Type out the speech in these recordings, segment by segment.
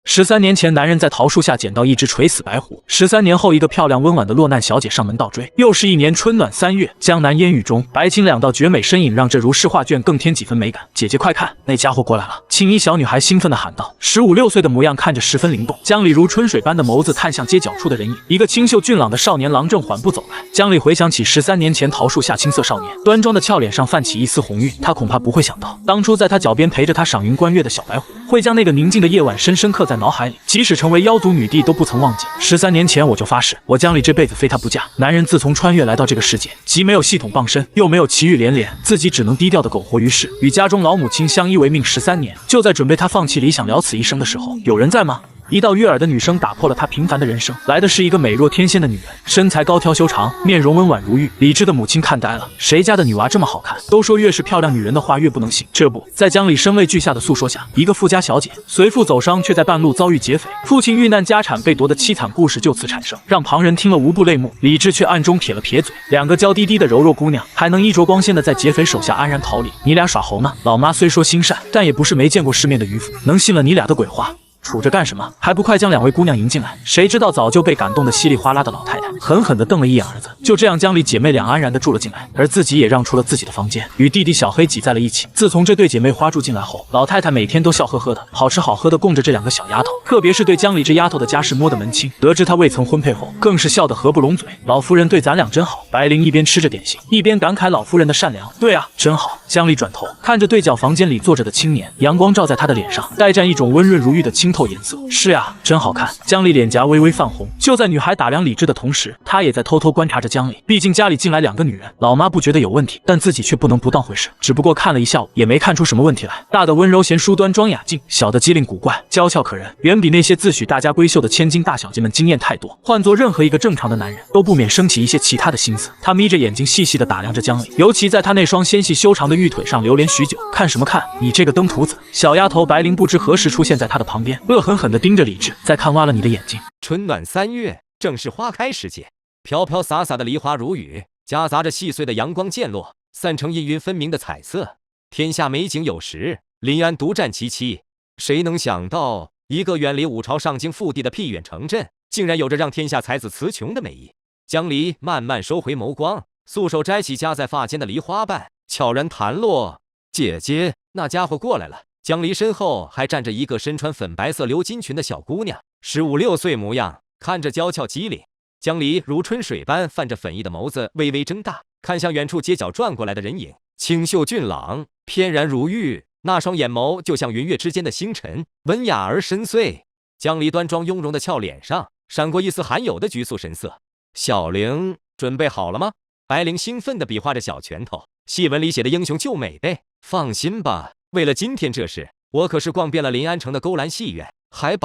13年前，男人在桃树下捡到一只垂死白狐。13年后，一个漂亮温婉的落难小姐上门倒追。又是一年春暖3月，江南烟雨中，白青两道绝美身影让这如诗画卷更添几分美感。姐姐快看，那家伙过来了！青衣小女孩兴奋地喊道。15、16岁的模样看着十分灵动，江里如春水般的眸子探向街角处的人影。一个清秀俊朗的少年郎正缓步走来。江里回想起13年前桃树下青涩少年端庄的俏脸上泛起一丝红晕，他恐怕不会想到，当初在他脚边陪着他赏云观月的小白狐，会将那个宁静的夜晚深深刻在脑海里，即使成为妖族女帝都不曾忘记。13年前我就发誓，我江里这辈子非他不嫁。男人自从穿越来到这个世界，既没有系统傍身，又没有奇遇连连，自己只能低调的苟活于世，与家中老母亲相依为命13年。就在准备他放弃理想了此一生的时候，有人在吗？一道悦耳的女声打破了他平凡的人生，来的是一个美若天仙的女人，身材高挑修长，面容温婉如玉。理智的母亲看呆了，谁家的女娃这么好看？都说越是漂亮女人的话越不能信。这不在江里声泪俱下的诉说下，一个富家小姐随父走商，却在半路遭遇劫匪，父亲遇难，家产被夺的凄惨故事就此产生，让旁人听了无不泪目。理智却暗中撇了撇嘴，两个娇滴滴的柔弱姑娘，还能衣着光鲜的在劫匪手下安然逃离，你俩耍猴呢？老妈虽说心善，但也不是没见过世面的渔夫，能信了你俩的鬼话？杵着干什么？还不快将两位姑娘迎进来！谁知道早就被感动得稀里哗啦的老太太狠狠地瞪了一眼儿子。就这样，江里姐妹俩安然地住了进来，而自己也让出了自己的房间，与弟弟小黑挤在了一起。自从这对姐妹花住进来后，老太太每天都笑呵呵的，好吃好喝的供着这两个小丫头。特别是对江里这丫头的家事摸得门清，得知她未曾婚配后，更是笑得合不拢嘴。老夫人对咱俩真好。白灵一边吃着点心，一边感慨老夫人的善良。对啊，真好。江里转头看着对角房间里坐着的青年，阳光照在他的脸上，带沾一种温润如玉的清透颜色。是呀，真好看。江里脸颊微微泛红。就在女孩打量理智的同时，她也在偷偷观察着江里。毕竟家里进来两个女人，老妈不觉得有问题，但自己却不能不当回事。只不过看了一下午，也没看出什么问题来。大的温柔贤淑端庄雅静，小的机灵古怪娇俏可人，远比那些自诩大家闺秀的千金大小姐们惊艳太多。换做任何一个正常的男人，都不免升起一些其他的心思。他眯着眼睛细细地打量着江里，尤其在他那双纤细修长的玉腿上流连许久。看什么看？你这个登徒子！小丫头白灵不知何时出现在他的旁边，恶狠狠地盯着理智，再看挖了你的眼睛。春暖3月，正是花开时节，飘飘洒洒的梨花如雨，夹杂着细碎的阳光渐落，散成阴云分明的彩色。天下美景有时，临安独占其七。谁能想到，一个远离五朝上京腹地的僻远城镇，竟然有着让天下才子词穷的美意。江离慢慢收回眸光，素手摘起夹在发间的梨花瓣，悄然弹落。姐姐，那家伙过来了。江离身后还站着一个身穿粉白色鎏金裙的小姑娘，15、16岁模样，看着娇俏机灵。江离如春水般泛着粉意的眸子微微睁大，看向远处街角转过来的人影，清秀俊朗，翩然如玉，那双眼眸就像云月之间的星辰，文雅而深邃。江离端庄雍容的俏脸上闪过一丝罕有的局促神色。小玲，准备好了吗？白灵兴奋地比划着小拳头，戏文里写的英雄救美呗。放心吧，为了今天这事，我可是逛遍了临安城的勾栏戏院，还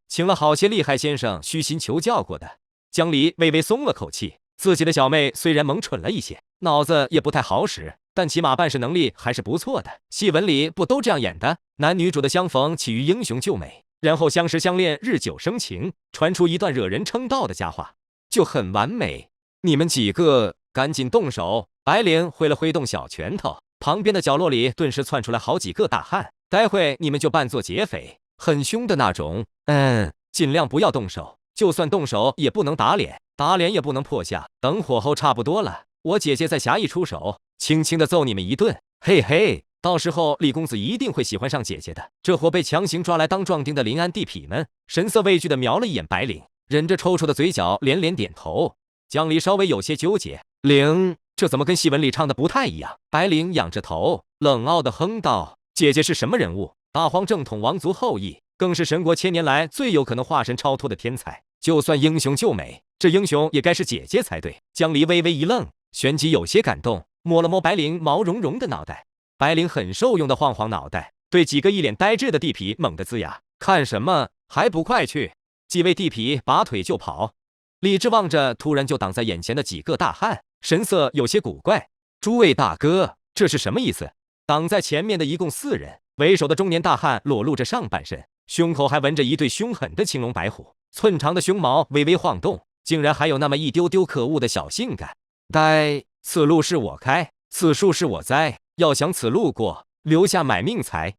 请了好些厉害先生虚心求教过的。江离微微松了口气，自己的小妹虽然萌蠢了一些，脑子也不太好使，但起码办事能力还是不错的。戏文里不都这样演的？男女主的相逢起于英雄救美，然后相识相恋，日久生情，传出一段惹人称道的佳话，就很完美。你们几个赶紧动手！白灵挥了挥动小拳头，旁边的角落里顿时窜出来好几个大汉。待会你们就扮作劫匪，很凶的那种。尽量不要动手，就算动手也不能打脸，打脸也不能破相。等火候差不多了，我姐姐再侠义出手，轻轻的揍你们一顿。嘿嘿，到时候李公子一定会喜欢上姐姐的。这伙被强行抓来当壮丁的临安地痞们神色畏惧的瞄了一眼白灵，忍着抽搐的嘴角连连点头。江离稍微有些纠结，灵，这怎么跟戏文里唱的不太一样？白灵仰着头，冷傲的哼道：姐姐是什么人物？大荒正统王族后裔，更是神国千年来最有可能化身超脱的天才。就算英雄救美，这英雄也该是姐姐才对。江离微微一愣，旋即有些感动，摸了摸白灵毛茸茸的脑袋。白灵很受用的晃晃脑袋，对几个一脸呆滞的地痞猛地龇牙：看什么？还不快去！几位地痞拔腿就跑。理智望着突然就挡在眼前的几个大汉，神色有些古怪。诸位大哥，这是什么意思？挡在前面的一共4人，为首的中年大汉裸露着上半身，胸口还纹着一对凶狠的青龙白虎，寸长的胸毛微微晃动，竟然还有那么一丢丢可恶的小性感。此路是我开，此树是我栽，要想此路过，留下买命财。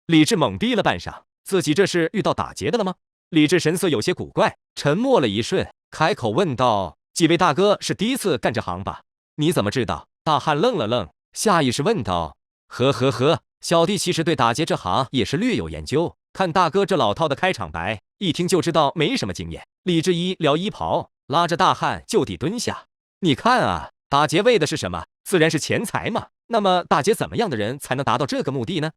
理智懵逼了半晌，自己这是遇到打劫的了吗？李治神色有些古怪，沉默了一瞬，开口问道：“几位大哥是第一次干这行吧？你怎么知道？”大汉愣了愣，下意识问道：“呵，小弟其实对打劫这行也是略有研究。看大哥这老套的开场白，一听就知道没什么经验。”李治一撩衣袍，拉着大汉就地蹲下。你看啊，打劫为的是什么？自然是钱财嘛。那么打劫怎么样的人才能达到这个目的呢？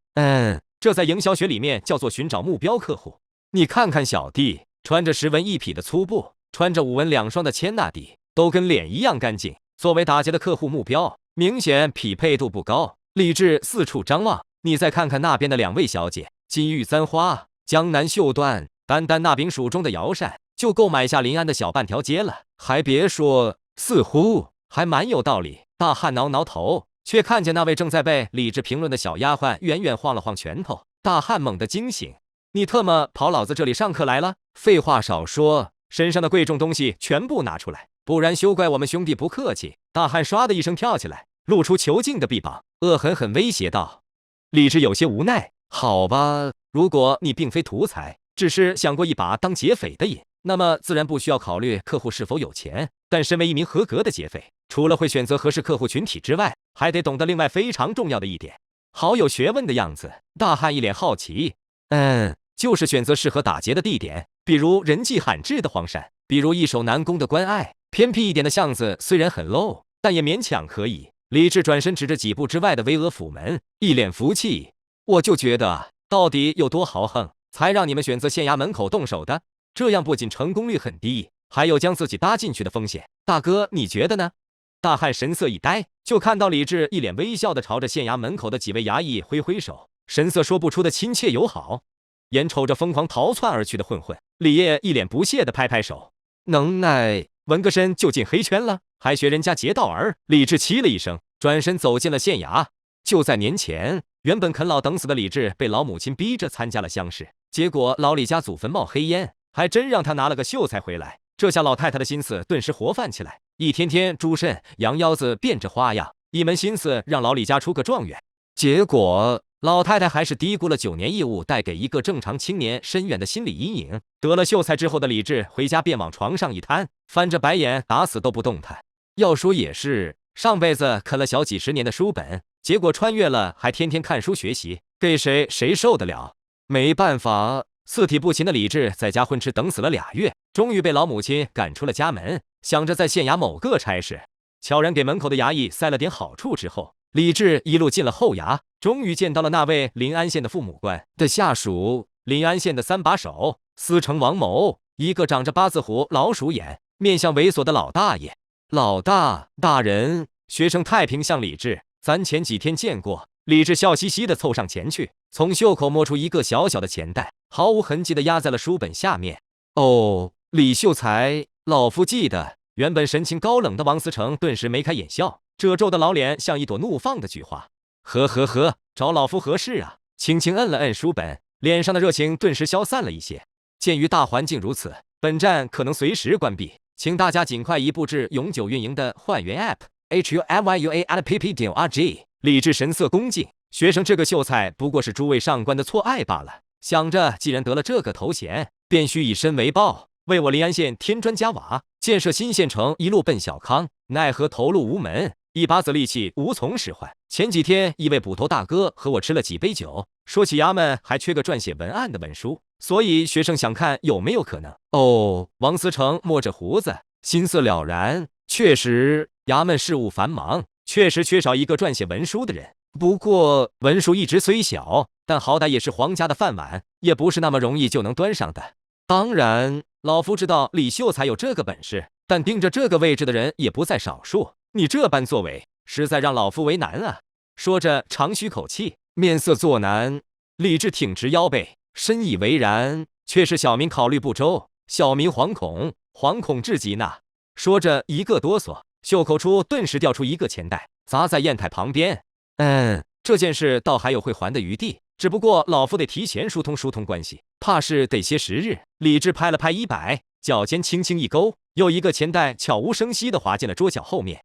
这在营销学里面叫做寻找目标客户。你看看小弟，穿着10文1匹的粗布，穿着5文2双的千纳底，都跟脸一样干净。作为打劫的客户目标，明显匹配度不高。李治四处张望，你再看看那边的2位小姐，金玉簪花，江南绣缎，单那柄蜀中的摇扇，就够买下临安的小半条街了。还别说，似乎还蛮有道理。大汉挠挠头，却看见那位正在被李治评论的小丫鬟远远晃了晃拳头。大汉猛地惊醒，你特么跑老子这里上课来了？废话少说，身上的贵重东西全部拿出来，不然休怪我们兄弟不客气。大汉唰的一声跳起来，露出囚禁的臂膀，恶狠狠威胁道。李治有些无奈，好吧，如果你并非图财，只是想过一把当劫匪的瘾，那么自然不需要考虑客户是否有钱。但身为一名合格的劫匪，除了会选择合适客户群体之外，还得懂得另外非常重要的一点。好有学问的样子。大汉一脸好奇，就是选择适合打劫的地点，比如人迹罕至的荒山，比如易守难攻的关隘，偏僻一点的巷子虽然很 low， 但也勉强可以。李治转身指着几步之外的巍峨府门，一脸福气。我就觉得，到底有多豪横，才让你们选择县衙门口动手的？这样不仅成功率很低，还有将自己搭进去的风险。大哥，你觉得呢？大汉神色一呆，就看到李治一脸微笑的朝着县衙门口的几位衙役挥挥手，神色说不出的亲切友好。眼瞅着疯狂逃窜而去的混混，李业一脸不屑的拍拍手，能耐，纹个身就进黑圈了，还学人家劫道儿。李治气了一声，转身走进了县衙。就在年前，原本啃老等死的李治被老母亲逼着参加了乡试，结果老李家祖坟冒黑烟，还真让他拿了个秀才回来。这下老太太的心思顿时活泛起来，一天天猪肾羊腰子变着花样，一门心思让老李家出个状元。结果老太太还是低估了9年义务带给一个正常青年深远的心理阴影。得了秀才之后的李治回家便往床上一瘫，翻着白眼，打死都不动弹。要说也是，上辈子啃了小几十年的书本，结果穿越了还天天看书学习，给谁受得了？没办法，四体不勤的李治在家混吃等死了2月，终于被老母亲赶出了家门。想着在县衙某个差事悄然给门口的衙役塞了点好处之后，李治一路进了后衙，终于见到了那位临安县的父母官的下属，临安县的3把手司城王某，一个长着8字胡老鼠眼，面相猥琐的老大爷。老大人，学生太平向李治，咱前几天见过。李治笑嘻嘻地凑上前去，从袖口摸出一个小小的钱袋，毫无痕迹地压在了书本下面。哦，李秀才，老夫记得。原本神情高冷的王思成顿时眉开眼笑，褶皱的老脸像一朵怒放的菊花。呵，找老夫何事啊？轻轻摁了摁书本，脸上的热情顿时消散了一些。鉴于大环境如此，本站可能随时关闭，请大家尽快移步至永久运营的换元 app，HUMYUA@pp.org。李治神色恭敬，学生这个秀才不过是诸位上官的错爱罢了。想着既然得了这个头衔，便须以身为报，为我临安县添砖加瓦，建设新县城，一路奔小康。奈何投路无门，一把子力气无从使唤。前几天一位捕头大哥和我吃了几杯酒，说起衙门还缺个撰写文案的文书，所以学生想看有没有可能。哦，王思成摸着胡子，心色了然，确实衙门事务繁忙，确实缺少一个撰写文书的人。不过文书一职虽小，但好歹也是皇家的饭碗，也不是那么容易就能端上的。当然，老夫知道李秀才有这个本事，但盯着这个位置的人也不在少数。你这般作为，实在让老夫为难啊！说着长吁口气，面色作难。李治挺直腰背，深以为然，却是小民考虑不周，小民惶恐至极呐！说着一个哆嗦，袖口处顿时掉出一个钱袋，砸在砚台旁边。这件事倒还有会还的余地，只不过老夫得提前疏通关系，怕是得些时日。李治拍了拍衣摆，脚尖轻轻一勾，又一个钱袋悄无声息地滑进了桌角后面。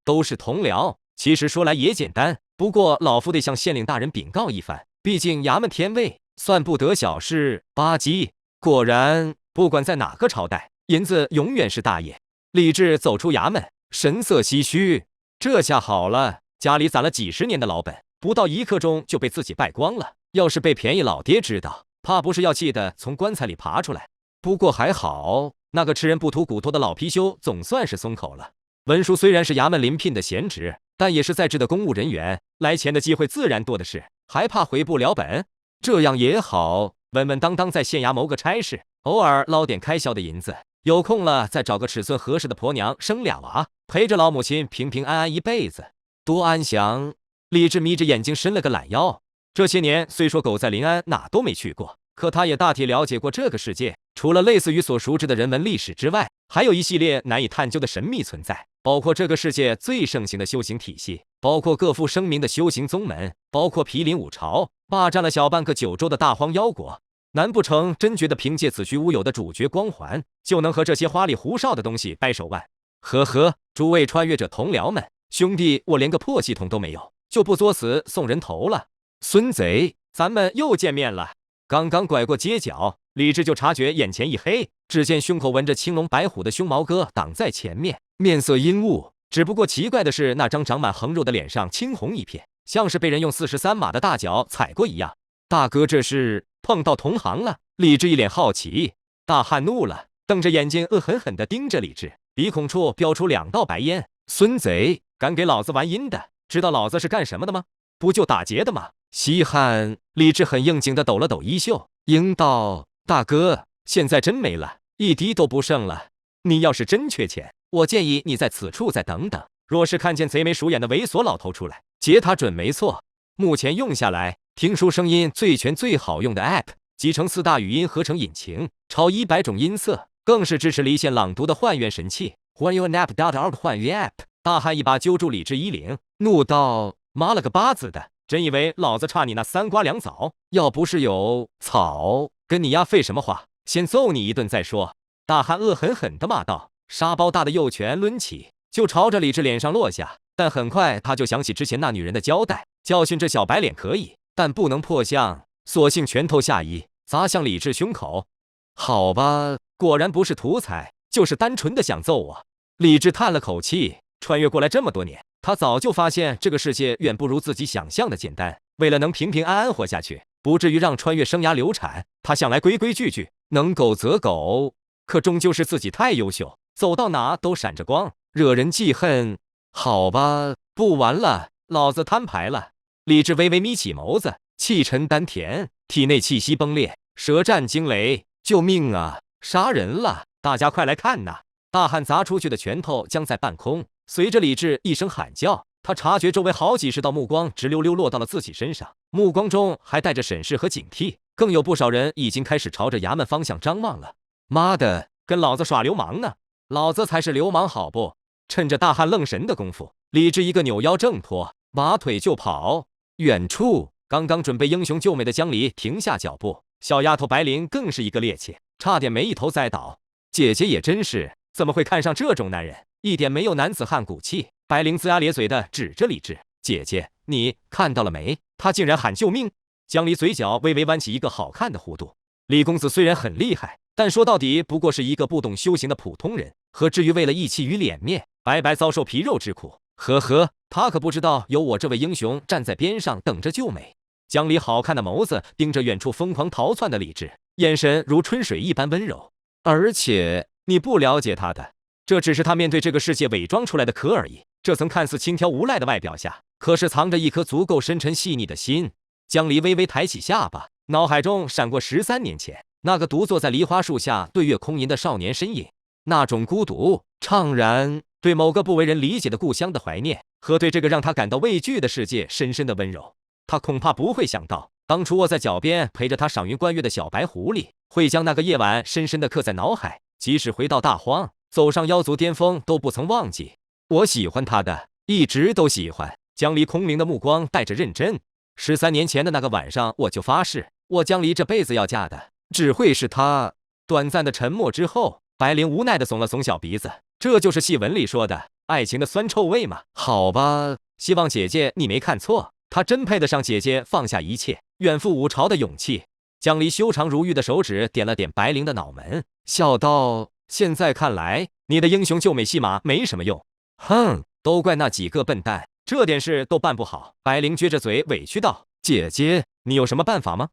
都是同僚，其实说来也简单，不过老夫得向县令大人禀告一番，毕竟衙门天位，算不得小事。吧唧，果然，不管在哪个朝代，银子永远是大爷。李治走出衙门，神色唏嘘。这下好了，家里攒了几十年的老本，不到1刻钟就被自己败光了。要是被便宜老爹知道，怕不是要气得从棺材里爬出来。不过还好，那个吃人不吐骨头的老貔貅总算是松口了。文书虽然是衙门临聘的闲职，但也是在职的公务人员，来钱的机会自然多的是，还怕回不了本？这样也好，稳稳当当在县衙谋个差事，偶尔捞点开销的银子，有空了再找个尺寸合适的婆娘生俩娃，陪着老母亲平平安安一辈子，多安详。李治眯着眼睛伸了个懒腰。这些年虽说狗在临安哪都没去过，可他也大体了解过这个世界，除了类似于所熟知的人文历史之外，还有一系列难以探究的神秘存在，包括这个世界最盛行的修行体系，包括各负声名的修行宗门，包括毗邻五朝，霸占了小半个九州的大荒妖国。难不成真觉得凭借子虚乌有的主角光环，就能和这些花里胡哨的东西掰手腕？呵呵，诸位穿越者同僚们，兄弟，我连个破系统都没有，就不作死送人头了。孙贼，咱们又见面了。刚刚拐过街角，李治就察觉眼前一黑，只见胸口纹着青龙白虎的胸毛哥挡在前面，面色阴雾。只不过奇怪的是，那张长满横肉的脸上青红一片，像是被人用43码的大脚踩过一样。大哥，这是碰到同行了？李治一脸好奇。大汉怒了，瞪着眼睛恶狠狠地盯着李治，鼻孔处飙出2道白烟。孙贼，敢给老子玩阴的，知道老子是干什么的吗？不就打劫的吗？稀罕。李治很应景地抖了抖衣袖，应道：大哥，现在真没了，一滴都不剩了。你要是真缺钱，我建议你在此处再等等，若是看见贼眉鼠眼的猥琐老头出来，劫他准没错。目前用下来，听书声音最全最好用的 App， 集成4大语音合成引擎，超100种音色，更是支持离线朗读的幻乐神器。还原 App.org 幻乐 App。大汉一把揪住李治衣领，怒道：妈了个巴子的，真以为老子差你那3瓜2枣？要不是有草，跟你丫废什么话？先揍你一顿再说。大汉恶狠狠地骂道，沙包大的右拳抡起，就朝着李治脸上落下。但很快他就想起之前那女人的交代，教训这小白脸可以，但不能破相，索性拳头下移，砸向李治胸口。好吧，果然不是图财，就是单纯的想揍我。李治叹了口气，穿越过来这么多年，他早就发现这个世界远不如自己想象的简单。为了能平平安安活下去，不至于让穿越生涯流产，他向来规规矩矩，能苟则苟。可终究是自己太优秀，走到哪都闪着光，惹人记恨。好吧，不玩了，老子摊牌了。李治微微眯起眸子，气沉丹田，体内气息崩裂，舌战惊雷。救命啊！杀人了！大家快来看呐！大汉砸出去的拳头僵在半空，随着李治一声喊叫，他察觉周围好几十道目光直溜溜落到了自己身上，目光中还带着审视和警惕，更有不少人已经开始朝着衙门方向张望了。妈的，跟老子耍流氓呢！老子才是流氓好不？趁着大汉愣神的功夫，李治一个扭腰挣脱，拔腿就跑。远处，刚刚准备英雄救美的江离停下脚步，小丫头白灵更是一个趔趄，差点没一头栽倒。姐姐也真是，怎么会看上这种男人？一点没有男子汉骨气。白灵龇牙咧嘴的指着李治：姐姐，你看到了没？他竟然喊救命！江离嘴角微微弯起一个好看的弧度。李公子虽然很厉害，但说到底不过是一个不懂修行的普通人，何至于为了义气与脸面，白白遭受皮肉之苦？呵呵，他可不知道有我这位英雄站在边上等着救美。江离好看的眸子盯着远处疯狂逃窜的李治，眼神如春水一般温柔。而且你不了解他的，这只是他面对这个世界伪装出来的壳而已。这层看似轻佻无赖的外表下，可是藏着一颗足够深沉细腻的心。江离微微抬起下巴，脑海中闪过13年前那个独坐在梨花树下对月空吟的少年身影，那种孤独、怅然，对某个不为人理解的故乡的怀念，和对这个让他感到畏惧的世界深深的温柔。他恐怕不会想到，当初卧在脚边陪着他赏云观月的小白狐狸，会将那个夜晚深深地刻在脑海，即使回到大荒，走上妖族巅峰都不曾忘记。我喜欢他的，一直都喜欢。江离空灵的目光带着认真。13年前的那个晚上，我就发誓，我江离这辈子要嫁的只会是他。短暂的沉默之后，白灵无奈地耸了耸小鼻子，这就是戏文里说的爱情的酸臭味吗？好吧，希望姐姐你没看错，他真配得上姐姐放下一切，远赴五朝的勇气。江离修长如玉的手指点了点白灵的脑门，笑道：“现在看来，你的英雄救美戏码没什么用。哼，都怪那几个笨蛋，这点事都办不好。”白灵撅着嘴委屈道：“姐姐，你有什么办法吗？”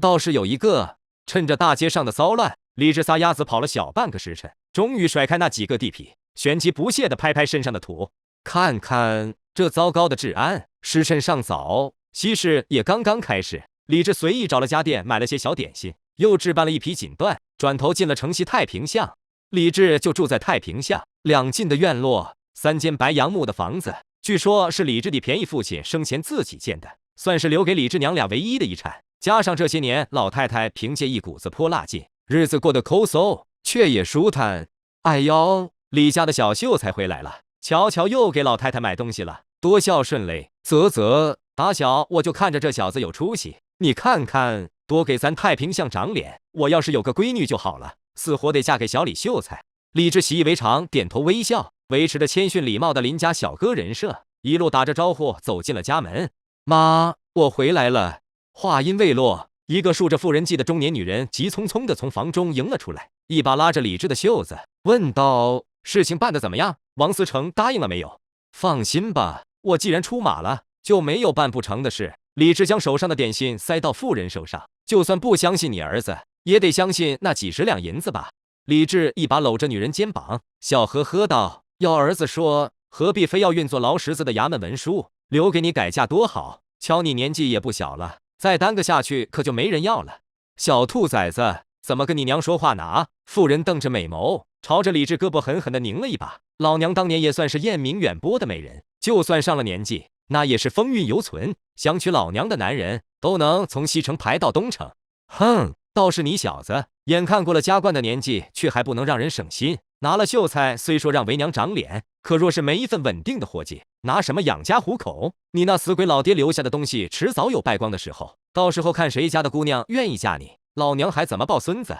倒是有一个。趁着大街上的骚乱，李治撒丫子跑了小半个时辰，终于甩开那几个地痞，旋即不屑地拍拍身上的土，看看这糟糕的治安。时辰尚早，西市也刚刚开始。李治随意找了家店，买了些小点心，又置办了一匹锦缎，转头进了城西太平巷。李治就住在太平巷两进的院落，3间白杨木的房子，据说是李治的便宜父亲生前自己建的，算是留给李治娘俩唯一的遗产。加上这些年老太太凭借一股子泼辣劲，日子过得抠搜，却也舒坦。哎呦，李家的小秀才回来了，瞧瞧又给老太太买东西了，多孝顺嘞！啧，打小我就看着这小子有出息，你看看，多给咱太平巷长脸。我要是有个闺女就好了，死活得嫁给小李秀才。李治习以为常，点头微笑，维持着谦逊礼貌的邻家小哥人设，一路打着招呼走进了家门。妈，我回来了。话音未落，一个梳着妇人髻的中年女人急匆匆地从房中迎了出来，一把拉着李治的袖子，问道：“事情办得怎么样？王思成答应了没有？”放心吧，我既然出马了，就没有办不成的事。李治将手上的点心塞到妇人手上，就算不相信你儿子，也得相信那几十两银子吧。李治一把搂着女人肩膀，笑呵呵道：“要儿子说，何必非要运作劳什子的衙门文书，留给你改嫁多好。瞧你年纪也不小了。再耽搁下去，可就没人要了。小兔崽子，怎么跟你娘说话呢？”妇人瞪着美眸，朝着李治胳膊狠狠地拧了一把。老娘当年也算是艳名远播的美人，就算上了年纪，那也是风韵犹存。想娶老娘的男人，都能从西城排到东城。哼，倒是你小子，眼看过了加冠的年纪，却还不能让人省心。拿了秀才，虽说让为娘长脸，可若是没一份稳定的活计，拿什么养家糊口？你那死鬼老爹留下的东西，迟早有败光的时候。到时候看谁家的姑娘愿意嫁你，老娘还怎么抱孙子？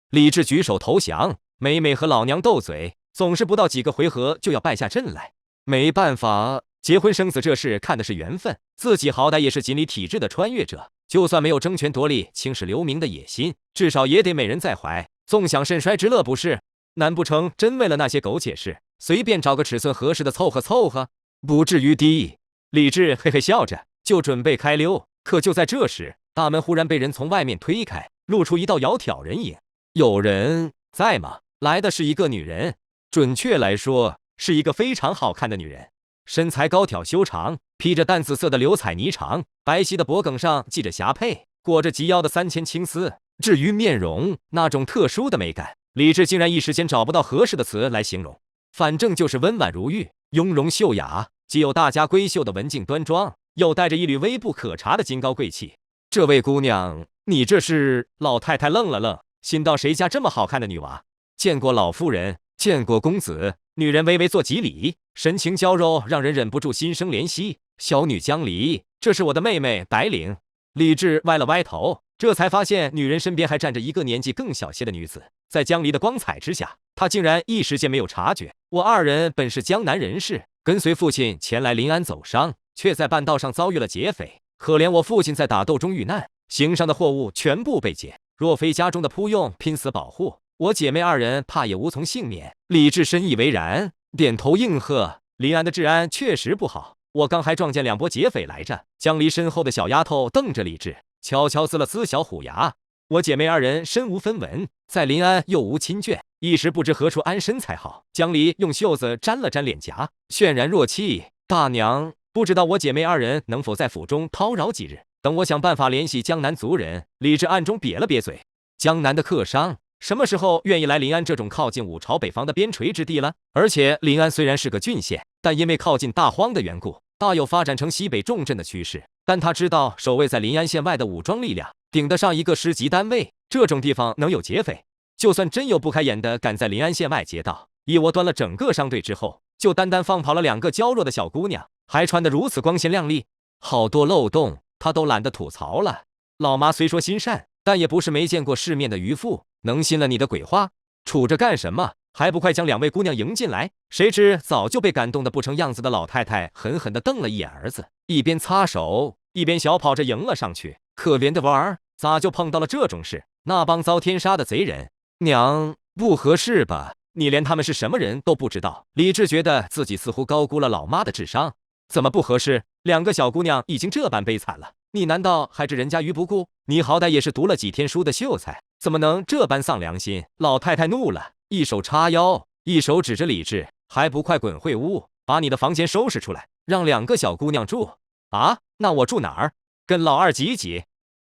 李治举手投降，每每和老娘斗嘴，总是不到几个回合就要败下阵来。没办法，结婚生死这事看的是缘分，自己好歹也是锦鲤体质的穿越者，就算没有争权夺利、青史留名的野心，至少也得美人在怀，纵享肾衰之乐不是？难不成真为了那些苟且事，随便找个尺寸合适的凑合？不至于的。李治嘿嘿笑着，就准备开溜，可就在这时，大门忽然被人从外面推开，露出一道窈窕人影。有人在吗？来的是一个女人，准确来说，是一个非常好看的女人，身材高挑修长，披着淡紫色的流彩霓裳，白皙的脖颈上系着霞帔，裹着及腰的3000青丝。至于面容，那种特殊的美感，李治竟然一时间找不到合适的词来形容，反正就是温婉如玉，雍容秀雅，既有大家闺秀的文静端庄，又带着一缕微不可察的金高贵气。这位姑娘，你这是？老太太愣了愣，心道谁家这么好看的女娃？见过老夫人，见过公子。女人微微做几礼，神情娇柔，让人忍不住心生怜惜。小女江离，这是我的妹妹白灵。李治歪了歪头，这才发现女人身边还站着一个年纪更小些的女子。在江离的光彩之下，他竟然一时间没有察觉。我二人本是江南人士，跟随父亲前来临安走商，却在半道上遭遇了劫匪。可怜我父亲在打斗中遇难，行上的货物全部被劫，若非家中的仆佣拼死保护，我姐妹二人怕也无从幸免。李治深以为然，点头应和。临安的治安确实不好，我刚还撞见2拨劫匪来着。江离身后的小丫头瞪着李治，悄悄呲了呲小虎牙。我姐妹二人身无分文，在临安又无亲眷，一时不知何处安身才好。江离用袖子沾了沾脸颊，泫然若泣。大娘，不知道我姐妹二人能否在府中叨扰几日，等我想办法联系江南族人。李治暗中瘪了瘪嘴，江南的客商什么时候愿意来临安这种靠近五朝北方的边陲之地了？而且临安虽然是个郡县，但因为靠近大荒的缘故，大有发展成西北重镇的趋势。但他知道守卫在临安县外的武装力量顶得上一个师级单位，这种地方能有劫匪？就算真有不开眼的敢在临安县外劫道，一窝端了整个商队之后，就单单放跑了2个娇弱的小姑娘，还穿得如此光鲜亮丽，好多漏洞他都懒得吐槽了。老妈虽说心善，但也不是没见过世面的渔夫，能信了你的鬼话？杵着干什么？还不快将2位姑娘迎进来？谁知早就被感动得不成样子的老太太狠狠地瞪了一眼儿子，一边擦手一边小跑着迎了上去。可怜的娃儿，咋就碰到了这种事？那帮遭天杀的贼人，娘，不合适吧？你连他们是什么人都不知道。李治觉得自己似乎高估了老妈的智商。怎么不合适？两个小姑娘已经这般悲惨了，你难道还置人家于不顾？你好歹也是读了几天书的秀才，怎么能这般丧良心？老太太怒了，一手叉腰，一手指着李治，还不快滚回屋，把你的房间收拾出来，让两个小姑娘住。啊，那我住哪儿？跟老二挤挤？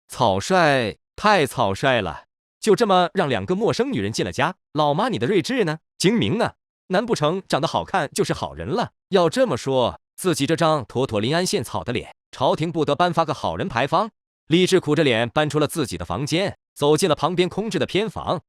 草率，太草率了。就这么让两个陌生女人进了家，老妈你的睿智呢？精明呢？难不成长得好看就是好人了？要这么说，自己这张妥妥临安县草的脸，朝廷不得颁发个好人牌坊？李治苦着脸搬出了自己的房间，走进了旁边空置的偏房。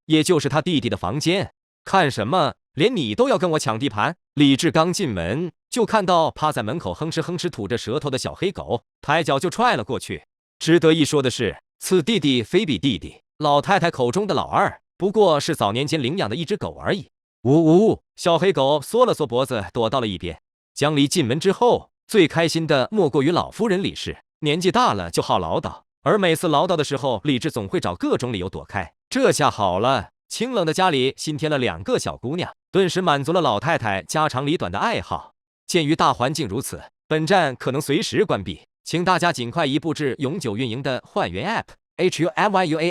也就是他弟弟的房间。看什么？连你都要跟我抢地盘？李治刚进门，就看到趴在门口哼哧哼哧吐着舌头的小黑狗，抬脚就踹了过去。值得一说的是，此弟弟非彼弟弟，老太太口中的老二，不过是早年间领养的一只狗而已。呜呜！小黑狗缩了缩脖子，躲到了一边。江离进门之后，最开心的莫过于老夫人李氏。年纪大了就好唠叨，而每次唠叨的时候，李治总会找各种理由躲开。这下好了，清冷的家里新添了两个小姑娘，顿时满足了老太太家长里短的爱好。鉴于大环境如此，本站可能随时关闭，请大家尽快移步至永久运营的换源 App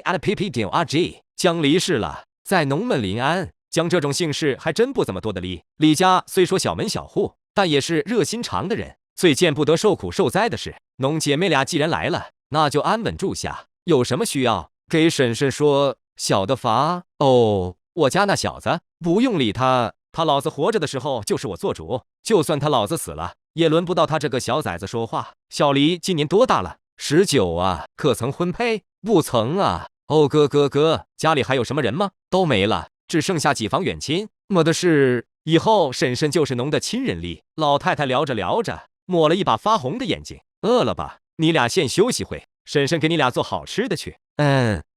HUMYUA@pp.rg。江离氏了，在农门临安，江这种姓氏还真不怎么多的哩。李家虽说小门小户，但也是热心肠的人。最见不得受苦受灾的是，农姐妹俩既然来了，那就安稳住下，有什么需要给婶婶说。小的罚哦，我家那小子不用理他，他老子活着的时候就是我做主，就算他老子死了，也轮不到他这个小崽子说话。小黎今年多大了？19啊，可曾婚配？不曾啊。哦哥，家里还有什么人吗？都没了，只剩下几房远亲。么的是，以后婶婶就是农的亲人哩。老太太聊着聊着，抹了一把发红的眼睛。饿了吧？你俩先休息会，婶婶给你俩做好吃的去。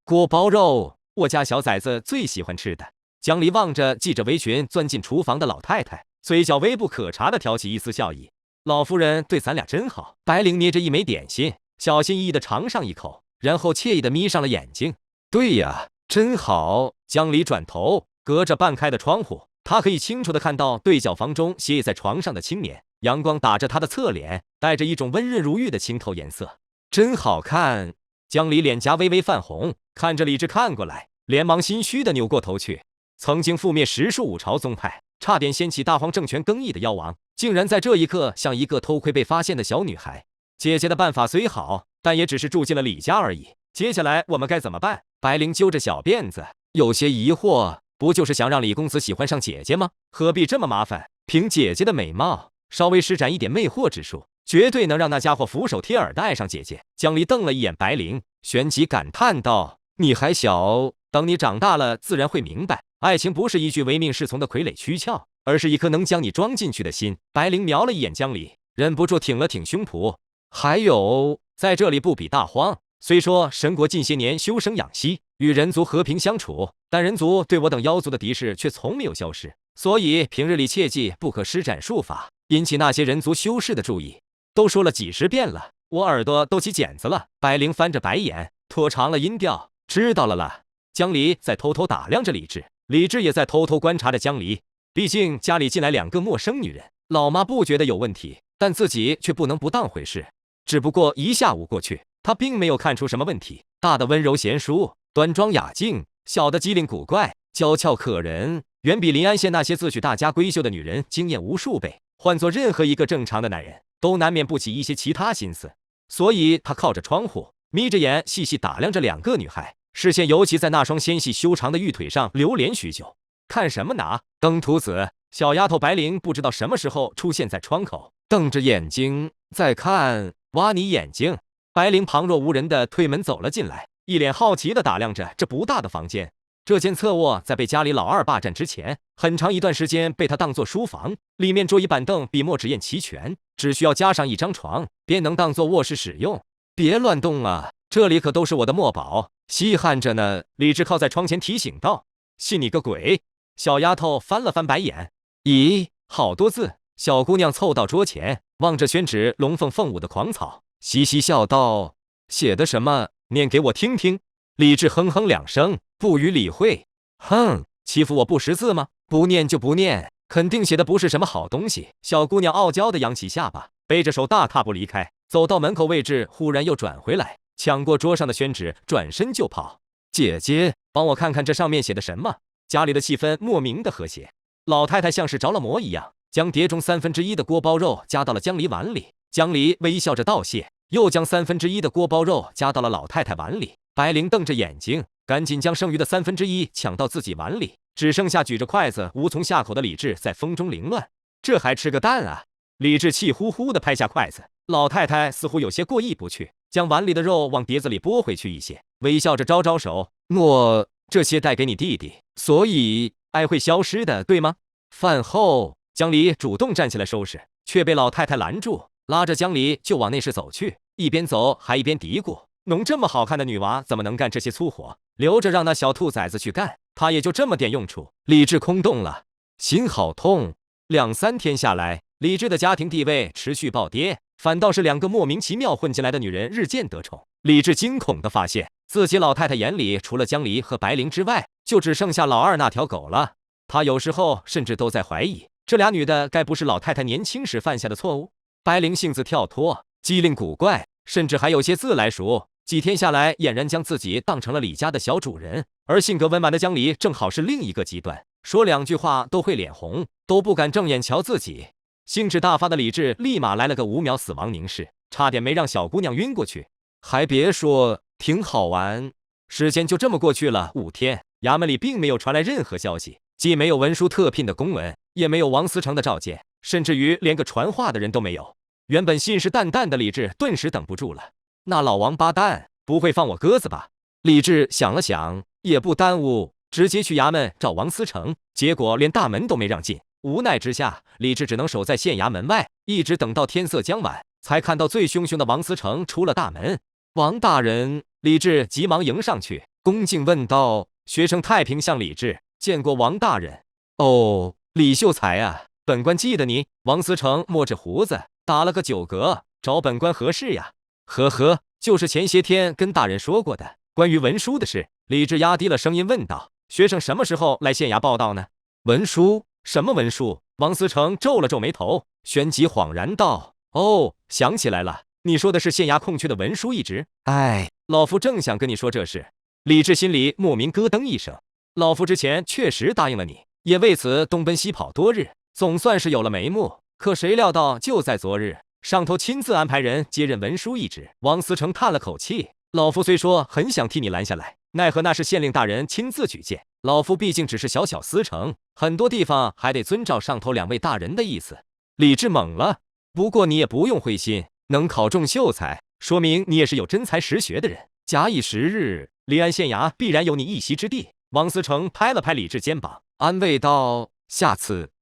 锅包肉，我家小崽子最喜欢吃的。江离望着系着围裙钻进厨房的老太太，嘴角微不可察地挑起一丝笑意。老夫人对咱俩真好。白灵捏着一枚点心，小心翼翼地尝上一口，然后惬意地眯上了眼睛。对呀，真好。江离转头，隔着半开的窗户，他可以清楚地看到对角房中斜倚在床上的青年，阳光打着他的侧脸，带着一种温润如玉的清透颜色，真好看。江离脸颊微微泛红，看着李治看过来，连忙心虚地扭过头去。曾经覆灭10数5朝宗派，差点掀起大荒政权更易的妖王，竟然在这一刻像一个偷窥被发现的小女孩。姐姐的办法虽好，但也只是住进了李家而已。接下来我们该怎么办？白灵揪着小辫子，有些疑惑。不就是想让李公子喜欢上姐姐吗？何必这么麻烦？凭姐姐的美貌，稍微施展一点魅惑之术，绝对能让那家伙俯首贴耳地爱上姐姐。江离瞪了一眼白灵，旋即感叹道：你还小，等你长大了自然会明白，爱情不是一具唯命是从的傀儡躯壳，而是一颗能将你装进去的心。白灵瞄了一眼江离，忍不住挺了挺胸脯。还有，在这里不比大荒，虽说神国近些年休生养息，与人族和平相处，但人族对我等妖族的敌视却从没有消失，所以平日里切记不可施展术法，引起那些人族修士的注意。都说了几10遍了，我耳朵都起茧子了。白灵翻着白眼，拖长了音调，知道了啦。江离在偷偷打量着李治，李治也在偷偷观察着江离。毕竟家里进来2个陌生女人，老妈不觉得有问题，但自己却不能不当回事。只不过一下午过去，他并没有看出什么问题。大的温柔贤淑，端庄雅静，小的机灵古怪，娇俏可人，远比临安县那些自诩大家闺秀的女人惊艳无数倍。换做任何一个正常的男人，都难免不起一些其他心思。所以他靠着窗户，眯着眼细细打量着2个女孩，视线尤其在那双纤细修长的玉腿上流连许久。看什么呢？登徒子！小丫头白灵不知道什么时候出现在窗口，瞪着眼睛在看。挖你眼睛！白灵旁若无人的推门走了进来，一脸好奇地打量着这不大的房间。这间侧卧在被家里老二霸占之前，很长一段时间被他当作书房，里面桌椅板凳笔墨纸砚齐全，只需要加上一张床，便能当作卧室使用。别乱动啊，这里可都是我的墨宝，稀罕着呢。李治靠在窗前提醒道。信你个鬼！小丫头翻了翻白眼。咦，好多字！小姑娘凑到桌前，望着宣纸龙凤凤舞的狂草，嘻嘻笑道：写的什么？念给我听听。李治哼哼两声，不予理会。哼，欺负我不识字吗？不念就不念，肯定写的不是什么好东西。小姑娘傲娇的扬起下巴，背着手大踏步离开。走到门口位置，忽然又转回来，抢过桌上的宣纸，转身就跑。姐姐，帮我看看这上面写的什么？家里的气氛莫名的和谐。老太太像是着了魔一样，将碟中1/3的锅包肉夹到了江离碗里。江离微笑着道谢，又将1/3的锅包肉夹到了老太太碗里。白灵瞪着眼睛，赶紧将剩余的1/3抢到自己碗里，只剩下举着筷子无从下口的李治在风中凌乱。这还吃个蛋啊！李治气呼呼地拍下筷子，老太太似乎有些过意不去，将碗里的肉往碟子里拨回去一些，微笑着招招手：“诺，这些带给你弟弟，所以爱会消失的，对吗？”饭后，江离主动站起来收拾，却被老太太拦住，拉着江离就往内室走去，一边走还一边嘀咕：“能这么好看的女娃怎么能干这些粗活？留着让那小兔崽子去干，她也就这么点用处。”李治空洞了，心好痛。2-3天下来，李治的家庭地位持续暴跌，反倒是2个莫名其妙混进来的女人日渐得宠。李治惊恐地发现，自己老太太眼里除了江离和白灵之外，就只剩下老二那条狗了。他有时候甚至都在怀疑，这俩女的该不是老太太年轻时犯下的错误？白灵性子跳脱，机灵古怪，甚至还有些自来熟。几天下来，俨然将自己当成了李家的小主人。而性格温婉的江离正好是另一个极端，说2句话都会脸红，都不敢正眼瞧自己。兴致大发的李治立马来了个5秒死亡凝视，差点没让小姑娘晕过去。还别说，挺好玩。时间就这么过去了5天，衙门里并没有传来任何消息，既没有文书特聘的公文，也没有王思成的召见，甚至于连个传话的人都没有。原本信誓旦旦的李治顿时等不住了，那老王八蛋不会放我鸽子吧？李治想了想，也不耽误，直接去衙门找王思成，结果连大门都没让进。无奈之下，李治只能守在县衙门外，一直等到天色将晚，才看到醉醺醺的王思成出了大门。王大人，李治急忙迎上去，恭敬问道：“学生太平向李治，见过王大人。”“哦，李秀才啊，本官记得你。”王思成摸着胡子，打了个9嗝，“找本官何事呀？”“呵呵，就是前些天跟大人说过的关于文书的事。”李治压低了声音问道：“学生什么时候来县衙报到呢？”“文书？什么文书？”王思成皱了皱眉头，旋即恍然道：“哦，想起来了，你说的是县衙空缺的文书一职。哎，老夫正想跟你说这事。”李治心里莫名咯噔一声，老夫之前确实答应了你，也为此东奔西跑多日，总算是有了眉目。可谁料到就在昨日，上头亲自安排人接任文书一职。王思成叹了口气：“老夫虽说很想替你拦下来，奈何那是县令大人亲自举荐，老夫毕竟只是小小司城，很多地方还得遵照上头2位大人的意思。”李治懵了，不过你也不用灰心，能考中秀才，说明你也是有真才实学的人。假以时日，临安县衙必然有你一席之地。王思成拍了拍李治肩膀，安慰道：“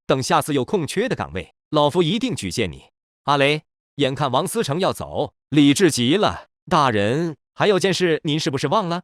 等下次有空缺的岗位，老夫一定举荐你。”阿雷，眼看王思成要走，李治急了：“大人，还有件事，您是不是忘了？”“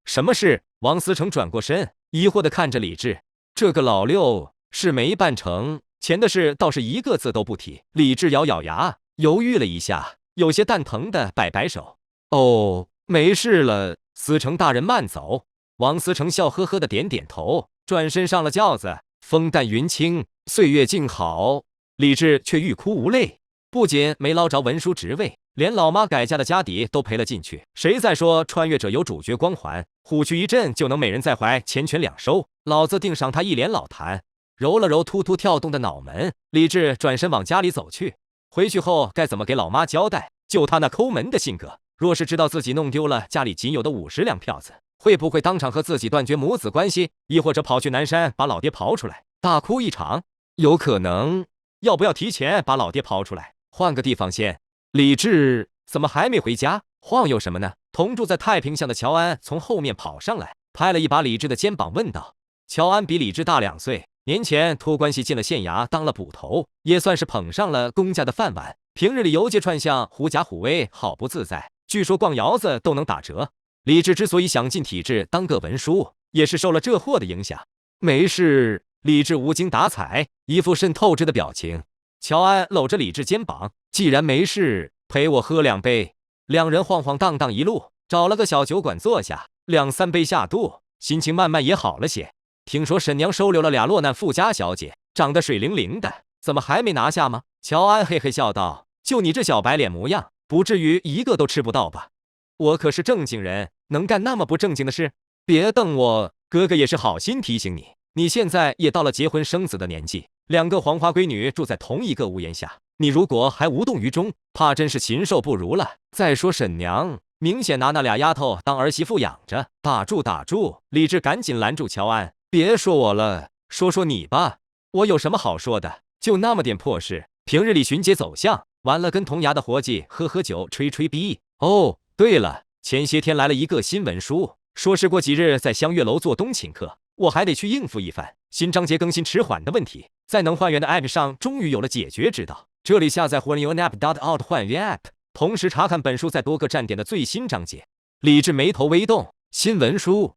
什么事？”王思成转过身，疑惑地看着李治：“这个老六是没办成，钱的事倒是一个字都不提。”李治咬咬牙，犹豫了一下，有些蛋疼的摆摆手：“哦，没事了，思成大人慢走。”王思成笑呵呵的点点头，转身上了轿子。风淡云轻，岁月静好。李治却欲哭无泪，不仅没捞着文书职位，连老妈改嫁的家底都赔了进去。谁再说穿越者有主角光环，虎躯一震就能美人在怀，钱权两收，老子定赏他一脸老痰。揉了揉突突跳动的脑门，李治转身往家里走去。回去后该怎么给老妈交代？就他那抠门的性格，若是知道自己弄丢了家里仅有的50两票子，会不会当场和自己断绝母子关系，亦或者跑去南山把老爹刨出来大哭一场？有可能。要不要提前把老爹刨出来，换个地方先？李治怎么还没回家？晃悠什么呢？同住在太平巷的乔安从后面跑上来，拍了一把李治的肩膀，问道。乔安比李治大2岁，年前托关系进了县衙当了捕头，也算是捧上了公家的饭碗，平日里游街串巷，狐假虎威，好不自在，据说逛窑子都能打折。李治之所以想进体制当个文书，也是受了这货的影响。没事。李治无精打采，一副渗透着的表情。乔安搂着李治肩膀，既然没事，陪我喝2杯。2人晃晃荡荡一路，找了个小酒馆坐下，2、3杯下肚，心情慢慢也好了些。听说沈娘收留了俩落难富家小姐，长得水灵灵的，怎么还没拿下吗？乔安嘿嘿笑道：“就你这小白脸模样，不至于一个都吃不到吧？我可是正经人，能干那么不正经的事？别瞪我，哥哥也是好心提醒你，你现在也到了结婚生子的年纪，2个黄花闺女住在同一个屋檐下，你如果还无动于衷，怕真是禽兽不如了。再说沈娘明显拿那俩丫头当儿媳妇养着。”打住打住！李治赶紧拦住乔安，别说我了，说说你吧。我有什么好说的？就那么点破事，平日里巡街走巷，完了跟同衙的伙计喝酒吹吹逼。哦，对了，前些天来了一个新文书，说是过几日在香月楼做东请客，我还得去应付一番。新章节更新迟缓的问题，在能换源的 App 上终于有了解决之道。这里下载换源 App.out 换源 App， 同时查看本书在多个站点的最新章节。李治眉头微动，新文书？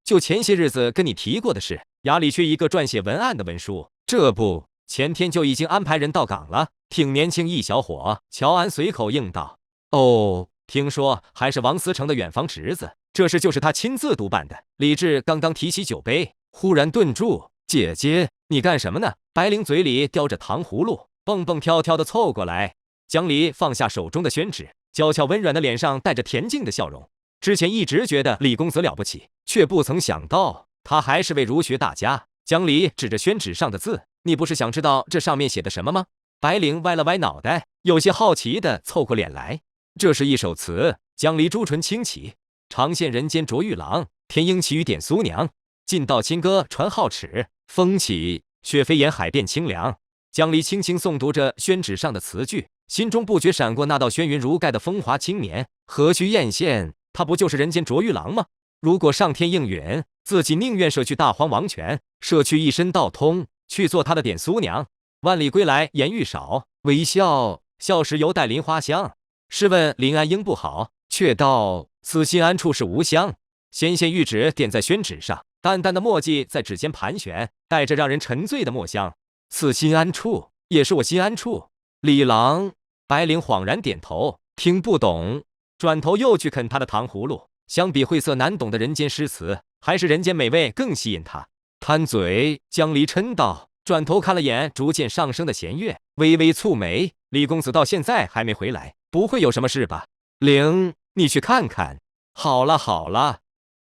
就前些日子跟你提过的事，衙里缺一个撰写文案的文书，这不，前天就已经安排人到岗了，挺年轻一小伙。乔安随口应道：“哦，听说还是王思成的远房侄子，这事就是他亲自督办的。”李治刚刚提起酒杯，忽然顿住：“姐姐，你干什么呢？”白灵嘴里叼着糖葫芦，蹦蹦跳跳的凑过来。江离放下手中的宣纸，娇俏温软的脸上带着恬静的笑容。之前一直觉得李公子了不起，却不曾想到他还是位儒学大家。江离指着宣纸上的字：“你不是想知道这上面写的什么吗？”白灵歪了歪脑袋，有些好奇的凑过脸来。这是一首词。江离朱唇轻启：“长羡人间卓玉郎，天鹰奇雨点苏娘。尽道清歌传皓齿，风起雪飞沿海变清凉。”江离轻轻诵读着宣纸上的词句，心中不觉闪过那道轩云如盖的风华青年，何须艳羡？他不就是人间卓玉郎吗？如果上天应允，自己宁愿舍去大荒王权，舍去一身道通，去做他的点苏娘。万里归来颜愈少，微笑笑时犹带林花香。试问临安应不好，却道此心安处是无香。纤纤玉指点在宣纸上，淡淡的墨迹在指尖盘旋，带着让人沉醉的墨香。此心安处，也是我心安处。李郎，白灵恍然点头，听不懂，转头又去啃他的糖葫芦。相比晦涩难懂的人间诗词，还是人间美味更吸引他。贪嘴，江离嗔道，转头看了眼逐渐上升的弦月，微微蹙眉：“李公子到现在还没回来，不会有什么事吧？”灵，你去看看。好了好了，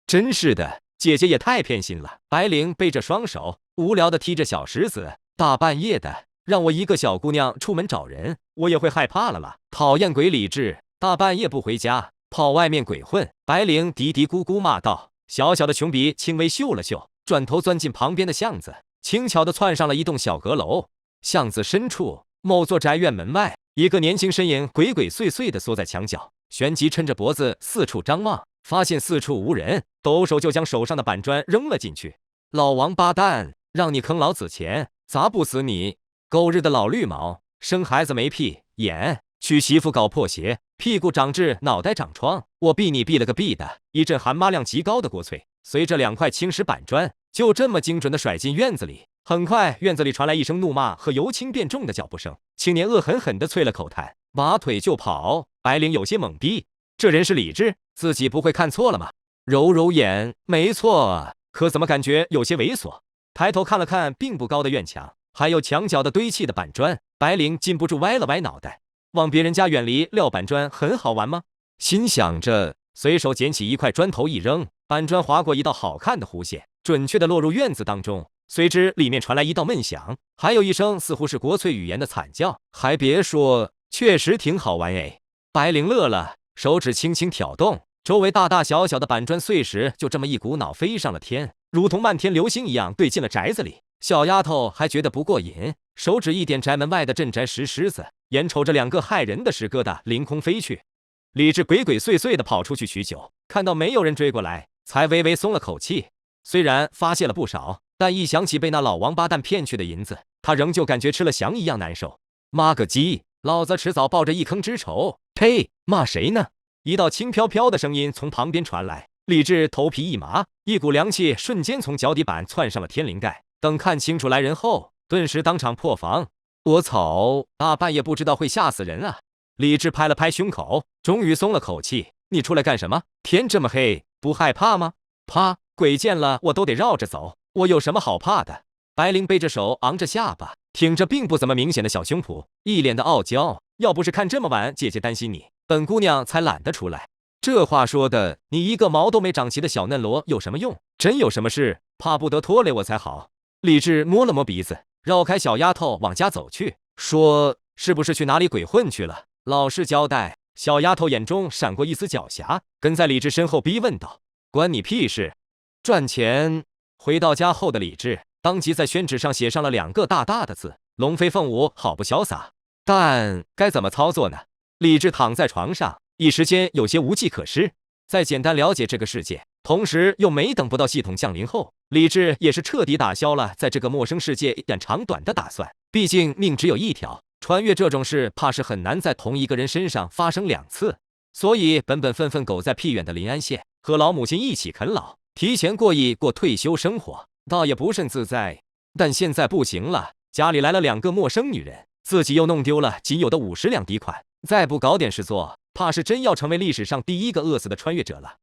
真是的，姐姐也太偏心了。白灵背着双手，无聊地踢着小石子。大半夜的，让我一个小姑娘出门找人，我也会害怕了啦。讨厌鬼李治，大半夜不回家，跑外面鬼混。白灵嘀嘀咕咕骂道。小小的琼鼻轻微嗅了嗅，转头钻进旁边的巷子，轻巧地窜上了一栋小阁楼。巷子深处，某座宅院门外，一个年轻身影鬼鬼祟祟地缩在墙角，旋即抻着脖子四处张望，发现四处无人，抖手就将手上的板砖扔了进去。老王八蛋，让你坑老子钱，砸不死你！狗日的老绿毛，生孩子没屁眼，娶媳妇搞破鞋，屁股长痣，脑袋长疮，我毙你毙了个毙的！一阵含妈量极高的国粹，随着2块青石板砖就这么精准地甩进院子里。很快，院子里传来一声怒骂和由轻变重的脚步声。青年恶狠狠地啐了口痰，拔腿就跑。白灵有些懵逼，这人是李治，自己不会看错了吗？揉揉眼，没错，可怎么感觉有些猥琐？抬头看了看并不高的院墙，还有墙角的堆砌的板砖，白灵禁不住歪了歪脑袋。往别人家远离撂板砖很好玩吗？心想着，随手捡起一块砖头一扔，板砖划过一道好看的弧线，准确地落入院子当中。随之里面传来一道闷响，还有一声似乎是国粹语言的惨叫。还别说，确实挺好玩哎！白灵乐了，手指轻轻挑动，周围大大小小的板砖碎石就这么一股脑飞上了天，如同漫天流星一样坠进了宅子里。小丫头还觉得不过瘾，手指一点宅门外的镇宅石狮子，眼瞅着2个骇人的石疙瘩凌空飞去。李治鬼鬼祟祟地跑出去取酒，看到没有人追过来，才微微松了口气。虽然发泄了不少，但一想起被那老王八蛋骗去的银子，他仍旧感觉吃了翔一样难受。妈个鸡，老子迟早报着一坑之仇！呸！骂谁呢？一道轻飘飘的声音从旁边传来，李治头皮一麻，一股凉气瞬间从脚底板窜上了天灵盖。等看清楚来人后，顿时当场破防。我操！大半夜不知道会吓死人啊！李治拍了拍胸口，终于松了口气。你出来干什么？天这么黑，不害怕吗？怕？鬼见了我都得绕着走，我有什么好怕的？白灵背着手，昂着下巴，挺着并不怎么明显的小胸脯，一脸的傲娇。要不是看这么晚，姐姐担心你，本姑娘才懒得出来。这话说的，你一个毛都没长齐的小嫩萝有什么用？真有什么事，怕不得拖累我才好。李治摸了摸鼻子，绕开小丫头往家走去，说：“是不是去哪里鬼混去了？老实交代。”小丫头眼中闪过一丝狡黠，跟在李治身后逼问道：“关你屁事？赚钱！”回到家后的李治当即在宣纸上写上了2个大大的字：“龙飞凤舞，好不潇洒。”但该怎么操作呢？李治躺在床上，一时间有些无计可施。在简单了解这个世界，同时又没等不到系统降临后，李治也是彻底打消了在这个陌生世界演长短的打算。毕竟命只有一条，穿越这种事怕是很难在同一个人身上发生2次。所以本分苟在僻远的临安县，和老母亲一起啃老，提前过一过退休生活，倒也不甚自在。但现在不行了，家里来了2个陌生女人，自己又弄丢了仅有的50两底款，再不搞点事做，怕是真要成为历史上第一个饿死的穿越者了。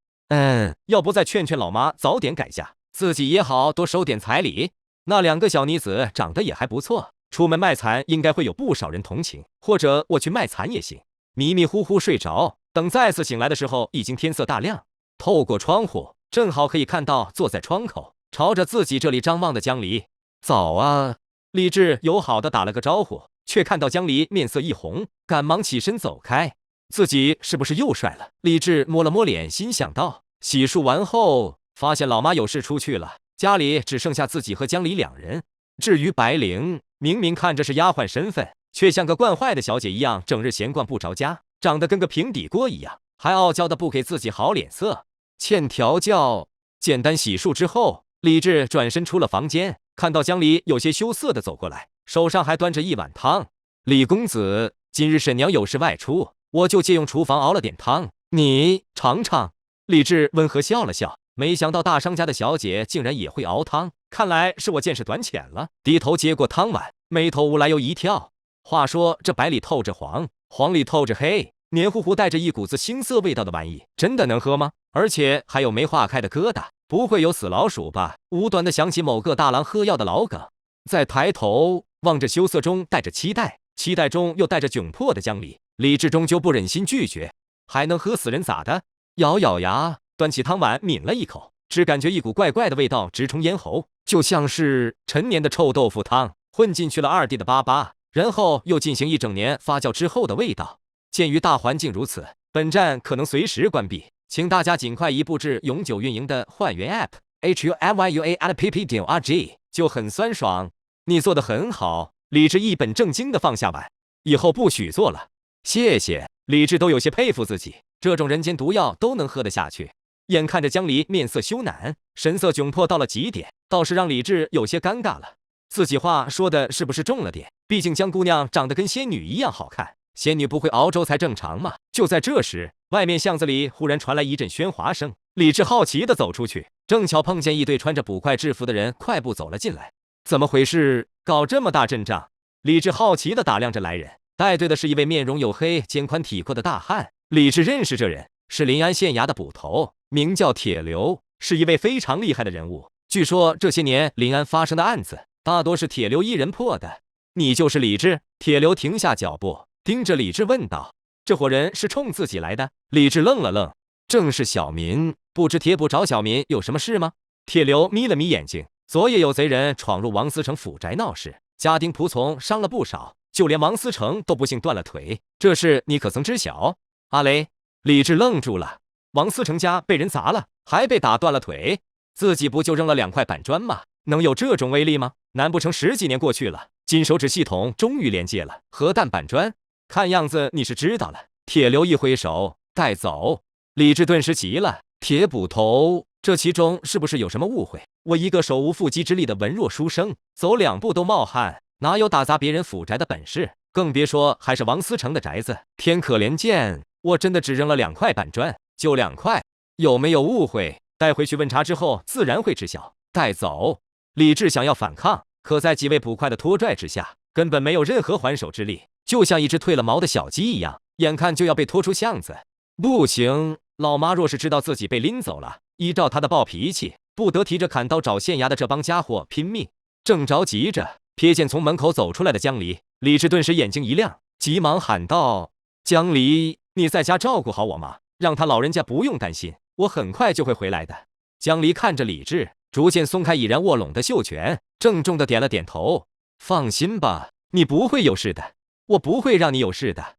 要不再劝劝老妈早点改嫁，自己也好多收点彩礼。那2个小妮子长得也还不错，出门卖惨应该会有不少人同情，或者我去卖惨也行。迷迷糊糊睡着，等再次醒来的时候，已经天色大亮。透过窗户，正好可以看到坐在窗口朝着自己这里张望的江离。早啊！李治友好的打了个招呼，却看到江离面色一红，赶忙起身走开。自己是不是又帅了？李治摸了摸脸，心想道。洗漱完后，发现老妈有事出去了，家里只剩下自己和江离2人。至于白灵，明明看着是丫鬟身份，却像个惯坏的小姐一样，整日闲逛不着家，长得跟个平底锅一样，还傲娇的不给自己好脸色，欠调教。简单洗漱之后，李治转身出了房间，看到江离有些羞涩的走过来，手上还端着一碗汤。李公子，今日沈娘有事外出，我就借用厨房熬了点汤，你尝尝。李治温和笑了笑，没想到大商家的小姐竟然也会熬汤，看来是我见识短浅了。低头接过汤碗，眉头无来由一跳。话说这白里透着黄，黄里透着黑，黏糊糊带着一股子腥涩味道的玩意，真的能喝吗？而且还有没化开的疙瘩，不会有死老鼠吧？无端的想起某个大郎喝药的老梗。再抬头望着羞涩中带着期待，期待中又带着窘迫的江离，李治终究不忍心拒绝。还能喝死人咋的？咬咬牙，端起汤碗抿了一口，只感觉一股怪怪的味道直冲咽喉，就像是陈年的臭豆腐汤混进去了2弟的粑，然后又进行1整年发酵之后的味道。鉴于大环境如此，本站可能随时关闭，请大家尽快移步至永久运营的换源 App，HUYUA@pp.org， 就很酸爽。你做得很好。李治一本正经地放下碗，以后不许做了。谢谢。李治都有些佩服自己，这种人间毒药都能喝得下去。眼看着江离面色羞赧，神色窘迫到了极点，倒是让李治有些尴尬了。自己话说的是不是重了点？毕竟江姑娘长得跟仙女一样好看，仙女不会熬粥才正常嘛。就在这时，外面巷子里忽然传来一阵喧哗声。李治好奇地走出去，正巧碰见一队穿着捕快制服的人快步走了进来。怎么回事？搞这么大阵仗？李治好奇地打量着来人，带队的是一位面容黝黑、肩宽体阔的大汉。李治认识这人，是临安县衙的捕头，名叫铁流，是一位非常厉害的人物。据说这些年临安发生的案子，大多是铁流一人破的。你就是李治？铁流停下脚步，盯着李治问道。这伙人是冲自己来的？李治愣了愣，正是小民，不知铁捕找小民有什么事吗？铁流眯了眯眼睛，昨夜有贼人闯入王思成府宅闹事，家丁仆从伤了不少，就连王思成都不幸断了腿，这事你可曾知晓？阿雷！李治愣住了，王思成家被人砸了，还被打断了腿，自己不就扔了2块板砖吗？能有这种威力吗？难不成10几年过去了，金手指系统终于连接了？核弹板砖？看样子你是知道了。铁流一挥手，带走。李治顿时急了，铁捕头，这其中是不是有什么误会？我一个手无缚鸡之力的文弱书生，走2步都冒汗，哪有打砸别人府宅的本事？更别说还是王思成的宅子。天可怜见，我真的只扔了2块板砖，就2块，有没有误会？带回去问查之后，自然会知晓。带走。李治想要反抗，可在几位捕快的拖拽之下，根本没有任何还手之力，就像一只褪了毛的小鸡一样，眼看就要被拖出巷子。不行，老妈若是知道自己被拎走了，依照她的暴脾气，不得提着砍刀找县衙的这帮家伙拼命。正着急着，瞥见从门口走出来的江离，李治顿时眼睛一亮，急忙喊道：“江离，你在家照顾好我妈，让他老人家不用担心，我很快就会回来的。”江离看着李治，逐渐松开已然握拢的袖拳，郑重地点了点头：“放心吧，你不会有事的，我不会让你有事的。”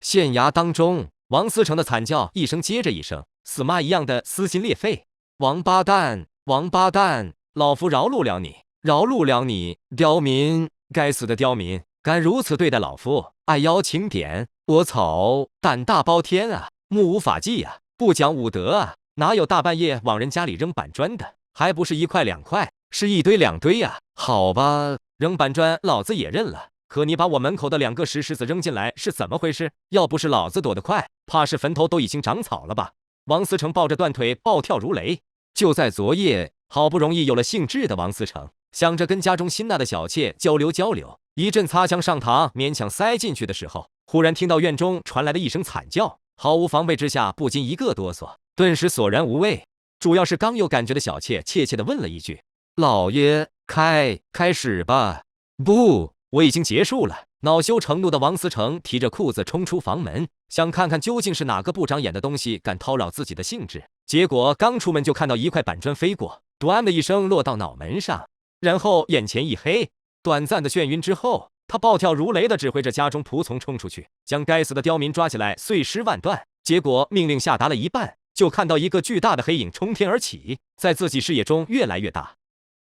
县衙当中，王思成的惨叫一声接着一声，死妈一样的撕心裂肺：“王八蛋，王八蛋！老夫饶恕了你，饶恕了你！刁民，该死的刁民，敢如此对待老夫！爱邀请典，我操，胆大包天啊，目无法纪啊，不讲武德啊！哪有大半夜往人家里扔板砖的？还不是1块2块，是一堆2堆呀！好吧，扔板砖老子也认了。可你把我门口的2个石狮子扔进来是怎么回事？要不是老子躲得快，怕是坟头都已经长草了吧？”王思成抱着断腿暴跳如雷。就在昨夜，好不容易有了兴致的王思成，想着跟家中新纳的小妾交流交流，一阵擦枪上膛勉强塞进去的时候，忽然听到院中传来的一声惨叫，毫无防备之下，不禁一个哆嗦，顿时索然无味。主要是刚有感觉的小妾怯怯地问了一句：“老爷，开始吧。”“不，我已经结束了。”恼羞成怒的王思成提着裤子冲出房门，想看看究竟是哪个不长眼的东西敢叨扰自己的兴致。结果刚出门就看到一块板砖飞过，端的一声落到脑门上，然后眼前一黑，短暂的眩晕之后，他暴跳如雷地指挥着家中仆从冲出去，将该死的刁民抓起来碎尸万段。结果命令下达了一半，就看到一个巨大的黑影冲天而起，在自己视野中越来越大。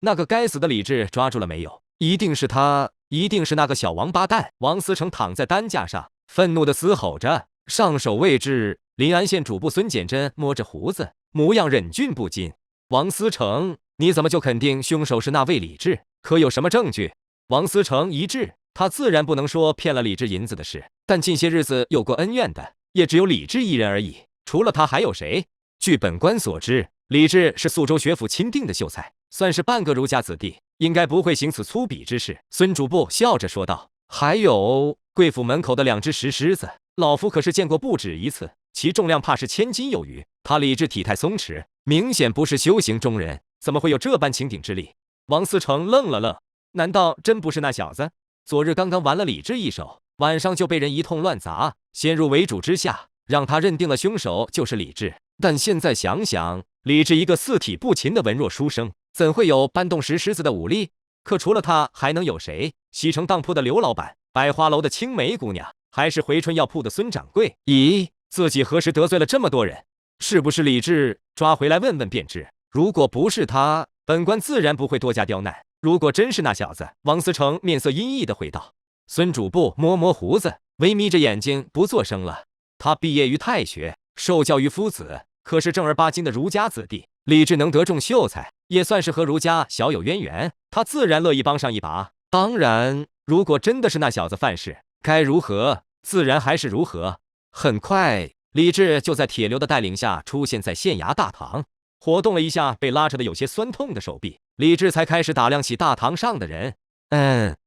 那个该死的李治抓住了没有？一定是他，一定是那个小王八蛋！王思成躺在担架上，愤怒地嘶吼着，上手位置。临安县主簿孙简真摸着胡子，模样忍俊不禁。王思成，你怎么就肯定凶手是那位李治？可有什么证据？王思成一滞，他自然不能说骗了李治银子的事，但近些日子有过恩怨的，也只有李治一人而已，除了他还有谁？据本官所知，李治是宿州学府钦定的秀才，算是半个儒家子弟，应该不会行此粗鄙之事。孙主簿笑着说道：“还有贵府门口的2只石狮子，老夫可是见过不止一次，其重量怕是1000斤有余。他李治体态松弛，明显不是修行中人，怎么会有这般擎顶之力？”王思成愣了愣，难道真不是那小子？昨日刚刚玩了李治一手，晚上就被人一通乱砸，先入为主之下，让他认定了凶手就是李治。但现在想想，李治一个四体不勤的文弱书生，怎会有搬动石狮子的武力？可除了他还能有谁？西城当铺的刘老板，百花楼的青梅姑娘，还是回春药铺的孙掌柜？咦，自己何时得罪了这么多人？是不是李治？抓回来问问便知。如果不是他，本官自然不会多加刁难。如果真是那小子，王思成面色阴翳地回道。孙主簿摸摸胡子，微眯着眼睛不作声了。他毕业于太学，受教于夫子，可是正儿八经的儒家子弟，李治能得中秀才，也算是和儒家小有渊源，他自然乐意帮上一把。当然，如果真的是那小子犯事，该如何，自然还是如何。很快，李治就在铁流的带领下出现在县衙大堂，活动了一下被拉扯得有些酸痛的手臂，李治才开始打量起大堂上的人。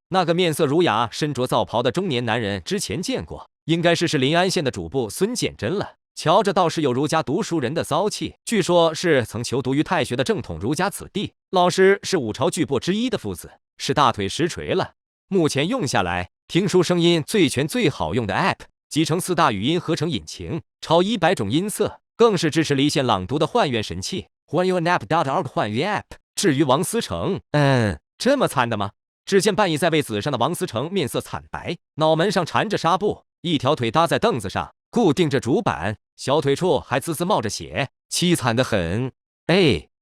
那个面色儒雅、身着皂袍的中年男人之前见过，应该是临安县的主簿孙简真了。瞧着倒是有儒家读书人的骚气，据说是曾求读于太学的正统儒家子弟，老师是5朝巨擘之一的夫子，是大腿实锤了。目前用下来，听书声音最全最好用的 App， 集成4大语音合成引擎，超100种音色，更是支持离线朗读的幻乐神器。幻乐 App.org 幻乐 App。至于王思成，这么惨的吗？只见半倚在位子上的王思成面色惨白，脑门上缠着纱布，一条腿搭在凳子上，固定着主板，小腿处还滋滋冒着血，凄惨得很。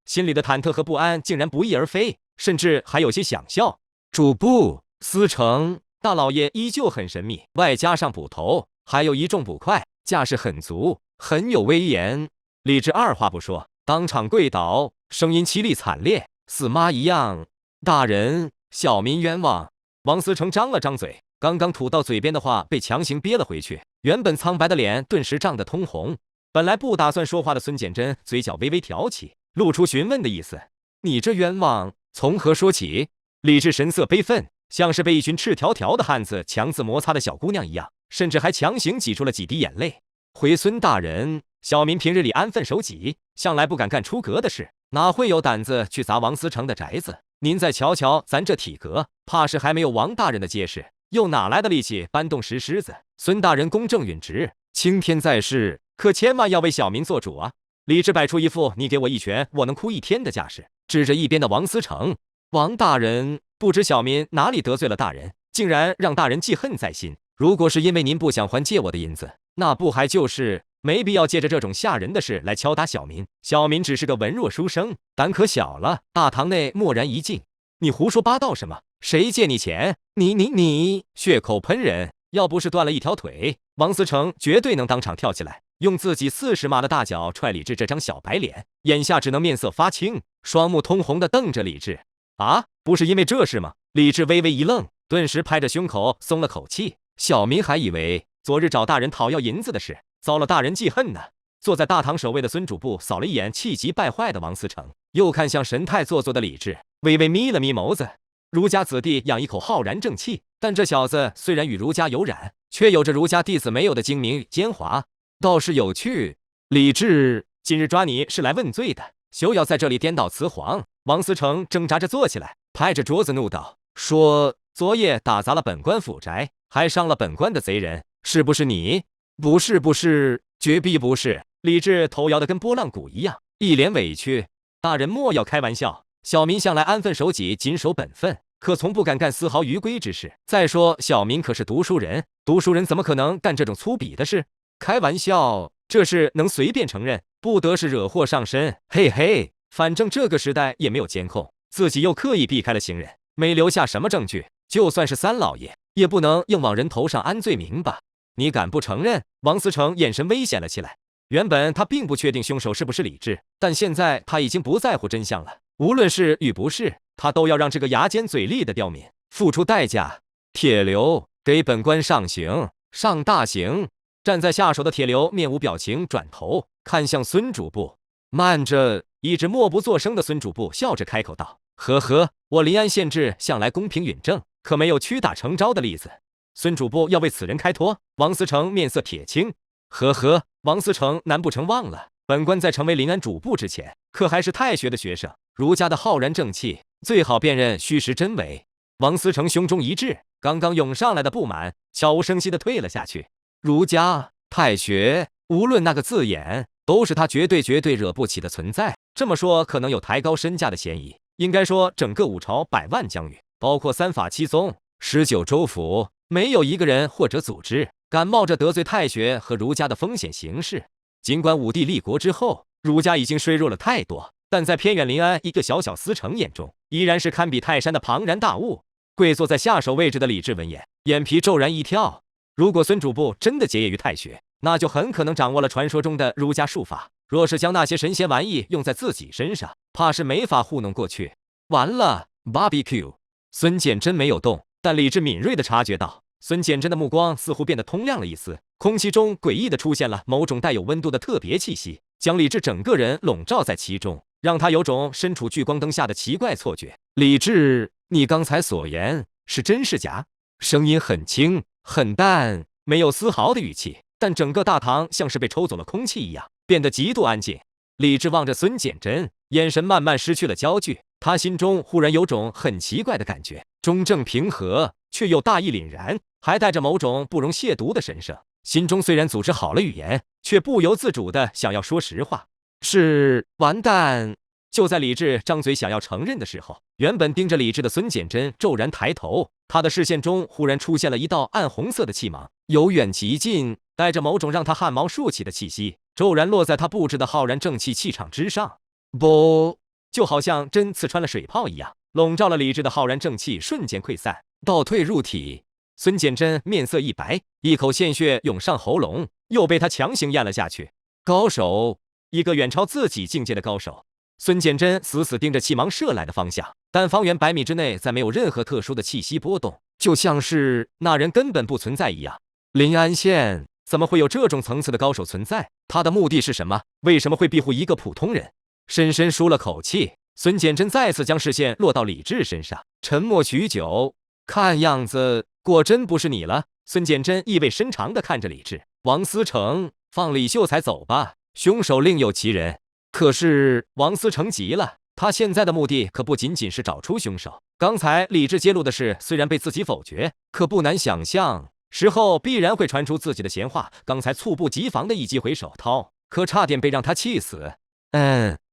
心里的忐忑和不安竟然不翼而飞，甚至还有些想笑。主簿思成大老爷依旧很神秘，外加上捕头，还有一众捕快，架势很足，很有威严。李治二话不说，当场跪倒，声音凄厉惨烈，死妈一样。大人，小民冤枉。王思成张了张嘴，刚刚吐到嘴边的话被强行憋了回去，原本苍白的脸顿时涨得通红。本来不打算说话的孙简真嘴角微微挑起，露出询问的意思。你这冤枉从何说起？李治神色悲愤，像是被一群赤条条的汉子强自摩擦的小姑娘一样，甚至还强行挤出了几滴眼泪。回孙大人，小民平日里安分守己，向来不敢干出格的事，哪会有胆子去砸王思成的宅子？您再瞧瞧咱这体格，怕是还没有王大人的结实，又哪来的力气搬动石狮子？孙大人公正允直，青天在世，可千万要为小民做主啊！李治摆出一副你给我一拳，我能哭一天的架势，指着一边的王思成：“王大人，不知小民哪里得罪了大人，竟然让大人记恨在心。如果是因为您不想还借我的银子，那不还就是没必要借着这种吓人的事来敲打小民。小民只是个文弱书生，胆可小了。”大堂内默然一静。你胡说八道什么？谁借你钱？你血口喷人！要不是断了一条腿，王思成绝对能当场跳起来，用自己40码的大脚踹李治这张小白脸。眼下只能面色发青，双目通红的瞪着李治。啊，不是因为这事吗？李治微微一愣，顿时拍着胸口松了口气。小民还以为昨日找大人讨要银子的事遭了大人记恨呢。坐在大堂首位的孙主簿扫了一眼气急败坏的王思成，又看向神态做作的李治，微微眯了眯眸子。儒家子弟养一口浩然正气，但这小子虽然与儒家有染，却有着儒家弟子没有的精明与奸猾，倒是有趣。李治，今日抓你是来问罪的，休要在这里颠倒雌黄！王思成挣扎着坐起来，拍着桌子怒道：“说昨夜打砸了本官府宅，还伤了本官的贼人，是不是你？”“不是，绝必不是。”李治头摇得跟拨浪鼓一样，一脸委屈：“大人莫要开玩笑，小民向来安分守己，谨守本分，可从不敢干丝毫逾规之事。再说小民可是读书人，读书人怎么可能干这种粗鄙的事？开玩笑，这事能随便承认，不得是惹祸上身。嘿嘿，反正这个时代也没有监控，自己又刻意避开了行人，没留下什么证据，就算是三老爷，也不能硬往人头上安罪名吧？你敢不承认？”王思成眼神危险了起来。原本他并不确定凶手是不是李治，但现在他已经不在乎真相了。无论是与不是，他都要让这个牙尖嘴利的刁民付出代价。铁流，给本官上刑，上大刑！站在下手的铁流面无表情，转头看向孙主簿。慢着！一直默不作声的孙主簿笑着开口道：“呵呵，我临安县治向来公平允正，可没有屈打成招的例子。”孙主簿要为此人开脱。王思成面色铁青。呵呵，王思成难不成忘了，本官在成为临安主簿之前，可还是太学的学生。儒家的浩然正气，最好辨认虚实真伪。王思成胸中一滞，刚刚涌上来的不满悄无声息地退了下去。儒家、太学，无论那个字眼，都是他绝对惹不起的存在。这么说可能有抬高身价的嫌疑，应该说整个五朝100万疆域，包括3法7宗、19州府，没有一个人或者组织敢冒着得罪太学和儒家的风险行事。尽管武帝立国之后，儒家已经衰弱了太多，但在偏远临安一个小小司城眼中，依然是堪比泰山的庞然大物。跪坐在下手位置的李治闻言，眼皮骤然一跳。如果孙主簿真的结业于太学，那就很可能掌握了传说中的儒家术法。若是将那些神仙玩意用在自己身上，怕是没法糊弄过去。完了 ，BBQ！ 孙简真没有动，但李治敏锐地察觉到，孙简真的目光似乎变得通亮了一丝，空气中诡异地出现了某种带有温度的特别气息，将李治整个人笼罩在其中，让他有种身处聚光灯下的奇怪错觉。李治，你刚才所言是真是假？声音很轻很淡，没有丝毫的语气，但整个大堂像是被抽走了空气一样，变得极度安静。李治望着孙简真，眼神慢慢失去了焦距，他心中忽然有种很奇怪的感觉，中正平和，却又大义凛然，还带着某种不容亵渎的神圣。心中虽然组织好了语言，却不由自主的想要说实话。是完蛋！就在李治张嘴想要承认的时候，原本盯着李治的孙简真骤然抬头，他的视线中忽然出现了一道暗红色的气芒，由远及近，带着某种让他汗毛竖起的气息，骤然落在他布置的浩然正气气场之上。啵！就好像针刺穿了水泡一样，笼罩了李治的浩然正气瞬间溃散，倒退入体。孙简真面色一白，一口鲜血涌上喉咙，又被他强行咽了下去。高手，一个远超自己境界的高手。孙简真死死盯着气芒射来的方向，但方圆100米之内再没有任何特殊的气息波动，就像是那人根本不存在一样。临安县怎么会有这种层次的高手存在？他的目的是什么？为什么会庇护一个普通人？深深舒了口气，孙简真再次将视线落到李治身上，沉默许久，看样子果真不是你了。孙简真意味深长地看着李治。王思成，放李秀才走吧。凶手另有其人。可是王思成急了，他现在的目的可不仅仅是找出凶手。刚才李智揭露的事虽然被自己否决，可不难想象，事后必然会传出自己的闲话。刚才猝不及防的一击回手掏，可差点被让他气死。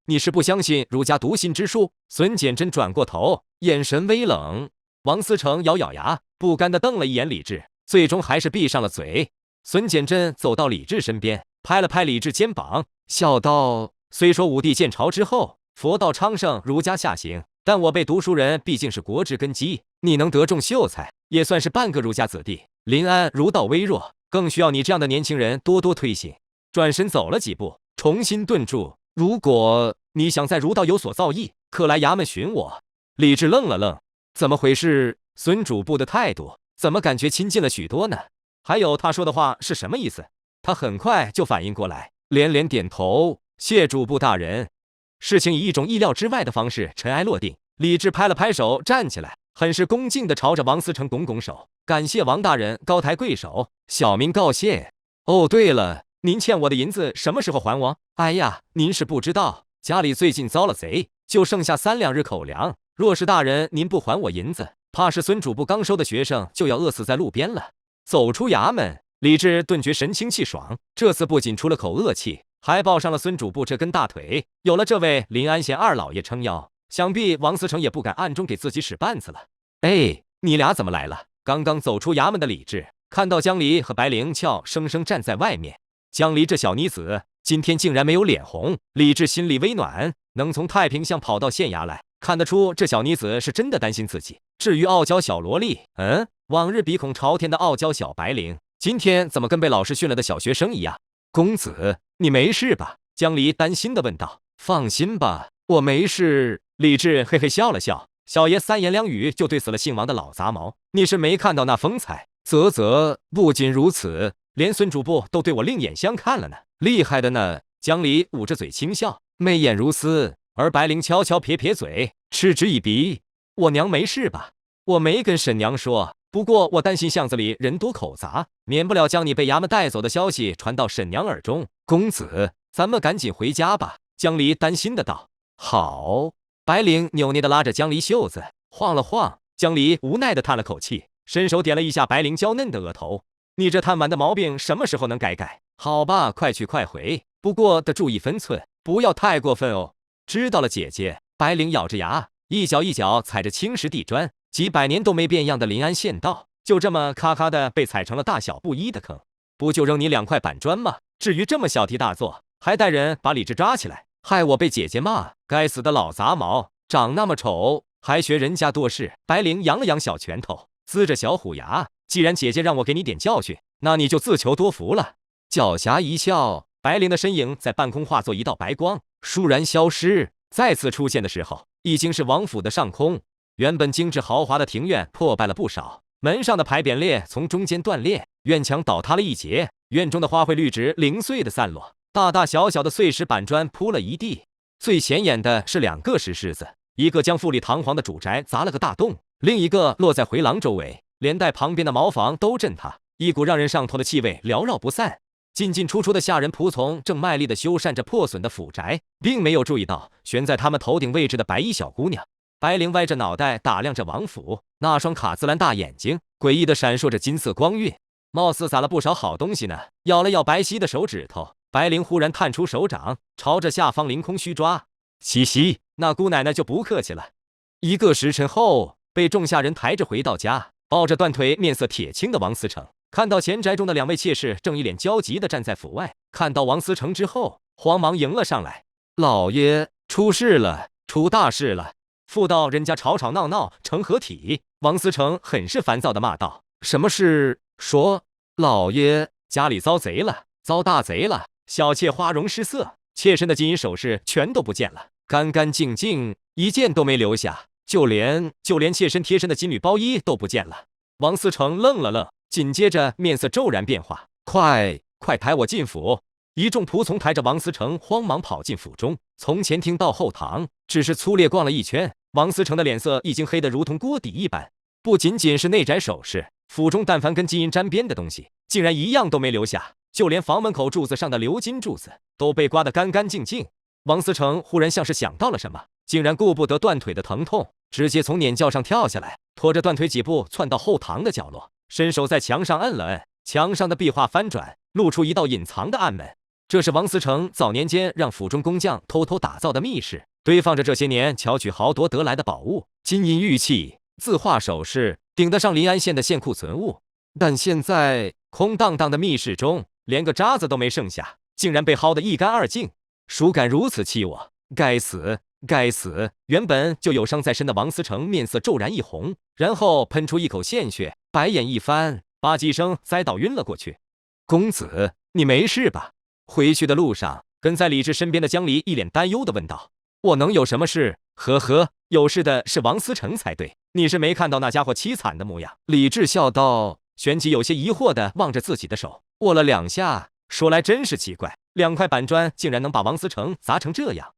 你是不相信儒家读心之术？孙简真转过头，眼神微冷。王思成咬咬牙，不甘地瞪了一眼李治，最终还是闭上了嘴。孙简真走到李治身边，拍了拍李治肩膀，笑道：虽说武帝建朝之后，佛道昌盛，儒家下行，但我辈读书人毕竟是国之根基，你能得中秀才，也算是半个儒家子弟。临安儒道微弱，更需要你这样的年轻人多多推行。转身走了几步，重新顿住。如果你想在儒道有所造诣，可来衙门寻我。李治愣了愣，怎么回事？孙主簿的态度怎么感觉亲近了许多呢？还有他说的话是什么意思？他很快就反应过来，连连点头，谢主簿大人。事情以一种意料之外的方式尘埃落定。李治拍了拍手，站起来，很是恭敬地朝着王思成拱拱手，感谢王大人，高抬贵手，小民告谢。哦，对了，您欠我的银子什么时候还我？哎呀，您是不知道，家里最近遭了贼，就剩下3两日口粮。若是大人您不还我银子，怕是孙主簿刚收的学生就要饿死在路边了。走出衙门，李治顿觉神清气爽，这次不仅出了口恶气，还抱上了孙主簿这根大腿。有了这位临安县二老爷撑腰，想必王思成也不敢暗中给自己使绊子了。你俩怎么来了？刚刚走出衙门的李治看到江离和白灵俏生生站在外面，江离这小妮子今天竟然没有脸红，李治心里微暖，能从太平巷跑到县衙来，看得出这小妮子是真的担心自己。至于傲娇小萝莉，往日鼻孔朝天的傲娇小白灵，今天怎么跟被老师训了的小学生一样？公子，你没事吧？江离担心地问道。放心吧，我没事。李治嘿嘿笑了笑，小爷3言2语就对死了姓王的老杂毛，你是没看到那风采。不仅如此，连孙主簿都对我另眼相看了呢，厉害的呢。江离捂着嘴轻笑，媚眼如丝，而白灵悄悄撇撇嘴，嗤之以鼻。我娘没事吧？我没跟沈娘说，不过我担心巷子里人多口杂，免不了将你被衙门带走的消息传到沈娘耳中。公子，咱们赶紧回家吧。江离担心的道。好。白灵扭捏的拉着江离袖子晃了晃，江离无奈的叹了口气，伸手点了一下白灵娇嫩的额头。你这贪玩的毛病什么时候能改改？好吧，快去快回，不过得注意分寸，不要太过分哦。知道了，姐姐。白灵咬着牙，一脚一脚踩着青石地砖，几百年都没变样的临安县道，就这么咔咔的被踩成了大小不一的坑。不就扔你2块板砖吗？至于这么小题大做，还带人把李治抓起来，害我被姐姐骂。该死的老杂毛，长那么丑还学人家多事。白灵扬了扬小拳头，呲着小虎牙，既然姐姐让我给你点教训，那你就自求多福了。狡黠一笑，白灵的身影在半空化作一道白光，倏然消失。再次出现的时候，已经是王府的上空。原本精致豪华的庭院破败了不少，门上的牌匾列从中间断裂，院墙倒塌了一截，院中的花卉绿植零碎的散落，大大小小的碎石板砖铺了一地。最显眼的是2个石狮子，一个将富丽堂皇的主宅砸了个大洞，另一个落在回廊周围，连带旁边的茅房都震塌，一股让人上头的气味缭绕不散。进进出出的下人仆从正卖力地修缮着破损的府宅，并没有注意到悬在他们头顶位置的白衣小姑娘。白灵歪着脑袋打量着王府，那双卡姿兰大眼睛诡异地闪烁着金色光晕，貌似撒了不少好东西呢。咬了咬白皙的手指头，白灵忽然探出手掌，朝着下方凌空虚抓。嘻嘻，那姑奶奶就不客气了。1个时辰后，被众下人抬着回到家，抱着断腿面色铁青的王思成，看到前宅中的2位妾室正一脸焦急地站在府外，看到王思成之后，慌忙迎了上来。老爷，出事了，出大事了！妇道人家吵吵闹闹成何体？王思成很是烦躁地骂道。什么事？说。老爷，家里遭贼了，遭大贼了，小妾花容失色，妾身的金银首饰全都不见了，干干净净，一件都没留下，就连妾身贴身的金缕包衣都不见了。王思成愣了愣，紧接着面色骤然变化，快抬我进府！一众仆从抬着王思成慌忙跑进府中，从前厅到后堂，只是粗略逛了一圈，王思成的脸色已经黑得如同锅底一般。不仅仅是内宅首饰，府中但凡跟金银沾边的东西，竟然一样都没留下。就连房门口柱子上的鎏金柱子都被刮得干干净净。王思成忽然像是想到了什么，竟然顾不得断腿的疼痛，直接从撵轿上跳下来，拖着断腿几步窜到后堂的角落，伸手在墙上摁了摁，墙上的壁画翻转，露出一道隐藏的暗门。这是王思成早年间让府中工匠偷偷打造的密室，堆放着这些年巧取豪夺得来的宝物，金银玉器、字画首饰，顶得上临安县的县库存物。但现在空荡荡的密室中，连个渣子都没剩下，竟然被薅得一干二净，孰敢如此欺我？该死！该死！原本就有伤在身的王思成面色骤然一红，然后喷出一口鲜血，白眼一翻，吧唧声栽倒晕了过去。公子，你没事吧？回去的路上，跟在李治身边的江离一脸担忧地问道：“我能有什么事？呵呵，有事的是王思成才对。你是没看到那家伙凄惨的模样。”李治笑道，旋即有些疑惑地望着自己的手，握了2下，说来真是奇怪，2块板砖竟然能把王思成砸成这样。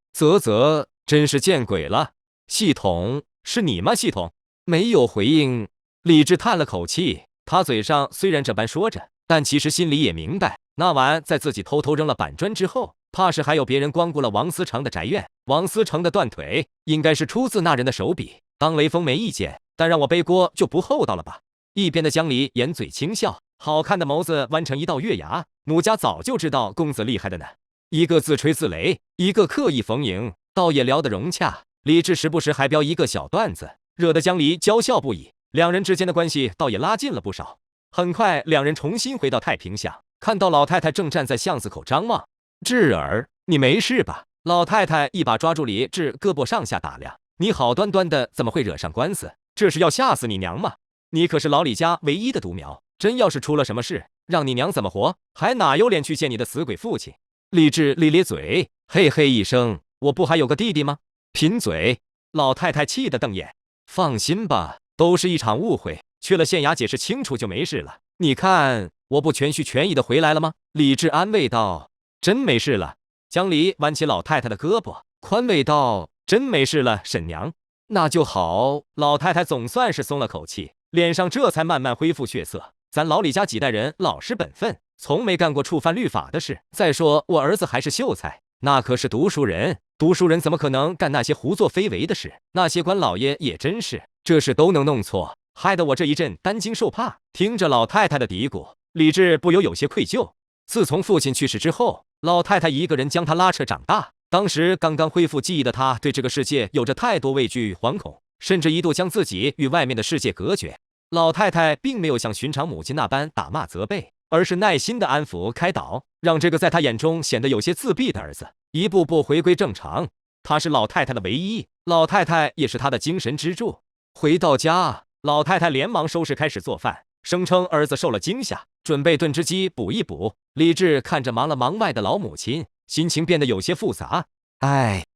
真是见鬼了！系统，是你吗？系统没有回应。李治叹了口气，他嘴上虽然这般说着，但其实心里也明白，那晚在自己偷偷扔了板砖之后，怕是还有别人光顾了王思成的宅院。王思成的断腿应该是出自那人的手笔。当雷锋没意见，但让我背锅就不厚道了吧？一边的江离掩嘴轻笑，好看的眸子弯成一道月牙。奴家早就知道公子厉害的呢。一个自吹自擂，一个刻意逢迎，倒也聊得融洽。李治时不时还飙一个小段子，惹得江离娇笑不已，两人之间的关系倒也拉近了不少。很快，两人重新回到太平巷，看到老太太正站在巷子口张望。智儿，你没事吧？老太太一把抓住李治胳膊上下打量，你好端端的怎么会惹上官司？这是要吓死你娘吗？你可是老李家唯一的独苗，真要是出了什么事，让你娘怎么活？还哪有脸去见你的死鬼父亲？李治咧咧嘴，嘿嘿一声，我不还有个弟弟吗？贫嘴！老太太气得瞪眼。放心吧，都是一场误会，去了县衙解释清楚就没事了。你看我不全虚全意的回来了吗？李治安慰道。真没事了。江离挽起老太太的胳膊，宽慰道。真没事了，婶娘。那就好。老太太总算是松了口气，脸上这才慢慢恢复血色。咱老李家几代人老实本分，从没干过触犯律法的事。再说我儿子还是秀才，那可是读书人，读书人怎么可能干那些胡作非为的事？那些官老爷也真是，这事都能弄错，害得我这一阵担惊受怕。听着老太太的嘀咕，李治不由有些愧疚。自从父亲去世之后，老太太一个人将他拉扯长大。当时刚刚恢复记忆的他，对这个世界有着太多畏惧、惶恐，甚至一度将自己与外面的世界隔绝。老太太并没有像寻常母亲那般打骂责备，而是耐心的安抚开导，让这个在她眼中显得有些自闭的儿子一步步回归正常。他是老太太的唯一，老太太也是她的精神支柱。回到家，老太太连忙收拾开始做饭，声称儿子受了惊吓，准备炖只鸡补一补。李治看着忙了忙外的老母亲，心情变得有些复杂。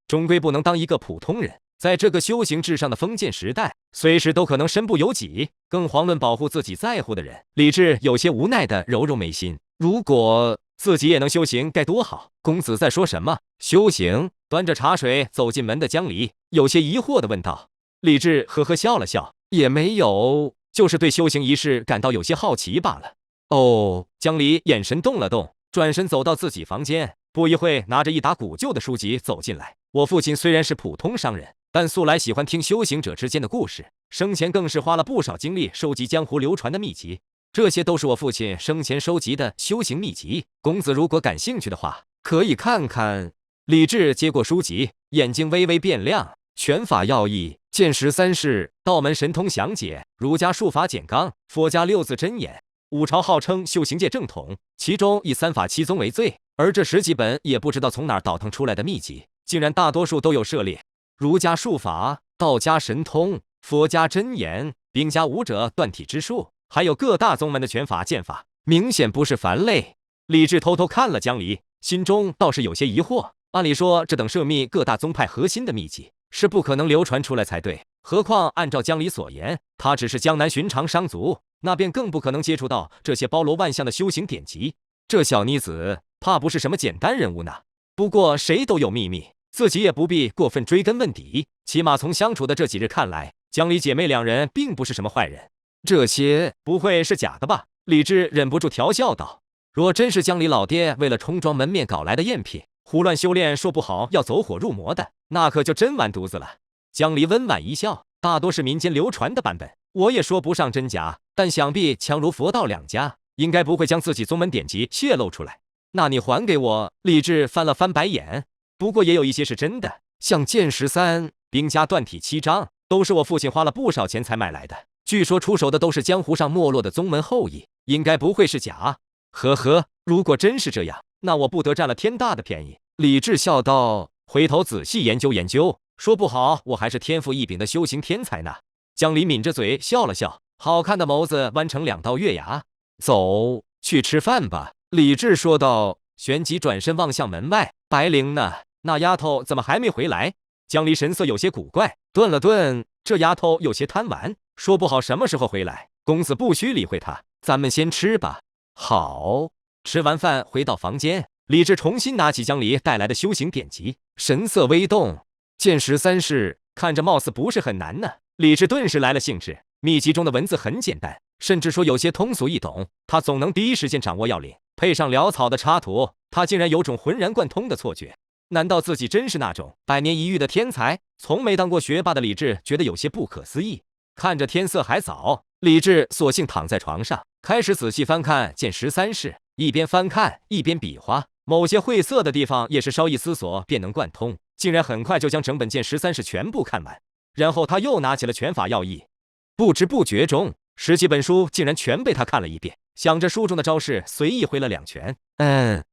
终归不能当一个普通人。在这个修行至上的封建时代，随时都可能身不由己，更遑论保护自己在乎的人。李治有些无奈地揉揉眉心，如果自己也能修行该多好。公子在说什么？修行？端着茶水走进门的江离有些疑惑地问道。李治呵呵笑了笑，也没有，就是对修行一事感到有些好奇罢了。哦，江离眼神动了动，转身走到自己房间，不一会拿着一沓古旧的书籍走进来。我父亲虽然是普通商人，但素来喜欢听修行者之间的故事，生前更是花了不少精力收集江湖流传的秘籍。这些都是我父亲生前收集的修行秘籍，公子如果感兴趣的话，可以看看。李治接过书籍，眼睛微微变亮。拳法要义，剑13式，道门神通详解，儒家术法简纲，佛家六字真言。五朝号称修行界正统，其中以三法七宗为最，而这10几本也不知道从哪儿倒腾出来的秘籍，竟然大多数都有涉猎。儒家术法，道家神通，佛家真言，兵家武者断体之术，还有各大宗门的拳法剑法，明显不是凡类。李治偷偷看了江离，心中倒是有些疑惑。按理说，这等涉密各大宗派核心的秘籍是不可能流传出来才对，何况按照江离所言，他只是江南寻常商族，那便更不可能接触到这些包罗万象的修行典籍。这小妮子怕不是什么简单人物呢。不过谁都有秘密，自己也不必过分追根问底，起码从相处的这几日看来，江离姐妹两人并不是什么坏人。这些不会是假的吧？李治忍不住调笑道。若真是江里老爹为了冲撞门面搞来的赝品，胡乱修炼，说不好要走火入魔的，那可就真完犊子了。江离温婉一笑，大多是民间流传的版本，我也说不上真假，但想必强如佛道两家，应该不会将自己宗门典籍泄露出来。那你还给我？李治翻了翻白眼。不过也有一些是真的，像剑13、兵家断体7章，都是我父亲花了不少钱才买来的。据说出手的都是江湖上没落的宗门后裔，应该不会是假。呵呵，如果真是这样，那我不得占了天大的便宜。李治笑道：“回头仔细研究研究，说不好我还是天赋异禀的修行天才呢。”江离抿着嘴笑了笑，好看的眸子弯成2道月牙。走，去吃饭吧。李治说道，旋即转身望向门外。白灵呢？那丫头怎么还没回来？江离神色有些古怪，顿了顿，这丫头有些贪玩，说不好什么时候回来。公子不需理会她，咱们先吃吧。好。吃完饭回到房间，李治重新拿起江离带来的修行典籍，神色微动。剑13式看着貌似不是很难呢。李治顿时来了兴致。秘籍中的文字很简单，甚至说有些通俗易懂，他总能第一时间掌握要领。配上潦草的插图，他竟然有种浑然贯通的错觉。难道自己真是那种百年一遇的天才？从没当过学霸的李治觉得有些不可思议。看着天色还早，李治索性躺在床上，开始仔细翻看剑13式，一边翻看一边比划，某些晦涩的地方也是稍一思索便能贯通，竟然很快就将整本剑13式全部看完。然后他又拿起了拳法要义，不知不觉中10几本书竟然全被他看了一遍，想着书中的招式随意挥了2拳，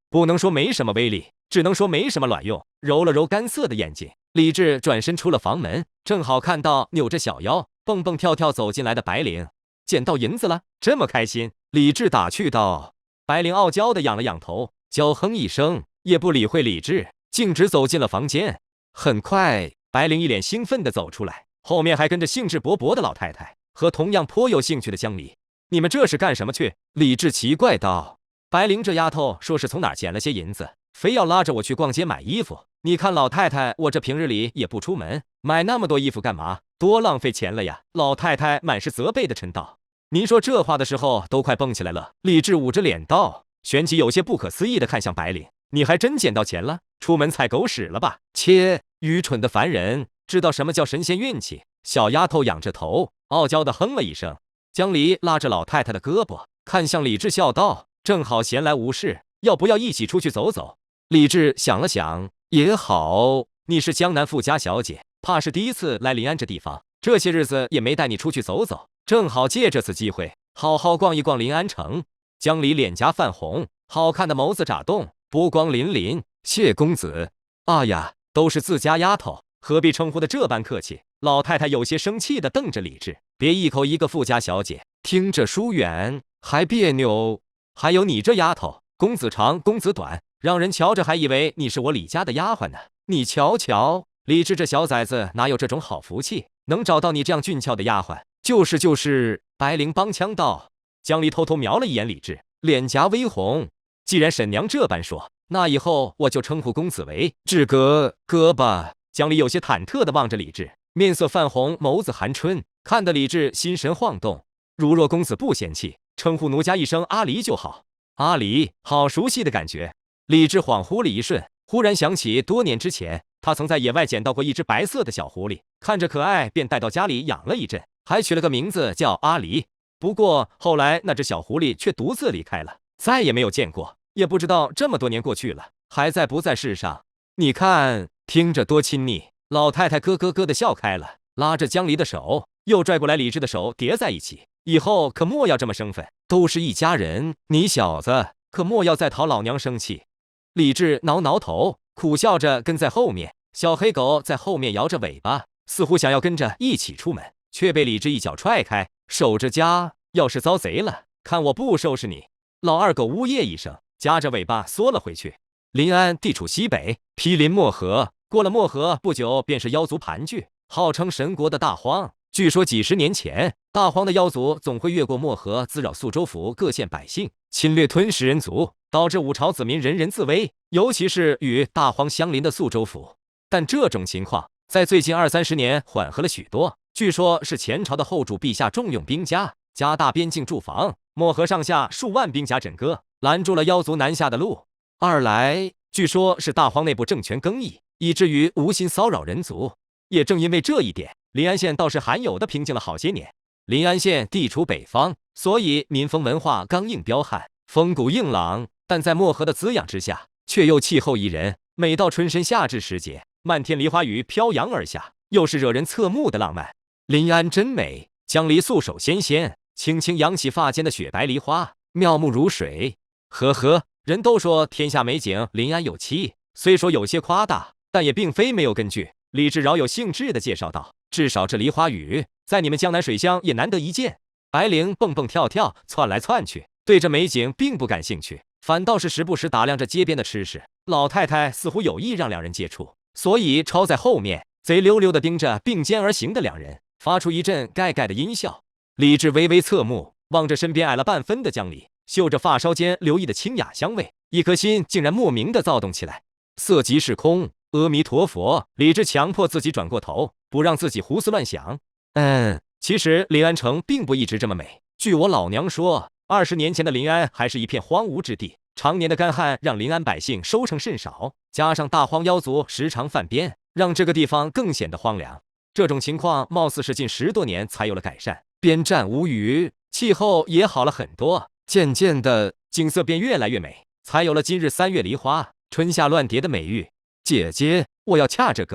不能说没什么威力，只能说没什么卵用。揉了揉干涩的眼睛，李治转身出了房门，正好看到扭着小腰蹦蹦跳跳走进来的白灵。捡到银子了，这么开心？李治打趣道。白灵傲娇的仰了仰头，娇哼一声，也不理会李治，径直走进了房间。很快，白灵一脸兴奋的走出来，后面还跟着兴致勃勃的老太太和同样颇有兴趣的江离。你们这是干什么去？李治奇怪道。白灵这丫头说是从哪儿捡了些银子，非要拉着我去逛街买衣服。你看老太太，我这平日里也不出门，买那么多衣服干嘛？多浪费钱了呀！老太太满是责备的嗔道。您说这话的时候都快蹦起来了。李治捂着脸道，旋即有些不可思议的看向白灵，你还真捡到钱了？出门踩狗屎了吧？切，愚蠢的凡人，知道什么叫神仙运气？小丫头仰着头，傲娇的哼了一声。江离拉着老太太的胳膊，看向李治笑道，正好闲来无事，要不要一起出去走走？李治想了想，也好，你是江南富家小姐，怕是第一次来临安这地方，这些日子也没带你出去走走，正好借这次机会，好好逛一逛临安城。江离脸颊泛红，好看的眸子眨动，波光粼粼。谢公子。啊呀，都是自家丫头，何必称呼的这般客气？老太太有些生气的瞪着李治，别一口一个富家小姐，听着疏远，还别扭。还有你这丫头，公子长公子短，让人瞧着还以为你是我李家的丫鬟呢。你瞧瞧，李治这小崽子哪有这种好福气，能找到你这样俊俏的丫鬟？就是，白灵帮腔道。江离偷偷瞄了一眼李治，脸颊微红。既然婶娘这般说，那以后我就称呼公子为治哥吧。江离有些忐忑地望着李治，面色泛红，眸子含春，看得李治心神晃动。如若公子不嫌弃，称呼奴家一声阿离就好。阿离，好熟悉的感觉。李治恍惚了一瞬，忽然想起多年之前，他曾在野外捡到过一只白色的小狐狸，看着可爱，便带到家里养了一阵，还取了个名字叫阿离。不过后来那只小狐狸却独自离开了，再也没有见过，也不知道这么多年过去了，还在不在世上。你看，听着多亲昵。老太太咯咯咯的笑开了，拉着江离的手，又拽过来李治的手叠在一起。以后可莫要这么生分，都是一家人，你小子可莫要再讨老娘生气。李治挠挠头，苦笑着跟在后面。小黑狗在后面摇着尾巴，似乎想要跟着一起出门，却被李治一脚踹开。守着家，要是遭贼了，看我不收拾你！老二狗呜咽一声，夹着尾巴缩了回去。临安地处西北，毗邻漠河，过了漠河不久便是妖族盘踞，号称神国的大荒。据说几十年前，大荒的妖族总会越过漠河，滋扰宿州府各县百姓，侵略吞食人族，导致五朝子民人人自危，尤其是与大荒相邻的宿州府。但这种情况在最近20-30年缓和了许多，据说是前朝的后主陛下重用兵家，加大边境驻防，漠河上下数万兵甲枕戈，拦住了妖族南下的路；二来，据说是大荒内部政权更易，以至于无心骚扰人族。也正因为这一点，临安县倒是罕有的平静了好些年。临安县地处北方，所以民风文化刚硬彪悍，风骨硬朗，但在漠河的滋养之下，却又气候宜人。每到春深夏至时节，漫天梨花雨飘扬而下，又是惹人侧目的浪漫。临安真美，江离素手纤纤，轻轻扬起发间的雪白梨花，妙目如水。呵呵，人都说天下美景临安有期，虽说有些夸大，但也并非没有根据。李治饶有兴致地介绍道：“至少这梨花雨，在你们江南水乡也难得一见。”白灵蹦蹦跳跳，窜来窜去，对这美景并不感兴趣，反倒是时不时打量着街边的吃食。老太太似乎有意让两人接触，所以抄在后面，贼溜溜地盯着并肩而行的两人，发出一阵盖盖的阴笑。李治微微侧目，望着身边矮了半分的江离，嗅着发梢间留意的清雅香味，一颗心竟然莫名地躁动起来。色即是空，阿弥陀佛！李治强迫自己转过头，不让自己胡思乱想。其实临安城并不一直这么美。据我老娘说，20年前的临安还是一片荒芜之地，常年的干旱让临安百姓收成甚少，加上大荒妖族时常犯边，让这个地方更显得荒凉。这种情况貌似是近10多年才有了改善，边战无虞，气候也好了很多，渐渐的景色便越来越美，才有了今日3月梨花，春夏乱蝶的美誉。姐姐，我要恰这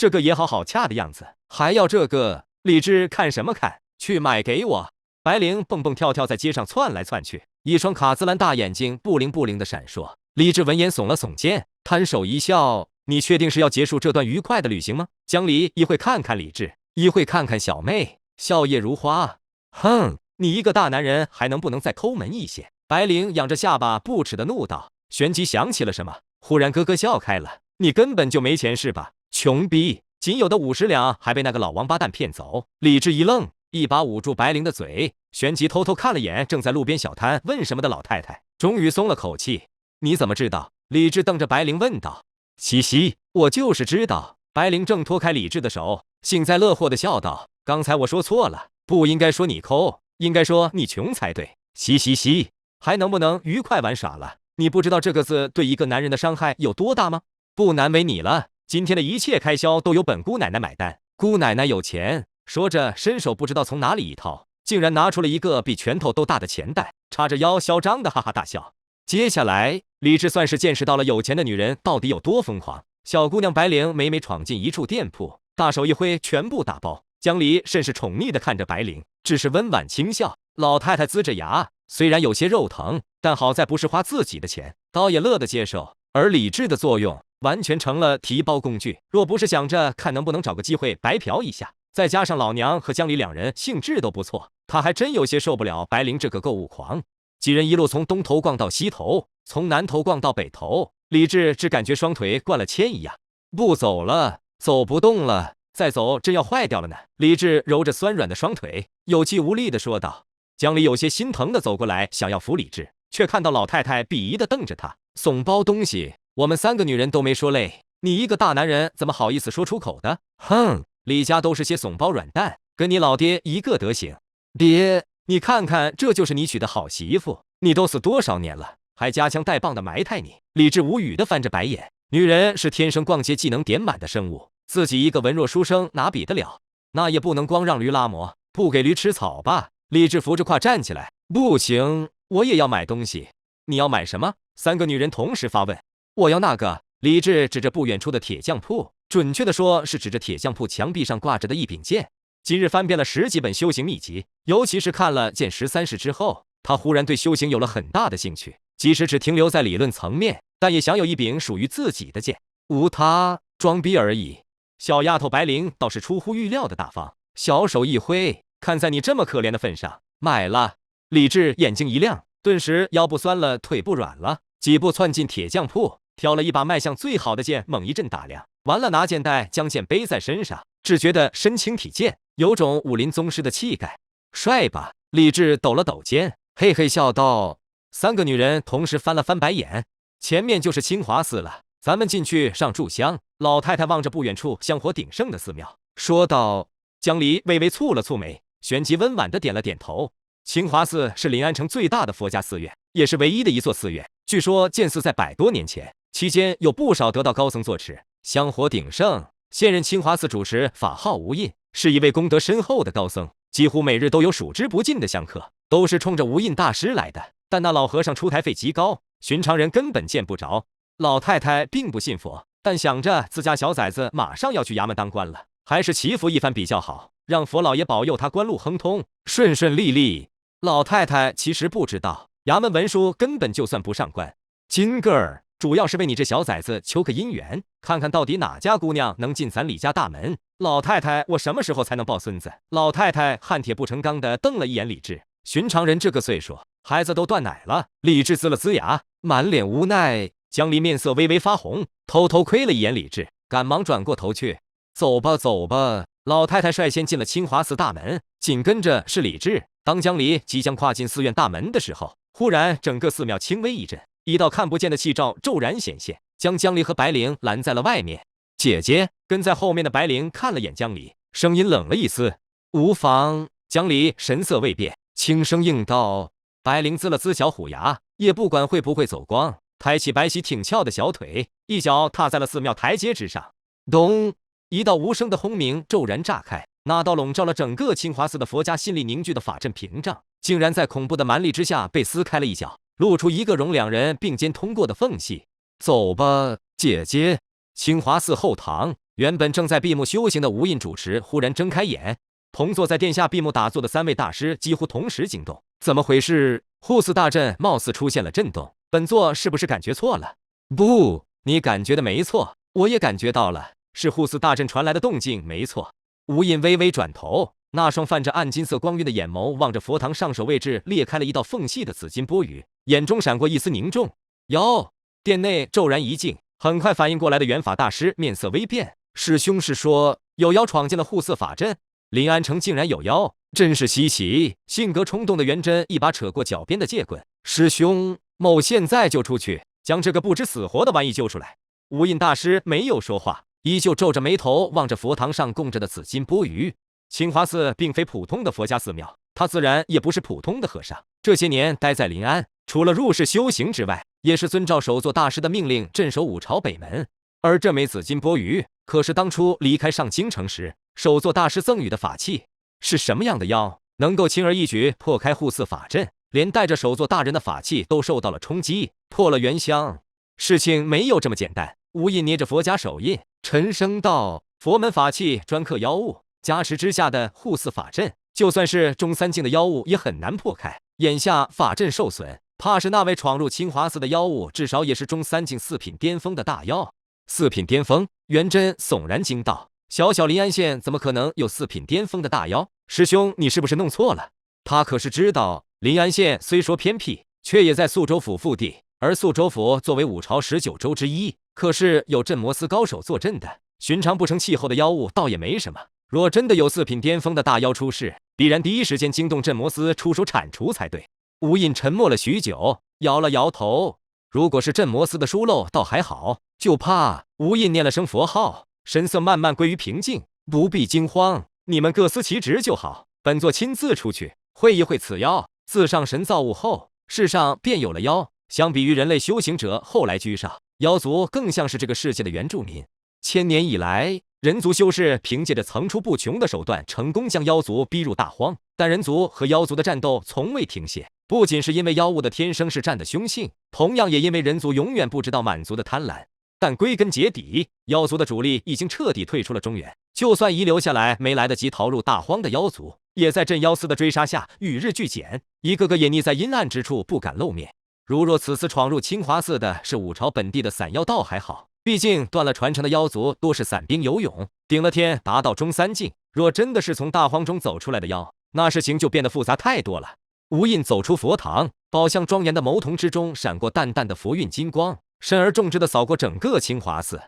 个也好好恰的样子，还要这个。李治看什么看？去买给我！白灵蹦蹦跳跳在街上窜来窜去，一双卡姿兰大眼睛不灵不灵的闪烁。李治闻言耸了耸肩，摊手一笑：“你确定是要结束这段愉快的旅行吗？”江离一会看看李治，一会看看小妹，笑靥如花。哼，你一个大男人还能不能再抠门一些？白灵仰着下巴不耻的怒道。旋即想起了什么，忽然咯咯笑开了。你根本就没钱是吧？穷逼！仅有的50两还被那个老王八蛋骗走。李治一愣，一把捂住白灵的嘴，旋即偷偷看了眼正在路边小摊问什么的老太太，终于松了口气。你怎么知道？李治瞪着白灵问道。嘻嘻，我就是知道。白灵挣脱开李治的手，幸灾乐祸的笑道：“刚才我说错了，不应该说你抠，应该说你穷才对。嘻嘻嘻，还能不能愉快玩耍了？你不知道这个字对一个男人的伤害有多大吗？不难为你了。今天的一切开销都由本姑奶奶买单，姑奶奶有钱。”说着，伸手不知道从哪里一掏，竟然拿出了一个比拳头都大的钱袋，叉着腰嚣张的哈哈大笑。接下来，李治算是见识到了有钱的女人到底有多疯狂。小姑娘白灵每每闯进一处店铺，大手一挥，全部打包。江离甚是宠溺地看着白灵，只是温婉轻笑。老太太呲着牙，虽然有些肉疼，但好在不是花自己的钱，倒也乐得接受。而李治的作用完全成了提包工具，若不是想着看能不能找个机会白嫖一下，再加上老娘和江离两人兴致都不错，他还真有些受不了白灵这个购物狂。几人一路从东头逛到西头，从南头逛到北头，李治只感觉双腿灌了铅一样，不走了，走不动了，再走真要坏掉了呢。李治揉着酸软的双腿，有气无力地说道。江离有些心疼地走过来，想要扶李治，却看到老太太鄙夷地瞪着他，怂包东西，我们3个女人都没说累，你一个大男人怎么好意思说出口的？哼，李家都是些怂包软蛋，跟你老爹一个德行。爹，你看看，这就是你娶的好媳妇，你都死多少年了，还夹枪带棒的埋汰你。李治无语的翻着白眼，女人是天生逛街技能点满的生物，自己一个文弱书生哪比得了？那也不能光让驴拉磨，不给驴吃草吧？李治扶着胯站起来，不行，我也要买东西。你要买什么？3个女人同时发问。我要那个。李治指着不远处的铁匠铺，准确的说是指着铁匠铺墙壁上挂着的一柄剑。今日翻遍了10几本修行秘籍，尤其是看了剑13式之后，他忽然对修行有了很大的兴趣，即使只停留在理论层面，但也想有一柄属于自己的剑。无他，装逼而已。小丫头白灵倒是出乎预料的大方，小手一挥，看在你这么可怜的份上，买了。李治眼睛一亮，顿时腰部酸了，腿部软了，几步窜进铁匠铺，挑了一把卖相最好的剑，猛一阵打量，完了拿剑带将剑背在身上，只觉得身轻体健，有种武林宗师的气概。帅吧？李治抖了抖肩，嘿嘿笑道。3个女人同时翻了翻白眼。前面就是清华寺了，咱们进去上炷香。老太太望着不远处香火鼎盛的寺庙，说道。江离微微蹙了蹙眉，旋即温婉地点了点头。清华寺是临安城最大的佛家寺院，也是唯一的一座寺院。据说建寺在100多年前，期间有不少得道高僧坐持，香火鼎盛。现任清华寺主持法号无印，是一位功德深厚的高僧，几乎每日都有数之不尽的香客，都是冲着无印大师来的。但那老和尚出台费极高，寻常人根本见不着。老太太并不信佛，但想着自家小崽子马上要去衙门当官了，还是祈福一番比较好，让佛老爷保佑他官路亨通，顺顺利利。老太太其实不知道，衙门文书根本就算不上官，今个儿主要是为你这小崽子求个姻缘，看看到底哪家姑娘能进咱李家大门。老太太，我什么时候才能抱孙子？老太太焊铁不成钢的瞪了一眼李治。寻常人这个岁数，孩子都断奶了。李治呲了呲牙，满脸无奈。江离面色微微发红，偷偷窥了一眼李治，赶忙转过头去。走吧，走吧。老太太率先进了清华寺大门，紧跟着是李治。当江离即将跨进寺院大门的时候，忽然整个寺庙轻微一震，一道看不见的气罩骤然显现，将江离和白灵拦在了外面。姐姐，跟在后面的白灵看了眼江离，声音冷了一丝。无妨。江离神色未变，轻声应道。白灵呲了呲小虎牙，也不管会不会走光，抬起白皙挺翘的小腿，一脚踏在了寺庙台阶之上。咚！一道无声的轰鸣骤然炸开，那道笼罩了整个清华寺的佛家心力凝聚的法阵屏障，竟然在恐怖的蛮力之下被撕开了一角，露出一个容两人并肩通过的缝隙。走吧，姐姐。清华寺后堂，原本正在闭目修行的无印主持忽然睁开眼，同坐在殿下闭目打坐的3位大师几乎同时惊动。怎么回事？护寺大阵貌似出现了震动，本座是不是感觉错了？不，你感觉的没错，我也感觉到了，是护寺大阵传来的动静没错。无印微微转头，那双泛着暗金色光晕的眼眸望着佛堂上首位置裂开了一道缝隙的紫金钵盂，眼中闪过一丝凝重。哟！殿内骤然一静，很快反应过来的元法大师面色微变，师兄是说有妖闯进了护寺法阵？临安城竟然有妖，真是稀奇。性格冲动的元真一把扯过脚边的戒棍，师兄，某现在就出去将这个不知死活的玩意揪出来。无印大师没有说话，依旧皱着眉头望着佛堂上供着的紫金钵盂。清华寺并非普通的佛家寺庙，他自然也不是普通的和尚。这些年待在临安，除了入世修行之外，也是遵照首座大师的命令镇守五朝北门。而这枚紫金钵盂，可是当初离开上京城时首座大师赠予的法器。是什么样的妖，能够轻而易举破开护寺法阵，连带着首座大人的法器都受到了冲击，破了元香？事情没有这么简单。无印捏着佛家手印，沉声道：佛门法器专克妖物，加持之下的护寺法阵，就算是中3境的妖物也很难破开。眼下法阵受损，怕是那位闯入清华寺的妖物至少也是中3境4品巅峰的大妖。4品巅峰？元真悚然惊道：小小临安县怎么可能有4品巅峰的大妖？师兄，你是不是弄错了？他可是知道，临安县虽说偏僻，却也在宿州府腹地，而宿州府作为五朝19州之一，可是有镇魔司高手坐镇的，寻常不成气候的妖物倒也没什么。若真的有4品巅峰的大妖出世，必然第一时间惊动镇魔司出手铲除才对。无印沉默了许久，摇了摇头。如果是镇魔司的疏漏倒还好，就怕……无印念了声佛号，神色慢慢归于平静。不必惊慌，你们各司其职就好。本座亲自出去会一会此妖。自上神造物后，世上便有了妖。相比于人类修行者后来居上，妖族更像是这个世界的原住民。千年以来，人族修士凭借着层出不穷的手段，成功将妖族逼入大荒。但人族和妖族的战斗从未停歇，不仅是因为妖物的天生是战的凶性，同样也因为人族永远不知道满足的贪婪。但归根结底，妖族的主力已经彻底退出了中原，就算遗留下来没来得及逃入大荒的妖族，也在镇妖司的追杀下与日俱减，一个个隐匿在阴暗之处不敢露面。如若此次闯入清华寺的是五朝本地的散妖道还好，毕竟断了传承的妖族多是散兵游勇，顶了天达到中3境。若真的是从大荒中走出来的妖，那事情就变得复杂太多了。无印走出佛堂，宝相庄严的眸瞳之中闪过淡淡的佛韵金光，深而重之地扫过整个清华寺。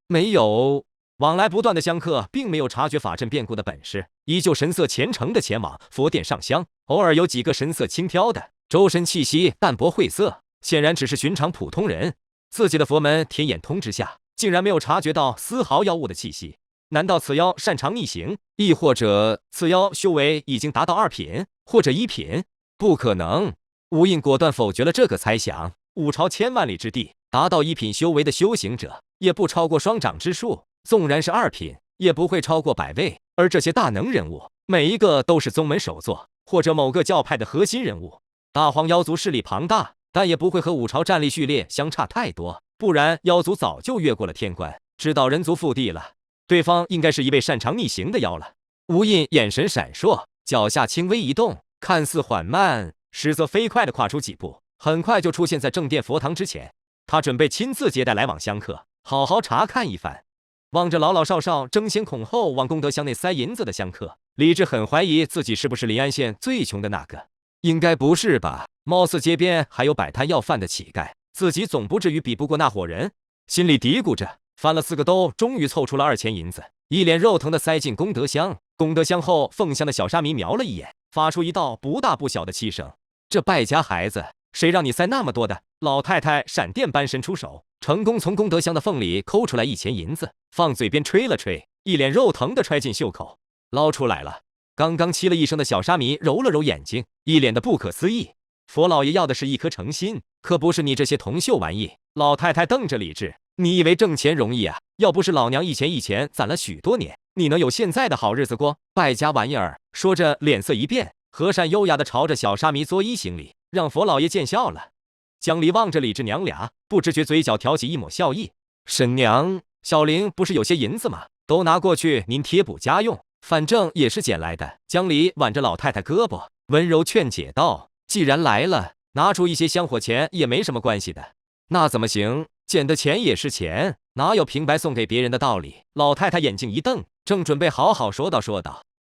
没有。往来不断的香客并没有察觉法阵变故的本事，依旧神色虔诚地前往佛殿上香。偶尔有几个神色轻佻的，周身气息淡薄晦涩，显然只是寻常普通人。自己的佛门天眼通之下，竟然没有察觉到丝毫妖物的气息。难道此妖擅长逆行，亦或者此妖修为已经达到2品或者1品？不可能。吴印果断否决了这个猜想。五朝千万里之地，达到一品修为的修行者，也不超过双掌之数；纵然是二品，也不会超过100位。而这些大能人物，每一个都是宗门首座，或者某个教派的核心人物。大荒妖族势力庞大，但也不会和五朝战力序列相差太多，不然妖族早就越过了天关，直捣人族腹地了。对方应该是一位擅长逆行的妖了。吴印眼神闪烁，脚下轻微一动，看似缓慢，实则飞快地跨出几步，很快就出现在正殿佛堂之前。他准备亲自接待来往香客，好好查看一番。望着老老少少争先恐后往功德箱内塞银子的香客，李治很怀疑自己是不是临安县最穷的那个。应该不是吧？貌似街边还有摆摊要饭的乞丐，自己总不至于比不过那伙人。心里嘀咕着，翻了4个兜，终于凑出了2000银子，一脸肉疼地塞进功德箱。功德箱后奉香的小沙弥瞄了一眼，发出一道不大不小的气声：“这败家孩子，谁让你塞那么多的？”老太太闪电般伸出手，成功从功德箱的缝里抠出来1000银子，放嘴边吹了吹，一脸肉疼地揣进袖口。捞出来了。刚刚凄了一声的小沙弥揉了揉眼睛，一脸的不可思议。佛老爷要的是一颗诚心，可不是你这些铜锈玩意。老太太瞪着李治：“你以为挣钱容易啊？要不是老娘一钱攒了许多年，你能有现在的好日子过？败家玩意儿！”说着脸色一变，和善优雅地朝着小沙弥作揖行礼，让佛老爷见笑了。江离望着李治娘俩，不知觉嘴角挑起一抹笑意：“婶娘，小玲不是有些银子吗？都拿过去，您贴补家用，反正也是捡来的。”江离挽着老太太胳膊，温柔劝解道：“既然来了，拿出一些香火钱也没什么关系的。”那怎么行？捡的钱也是钱，哪有平白送给别人的道理？老太太眼睛一瞪，正准备好好说道，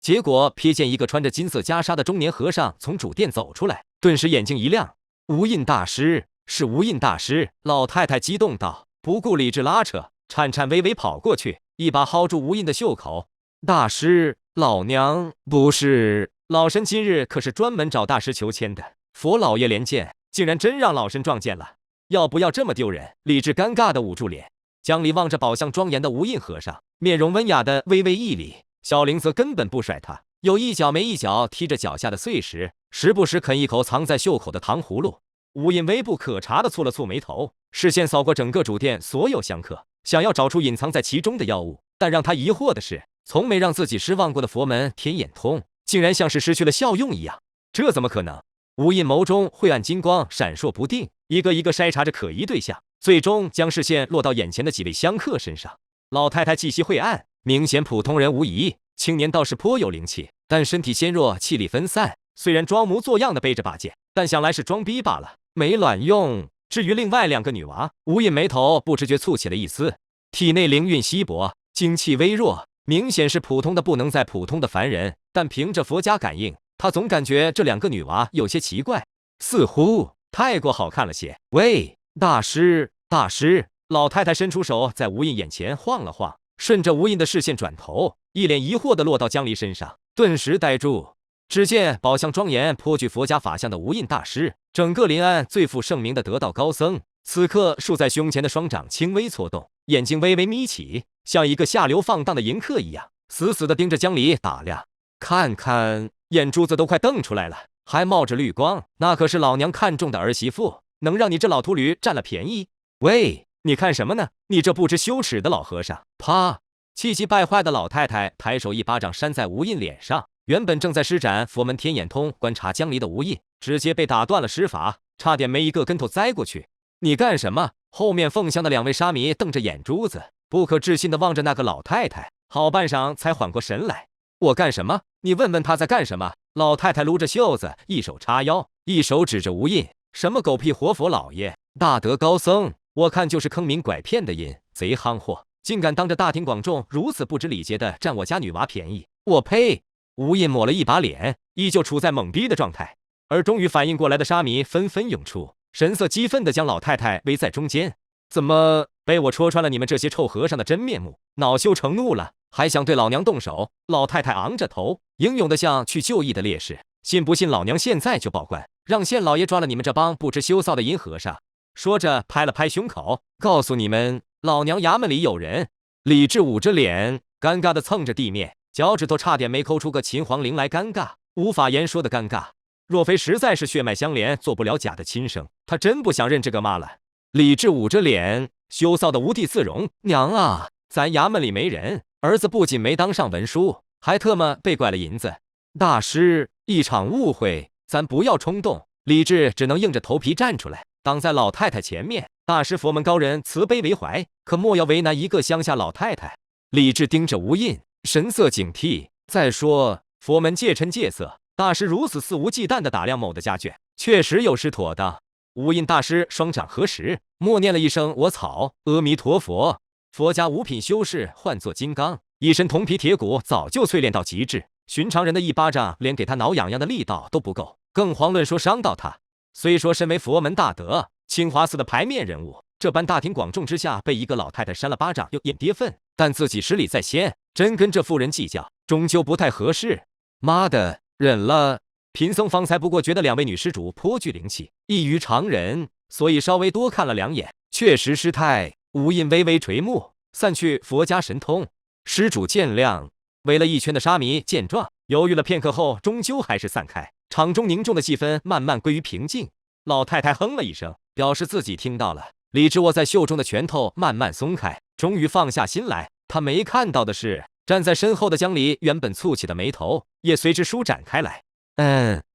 结果瞥见一个穿着金色袈裟的中年和尚从主殿走出来，顿时眼睛一亮：“无印大师，是无印大师！”老太太激动道，不顾李治拉扯，颤颤巍巍跑过去，一把薅住无印的袖口：“大师，老娘不是……老身今日可是专门找大师求签的。佛老爷连见，竟然真让老身撞见了，要不要这么丢人？”李治尴尬地捂住脸。江离望着宝相庄严的无印和尚，面容温雅的微微一礼。小玲则根本不甩他，有一脚没一脚踢着脚下的碎石，时不时啃一口藏在袖口的糖葫芦。无印微不可察地蹙了蹙眉头，视线扫过整个主殿所有香客，想要找出隐藏在其中的药物。但让他疑惑的是，从没让自己失望过的佛门天眼通，竟然像是失去了效用一样。这怎么可能？无印眸中晦暗金光闪烁不定，一个一个筛查着可疑对象，最终将视线落到眼前的几位香客身上。老太太气息晦暗，明显普通人无疑。青年倒是颇有灵气，但身体纤弱，气力分散。虽然装模作样的背着把剑，但想来是装逼罢了，没卵用。至于另外2个女娃，无印眉头不知觉蹙起了一丝，体内灵韵稀薄，精气微弱，明显是普通的不能再普通的凡人。但凭着佛家感应，他总感觉这2个女娃有些奇怪，似乎太过好看了些。喂，大师，大师！老太太伸出手在无印眼前晃了晃，顺着无印的视线转头，一脸疑惑地落到江离身上，顿时呆住。只见宝相庄严、颇具佛家法相的无印大师，整个临安最负盛名的得道高僧，此刻竖在胸前的双掌轻微搓动，眼睛微微眯起，像一个下流放荡的淫客一样，死死地盯着江离打量。看看，眼珠子都快瞪出来了，还冒着绿光，那可是老娘看中的儿媳妇，能让你这老秃驴占了便宜？喂，你看什么呢？你这不知羞耻的老和尚！啪！气急败坏的老太太抬手一巴掌扇在无印脸上，原本正在施展佛门天眼通观察江离的无印，直接被打断了施法，差点没一个跟头栽过去。你干什么？后面奉香的2位沙弥瞪着眼珠子，不可置信地望着那个老太太，好半晌才缓过神来。我干什么？你问问他在干什么？老太太撸着袖子，一手叉腰，一手指着无印：“什么狗屁活佛老爷，大德高僧，我看就是坑民拐骗的阴贼夯货，竟敢当着大庭广众如此不知礼节地占我家女娃便宜！我呸！”无印抹了一把脸，依旧处在懵逼的状态。而终于反应过来的沙弥纷纷涌出，神色激愤地将老太太围在中间。怎么被我戳穿了你们这些臭和尚的真面目？恼羞成怒了，还想对老娘动手？老太太昂着头，英勇地像去就义的烈士。信不信老娘现在就报官，让县老爷抓了你们这帮不知羞臊的阴和尚？说着拍了拍胸口，告诉你们，老娘衙门里有人。李治捂着脸，尴尬地蹭着地面，脚趾头差点没抠出个秦皇陵来，尴尬无法言说的尴尬。若非实在是血脉相连，做不了假的亲生，他真不想认这个妈了。李治捂着脸，羞臊得无地自容。娘啊，咱衙门里没人，儿子不仅没当上文书，还特么被拐了银子。大师，一场误会，咱不要冲动。李治只能硬着头皮站出来，挡在老太太前面。大师佛门高人，慈悲为怀，可莫要为难一个乡下老太太。李治盯着吴印，神色警惕。再说佛门戒嗔戒色，大师如此肆无忌惮地打量某的家眷，确实有失妥当。无印大师双掌合十，默念了一声“我草”，阿弥陀佛。佛家五品修士唤作金刚，一身铜皮铁骨，早就淬炼到极致。寻常人的一巴掌，连给他挠痒痒的力道都不够，更遑论说伤到他。虽说身为佛门大德、清华寺的牌面人物，这般大庭广众之下被一个老太太扇了巴掌，又眼跌份，但自己实力在先，真跟这妇人计较，终究不太合适。妈的，忍了。贫僧方才不过觉得两位女施主颇具灵气，异于常人，所以稍微多看了两眼，确实失态。无印微微垂目，散去佛家神通。施主见谅。围了一圈的沙弥见状，犹豫了片刻后，终究还是散开。场中凝重的气氛慢慢归于平静。老太太哼了一声，表示自己听到了。李治握在袖中的拳头慢慢松开，终于放下心来。他没看到的是，站在身后的江离原本蹙起的眉头也随之舒展开来。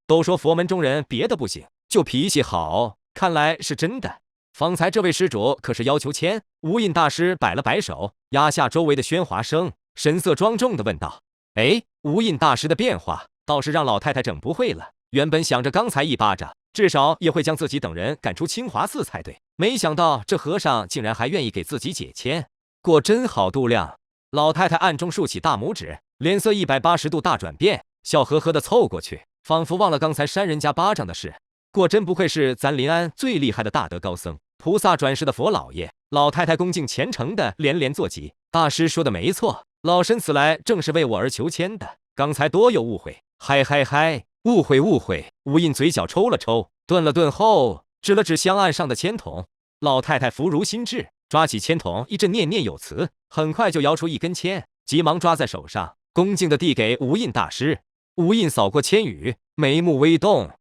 都说佛门中人别的不行，就脾气好，看来是真的。方才这位施主可是要求签？无印大师摆了摆手，压下周围的喧哗声，神色庄重地问道：“无印大师的变化倒是让老太太整不会了。原本想着刚才一巴掌，至少也会将自己等人赶出清华寺才对，没想到这和尚竟然还愿意给自己解签，果真好度量。”老太太暗中竖起大拇指，脸色180度大转变，笑呵呵地凑过去，仿佛忘了刚才扇人家巴掌的事。果真不愧是咱临安最厉害的大德高僧，菩萨转世的佛老爷。老太太恭敬虔诚的连连作揖：“大师说的没错，老身此来正是为我而求签的，刚才多有误会。”嗨，误会。无印嘴角抽了抽，顿了顿后，指了指香案上的签筒。老太太福如心智，抓起签筒一阵念念有词，很快就摇出一根签，急忙抓在手上，恭敬地递给无印大师。无印扫过签语，眉目微动。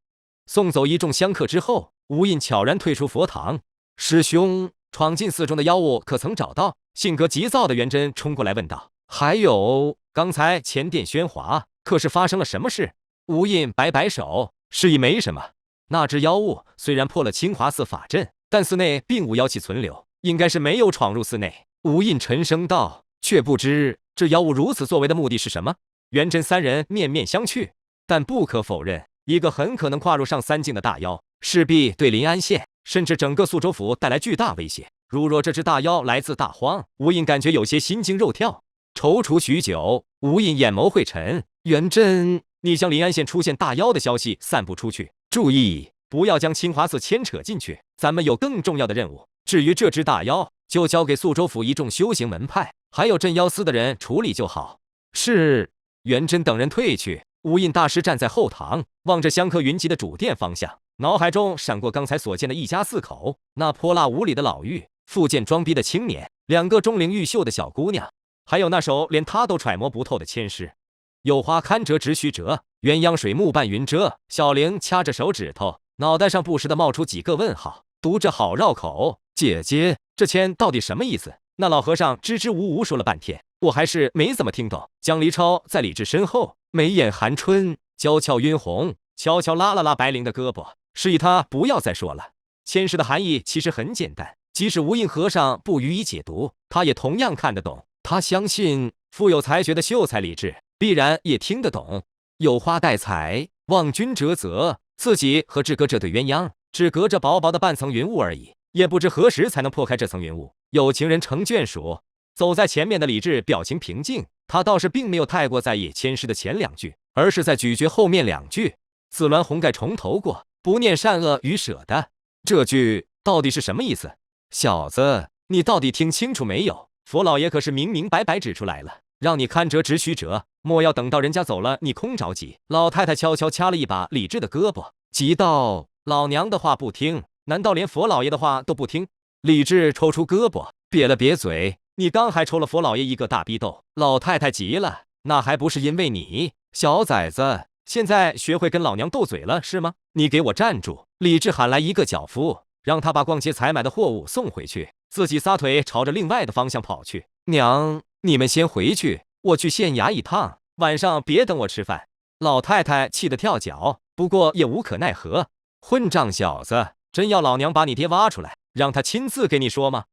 送走一众香客之后，无印悄然退出佛堂。师兄，闯进寺中的妖物可曾找到？性格急躁的元真冲过来问道。还有，刚才前殿喧哗，可是发生了什么事？无印摆摆手，示意没什么。那只妖物虽然破了清华寺法阵，但寺内并无妖气存留，应该是没有闯入寺内。无印沉声道，却不知这妖物如此作为的目的是什么？元真三人面面相觑，但不可否认，一个很可能跨入上三境的大妖，势必对临安县甚至整个宿州府带来巨大威胁。如若这只大妖来自大荒，无印感觉有些心惊肉跳。踌躇许久，无印眼眸会沉。元真，你将临安县出现大妖的消息散布出去，注意不要将清华寺牵扯进去，咱们有更重要的任务。至于这只大妖，就交给宿州府一众修行门派还有镇妖司的人处理就好。是。元真等人退去，无印大师站在后堂，望着香客云集的主殿方向，脑海中闪过刚才所见的一家四口，那泼辣无礼的老妪，富贱装逼的青年，两个钟灵毓秀的小姑娘，还有那首连他都揣摩不透的签诗。有花堪折直须折，鸳鸯水木伴云遮。小玲掐着手指头，脑袋上不时地冒出几个问号，读着好绕口。姐姐，这签到底什么意思？那老和尚支支吾吾说了半天，我还是没怎么听懂。江离超在李治身后，眉眼含春，娇俏晕红，悄悄拉了拉白灵的胳膊，示意他不要再说了。签诗的含义其实很简单，即使无印和尚不予以解读，他也同样看得懂。他相信富有才学的秀才李治必然也听得懂。有花带彩，望君折泽。自己和志哥这对鸳鸯，只隔着薄薄的半层云雾而已，也不知何时才能破开这层云雾。有情人成眷属。走在前面的李治表情平静，他倒是并没有太过在意签诗的前两句，而是在咀嚼后面两句。紫鸾红盖重头过，不念善恶与舍的。这句到底是什么意思？小子，你到底听清楚没有？佛老爷可是明明白白指出来了，让你堪折直须折，莫要等到人家走了，你空着急。老太太悄悄掐了一把李治的胳膊，急道：老娘的话不听，难道连佛老爷的话都不听？李治抽出胳膊，瘪了瘪嘴：你刚还抽了佛老爷一个大逼斗，老太太急了，那还不是因为你？小崽子，现在学会跟老娘斗嘴了是吗？你给我站住！李治喊来一个脚夫，让他把逛街采买的货物送回去，自己撒腿朝着另外的方向跑去。娘，你们先回去，我去县衙一趟，晚上别等我吃饭。老太太气得跳脚，不过也无可奈何。混账小子，真要老娘把你爹挖出来，让他亲自给你说吗？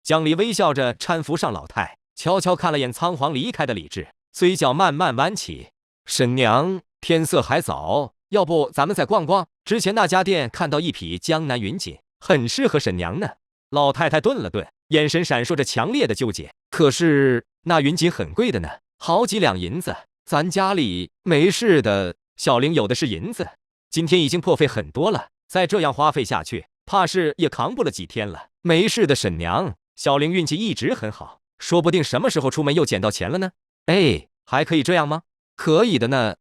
江离微笑着搀扶上老太，悄悄看了眼仓皇离开的李治，嘴角慢慢弯起。婶娘，天色还早，要不咱们再逛逛？之前那家店看到一匹江南云锦，很适合婶娘呢。老太太顿了顿，眼神闪烁着强烈的纠结。可是那云锦很贵的呢，好几两银子，咱家里没事的小玲有的是银子，今天已经破费很多了，再这样花费下去，怕是也扛不了几天了。没事的婶娘，小玲运气一直很好，说不定什么时候出门又捡到钱了呢。哎，还可以这样吗？可以的呢。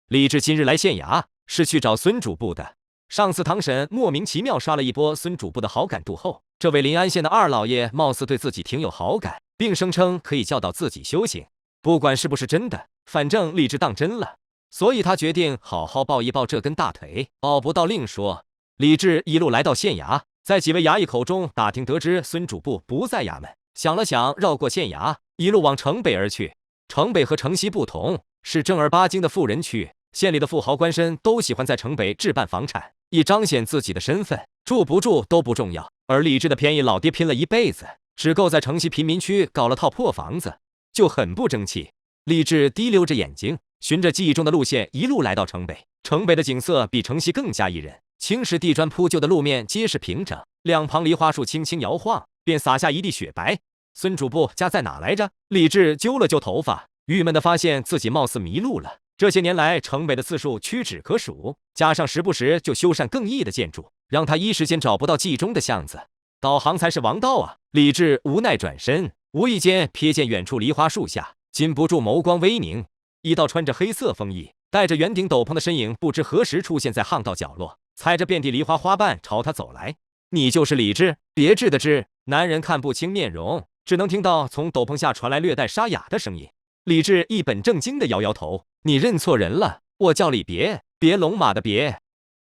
李治今日来县衙是去找孙主簿的。上次堂审莫名其妙刷了一波孙主簿的好感度后，这位临安县的二老爷貌似对自己挺有好感，并声称可以教导自己修行。不管是不是真的，反正李治当真了，所以他决定好好抱一抱这根大腿。抱不到另说。李治一路来到县衙，在几位衙役口中打听得知孙主簿不在衙门，想了想，绕过县衙，一路往城北而去。城北和城西不同，是正儿八经的富人区，县里的富豪官绅都喜欢在城北置办房产，以彰显自己的身份，住不住都不重要。而李治的便宜老爹拼了一辈子，只够在城西贫民区搞了套破房子，就很不争气。李治低溜着眼睛，循着记忆中的路线一路来到城北。城北的景色比城西更加宜人，青石地砖铺就的路面结实平整，两旁梨花树轻轻摇晃，便洒下一地雪白。孙主簿家在哪来着？李治揪了揪头发，郁闷地发现自己貌似迷路了。这些年来，城北的次数屈指可数，加上时不时就修缮更异的建筑，让他一时间找不到记忆中的巷子。导航才是王道啊！李治无奈转身，无意间瞥见远处梨花树下，禁不住眸光微凝。一道穿着黑色风衣、戴着圆顶斗篷的身影，不知何时出现在巷道角落，踩着遍地梨花花瓣朝他走来。你就是李治？别致的治。男人看不清面容，只能听到从斗篷下传来略带沙哑的声音。李治一本正经地摇摇头：“你认错人了，我叫李别，别龙马的别。”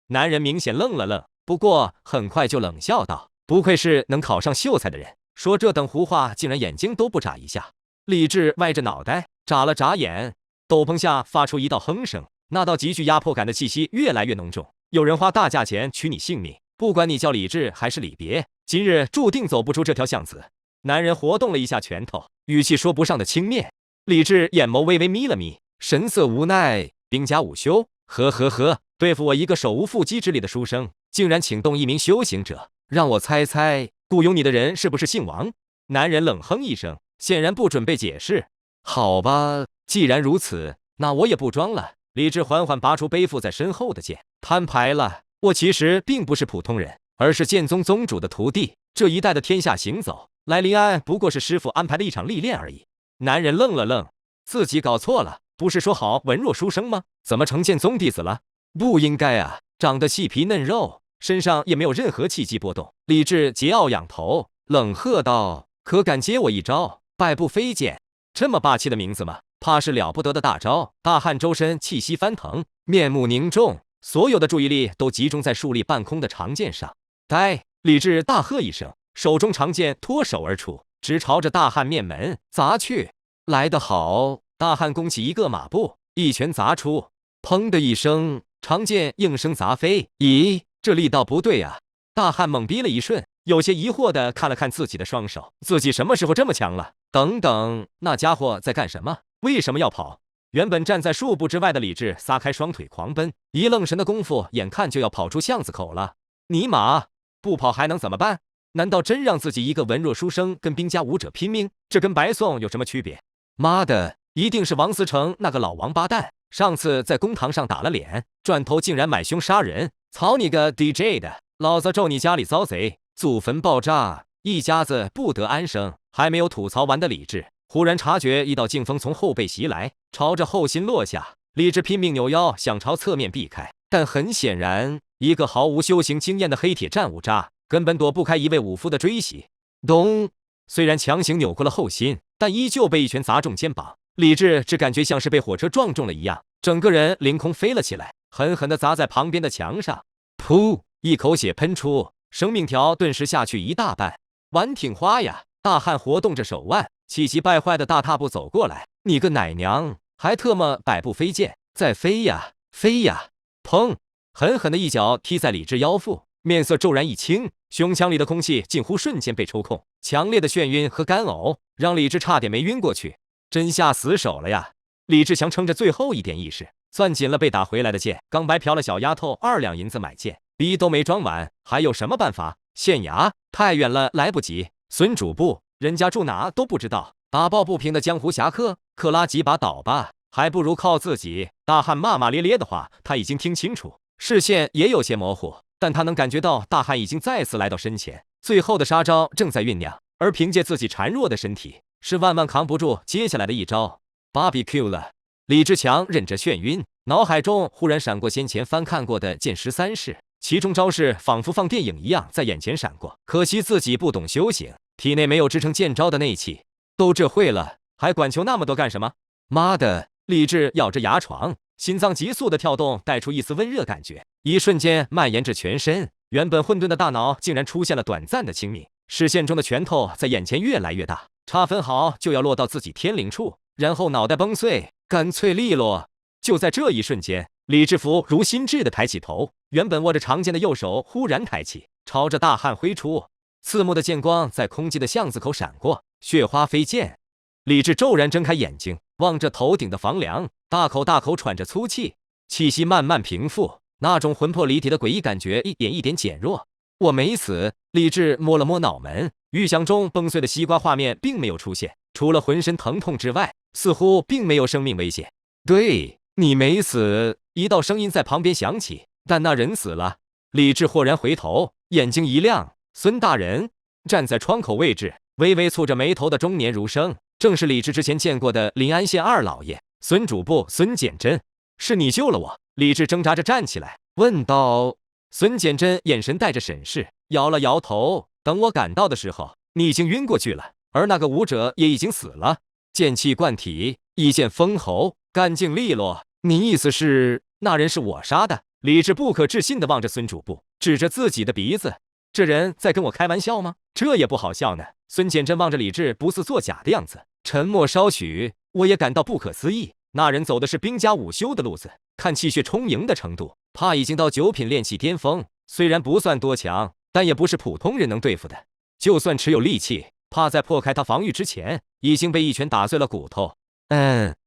男人明显愣了愣，不过很快就冷笑道：“不愧是能考上秀才的人，说这等胡话竟然眼睛都不眨一下。”李治歪着脑袋，眨了眨眼，斗篷下发出一道哼声，那道极具压迫感的气息越来越浓重。有人花大价钱取你性命，不管你叫李治还是李别，今日注定走不出这条巷子。男人活动了一下拳头，语气说不上的轻蔑。李治眼眸微微眯了眯，神色无奈：“兵家午休，呵呵呵，对付我一个手无缚鸡之力的书生，竟然请动一名修行者，让我猜猜，雇佣你的人是不是姓王？”男人冷哼一声，显然不准备解释。好吧，既然如此，那我也不装了。李治缓缓拔出背负在身后的剑，摊牌了，我其实并不是普通人，而是剑宗宗主的徒弟。这一带的天下行走，来临安不过是师傅安排的一场历练而已。男人愣了愣，自己搞错了，不是说好文弱书生吗？怎么成剑宗弟子了？不应该啊，长得细皮嫩肉，身上也没有任何气机波动。李治桀骜仰头，冷喝道：“可敢接我一招？百步飞剑！”这么霸气的名字吗？怕是了不得的大招。大汉周身气息翻腾，面目凝重，所有的注意力都集中在竖立半空的长剑上。呆！李治大喝一声，手中长剑脱手而出，直朝着大汉面门砸去。来得好！大汉弓起一个马步，一拳砸出，砰的一声，长剑应声砸飞。咦，这力道不对啊！大汉懵逼了一瞬，有些疑惑地看了看自己的双手，自己什么时候这么强了？等等，那家伙在干什么？为什么要跑？原本站在数步之外的李治撒开双腿狂奔，一愣神的功夫，眼看就要跑出巷子口了。尼玛，不跑还能怎么办？难道真让自己一个文弱书生跟兵家武者拼命？这跟白送有什么区别？妈的，一定是王思成那个老王八蛋，上次在公堂上打了脸，转头竟然买凶杀人。操你个 DJ 的，老子咒你家里遭贼，祖坟爆炸，一家子不得安生。还没有吐槽完的李治，忽然察觉一道劲风从后背袭来，朝着后心落下。李治拼命扭腰想朝侧面避开，但很显然，一个毫无修行经验的黑铁战五渣根本躲不开一位武夫的追袭。咚！虽然强行扭过了后心，但依旧被一拳砸中肩膀。李治只感觉像是被火车撞中了一样，整个人凌空飞了起来，狠狠地砸在旁边的墙上。噗！一口血喷出，生命条顿时下去一大半。玩挺花呀！大汉活动着手腕，气急败坏的大踏步走过来。你个奶娘，还特么百步飞剑，再飞呀，飞呀！砰！狠狠的一脚踢在李治腰腹，面色骤然一青，胸腔里的空气近乎瞬间被抽空，强烈的眩晕和干呕让李治差点没晕过去。真下死手了呀！李志强撑着最后一点意识，攥紧了被打回来的剑。刚白嫖了小丫头2两银子买剑，逼都没装完，还有什么办法？县衙太远了，来不及。孙主簿，人家住哪都不知道。打抱不平的江湖侠客，克拉几把倒吧，还不如靠自己。大汉骂骂咧咧的话，他已经听清楚，视线也有些模糊，但他能感觉到大汉已经再次来到身前，最后的杀招正在酝酿，而凭借自己孱弱的身体，是万万扛不住接下来的一招。BBQ 了。李志强忍着眩晕，脑海中忽然闪过先前翻看过的剑13式，其中招式仿佛放电影一样在眼前闪过。可惜自己不懂修行，体内没有支撑剑招的内气。都这会了，还管求那么多干什么？妈的！李治咬着牙床，心脏急速的跳动，带出一丝温热感觉，一瞬间蔓延至全身。原本混沌的大脑竟然出现了短暂的清明，视线中的拳头在眼前越来越大，差分毫就要落到自己天灵处，然后脑袋崩碎，干脆利落。就在这一瞬间，李志福如心智的抬起头，原本握着长剑的右手忽然抬起，朝着大汉挥出。刺目的剑光在空寂的巷子口闪过，血花飞溅。李治骤然睁开眼睛，望着头顶的房梁，大口大口喘着粗气，气息慢慢平复，那种魂魄离体的诡异感觉一点一点减弱。我没死。李治摸了摸脑门，预想中崩碎的西瓜画面并没有出现，除了浑身疼痛之外，似乎并没有生命危险。对，你没死。一道声音在旁边响起，但那人死了。李治豁然回头，眼睛一亮，孙大人站在窗口位置，微微蹙着眉头的中年儒生，正是李治之前见过的临安县二老爷孙主簿孙简真。是你救了我。李治挣扎着站起来，问道。孙简真眼神带着审视，摇了摇头。等我赶到的时候，你已经晕过去了，而那个武者也已经死了。剑气贯体，一剑封喉，干净利落。你意思是那人是我杀的？李治不可置信地望着孙主簿，指着自己的鼻子。这人在跟我开玩笑吗？这也不好笑呢。孙简真望着李治不似作假的样子，沉默稍许。我也感到不可思议，那人走的是兵家午休的路子，看气血充盈的程度，怕已经到9品炼气巅峰。虽然不算多强，但也不是普通人能对付的。就算持有利器，怕在破开他防御之前，已经被一拳打碎了骨头。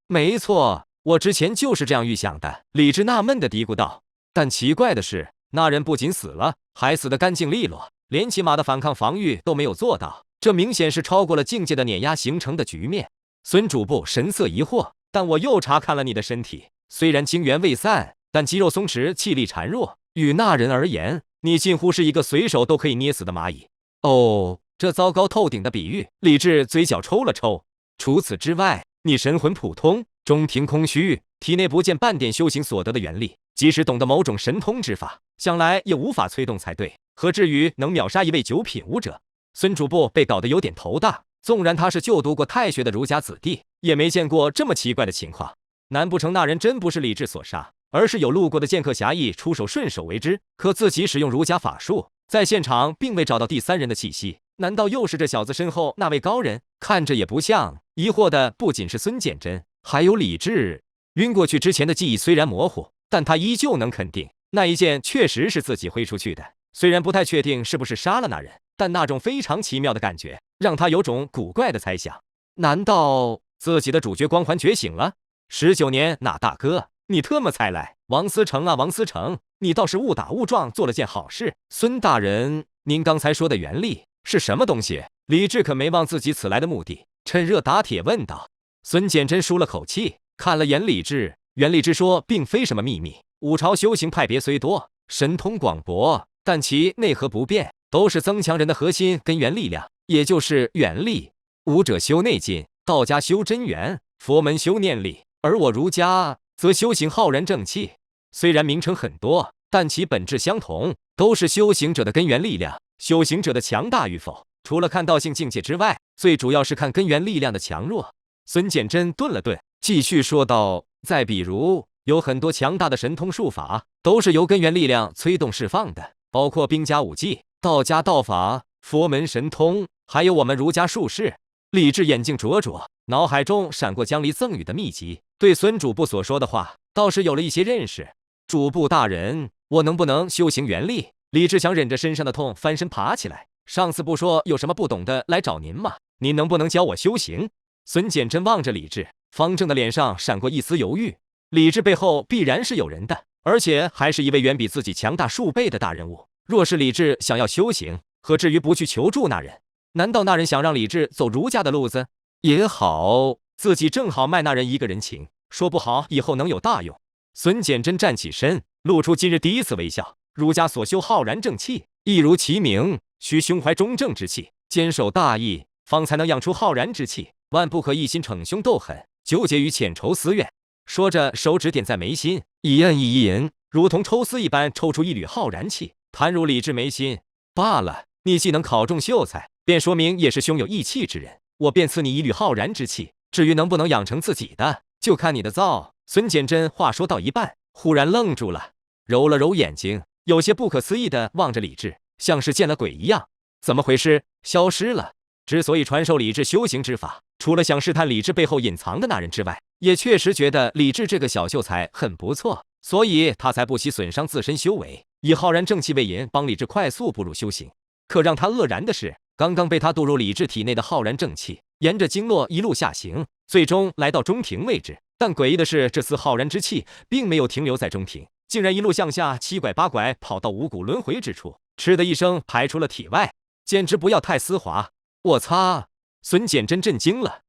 没错，我之前就是这样预想的。李治纳闷地嘀咕道。但奇怪的是，那人不仅死了，还死得干净利落，连起码的反抗防御都没有做到，这明显是超过了境界的碾压形成的局面。孙主簿神色疑惑，但我又查看了你的身体，虽然精元未散，但肌肉松弛，气力孱弱，与那人而言，你近乎是一个随手都可以捏死的蚂蚁。哦，这糟糕透顶的比喻，李治嘴角抽了抽。除此之外，你神魂普通，中庭空虚，体内不见半点修行所得的元力，即使懂得某种神通之法，想来也无法催动才对，何至于能秒杀一位9品武者？孙主簿被搞得有点头大，纵然他是就读过太学的儒家子弟，也没见过这么奇怪的情况。难不成那人真不是李治所杀，而是有路过的剑客侠义出手顺手为之？可自己使用儒家法术，在现场并未找到第三人的气息，难道又是这小子身后那位高人？看着也不像。疑惑的不仅是孙简真，还有李治。晕过去之前的记忆虽然模糊，但他依旧能肯定那一剑确实是自己挥出去的。虽然不太确定是不是杀了那人，但那种非常奇妙的感觉让他有种古怪的猜想。难道自己的主角光环觉醒了？19年那大哥，你特么才来！王思成啊，王思成，你倒是误打误撞做了件好事。孙大人，您刚才说的元力是什么东西？李治可没忘自己此来的目的，趁热打铁问道。孙简真舒了口气，看了眼李治。元力之说并非什么秘密，五朝修行派别虽多，神通广博，但其内核不变，都是增强人的核心根源力量，也就是元力。武者修内劲，道家修真元，佛门修念力，而我儒家则修行浩然正气。虽然名称很多，但其本质相同，都是修行者的根源力量。修行者的强大与否，除了看道性境界之外，最主要是看根源力量的强弱。孙简真顿了顿，继续说道，再比如有很多强大的神通术法，都是由根源力量催动释放的，包括兵家武技、道家道法、佛门神通，还有我们儒家术士。李治眼睛灼灼，脑海中闪过江离赠予的秘籍，对孙主簿所说的话倒是有了一些认识。主簿大人，我能不能修行元力？李治想忍着身上的痛翻身爬起来。上次不说有什么不懂的来找您吗？您能不能教我修行？孙简真望着李治，方正的脸上闪过一丝犹豫。李治背后必然是有人的，而且还是一位远比自己强大数倍的大人物。若是李治想要修行，何至于不去求助那人？难道那人想让李治走儒家的路子？也好，自己正好卖那人一个人情，说不好以后能有大用。孙简真站起身，露出今日第一次微笑。儒家所修浩然正气，一如其名，需胸怀中正之气，坚守大义，方才能养出浩然之气。万不可一心逞凶斗狠，纠结于浅仇私怨。说着，手指点在眉心，一摁一引，如同抽丝一般，抽出一缕浩然气，弹入李治眉心。罢了，你既能考中秀才，便说明也是胸有义气之人。我便赐你一缕浩然之气，至于能不能养成自己的，就看你的造。孙简真话说到一半，忽然愣住了，揉了揉眼睛，有些不可思议地望着李治，像是见了鬼一样。怎么回事？消失了？之所以传授李治修行之法，除了想试探李治背后隐藏的那人之外，也确实觉得李治这个小秀才很不错，所以他才不惜损伤自身修为，以浩然正气为引，帮李治快速步入修行。可让他愕然的是，刚刚被他渡入李治体内的浩然正气，沿着经络一路下行，最终来到中庭位置。但诡异的是，这丝浩然之气并没有停留在中庭，竟然一路向下七拐八拐跑到五谷轮回之处，嗤的一声排出了体外，简直不要太丝滑。我擦！孙简真震惊了。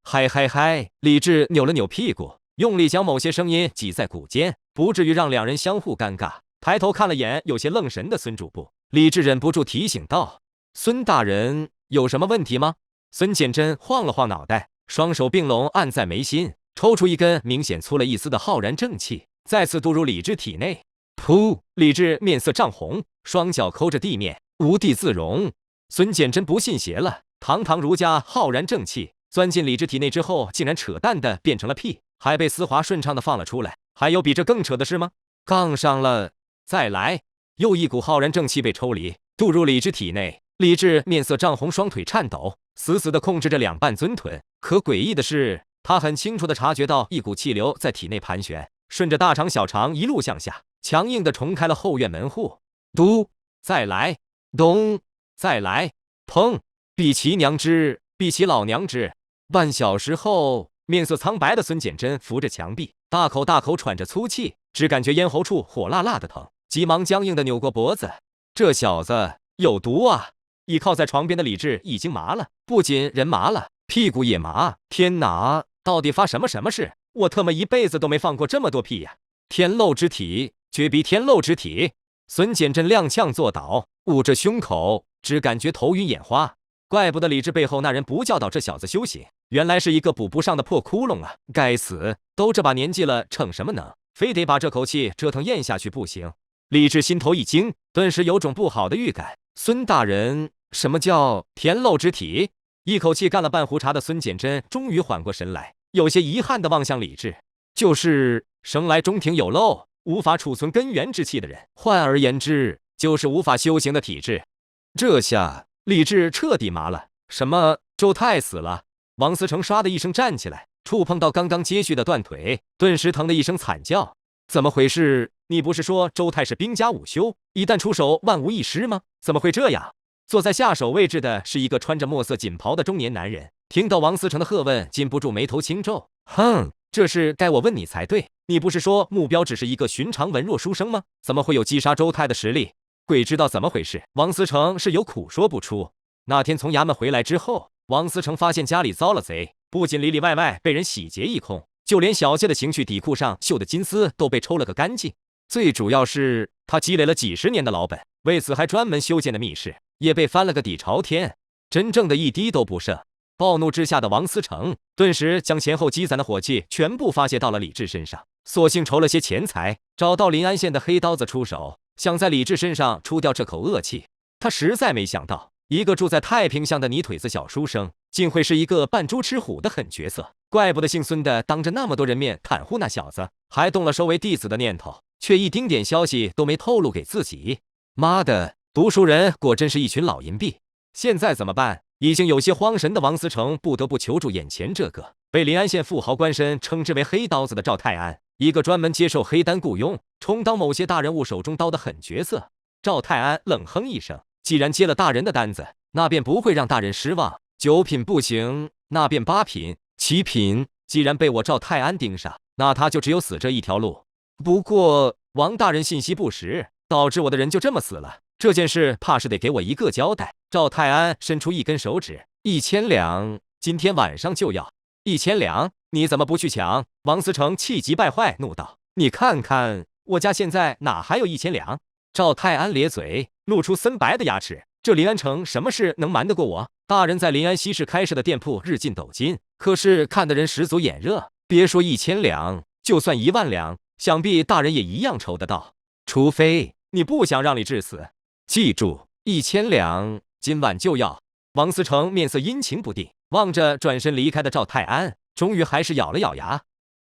嗨！李治扭了扭屁股，用力将某些声音挤在骨间，不至于让两人相互尴尬。抬头看了眼有些愣神的孙主簿，李治忍不住提醒道：“孙大人，有什么问题吗？”孙简真晃了晃脑袋，双手并拢按在眉心，抽出一根明显粗了一丝的浩然正气，再次渡入李治体内。噗！李治面色涨红，双脚抠着地面，无地自容。孙简真不信邪了，堂堂儒家浩然正气钻进李治体内之后，竟然扯淡的变成了屁，还被丝滑顺畅的放了出来。还有比这更扯的事吗？杠上了，再来！又一股浩然正气被抽离，渡入李治体内。李治面色涨红，双腿颤抖，死死的控制着两半尊臀。可诡异的是，他很清楚的察觉到一股气流在体内盘旋，顺着大肠小肠一路向下，强硬的重开了后院门户。嘟！再来！咚！再来！砰！比其娘之，比其老娘之！半小时后，面色苍白的孙简真扶着墙壁，大口喘着粗气，只感觉咽喉处火辣辣的疼，急忙僵硬的扭过脖子。这小子有毒啊！倚靠在床边的李治已经麻了，不仅人麻了，屁股也麻。天哪，到底发什么事？我特么一辈子都没放过这么多屁呀！天漏之体，绝逼天漏之体！孙简真踉跄坐倒，捂着胸口，只感觉头晕眼花。怪不得李治背后那人不教导这小子修行，原来是一个补不上的破窟窿啊！该死，都这把年纪了，逞什么能？非得把这口气折腾咽下去不行。李治心头一惊，顿时有种不好的预感。孙大人，什么叫天漏之体？一口气干了半壶茶的孙简真终于缓过神来，有些遗憾地望向李治，就是生来中庭有漏，无法储存根源之气的人，换而言之，就是无法修行的体质。这下李治彻底麻了。什么？周泰死了？王思成唰的一声站起来，触碰到刚刚接续的断腿，顿时疼的一声惨叫。怎么回事？你不是说周泰是兵家武修，一旦出手万无一失吗？怎么会这样？坐在下手位置的是一个穿着墨色锦袍的中年男人，听到王思成的喝问，禁不住眉头轻皱。哼，这事该我问你才对，你不是说目标只是一个寻常文弱书生吗？怎么会有击杀周泰的实力？鬼知道怎么回事，王思成是有苦说不出。那天从衙门回来之后，王思成发现家里遭了贼，不仅里里外外被人洗劫一空，就连小谢的情趣底裤上绣的金丝都被抽了个干净。最主要是他积累了几十年的老本，为此还专门修建的密室也被翻了个底朝天，真正的一滴都不剩。暴怒之下的王思成顿时将前后积攒的火气全部发泄到了李治身上，索性筹了些钱财，找到临安县的黑刀子出手，想在李治身上出掉这口恶气。他实在没想到，一个住在太平乡的泥腿子小书生，竟会是一个扮猪吃虎的狠角色。怪不得姓孙的当着那么多人面袒护那小子，还动了收为弟子的念头，却一丁点消息都没透露给自己。妈的，读书人果真是一群老淫婢！现在怎么办？已经有些慌神的王思成不得不求助眼前这个被临安县富豪官绅称之为黑刀子的赵泰安，一个专门接受黑单雇佣，充当某些大人物手中刀的狠角色。赵泰安冷哼一声，既然接了大人的单子，那便不会让大人失望。9品不行，那便8品、7品。既然被我赵泰安盯上，那他就只有死这一条路。不过王大人信息不实，导致我的人就这么死了，这件事怕是得给我一个交代。赵泰安伸出一根手指，1000两，今天晚上就要。1000两？你怎么不去抢？王思成气急败坏，怒道：“你看看我家现在哪还有1000两？”赵泰安咧嘴，露出森白的牙齿。这临安城什么事能瞒得过我？大人在临安西市开设的店铺日进斗金，可是看的人十足眼热。别说1000两，就算1万两，想必大人也一样筹得到。除非你不想让李致死。记住，1000两，今晚就要。王思成面色阴晴不定，望着转身离开的赵泰安，终于还是咬了咬牙。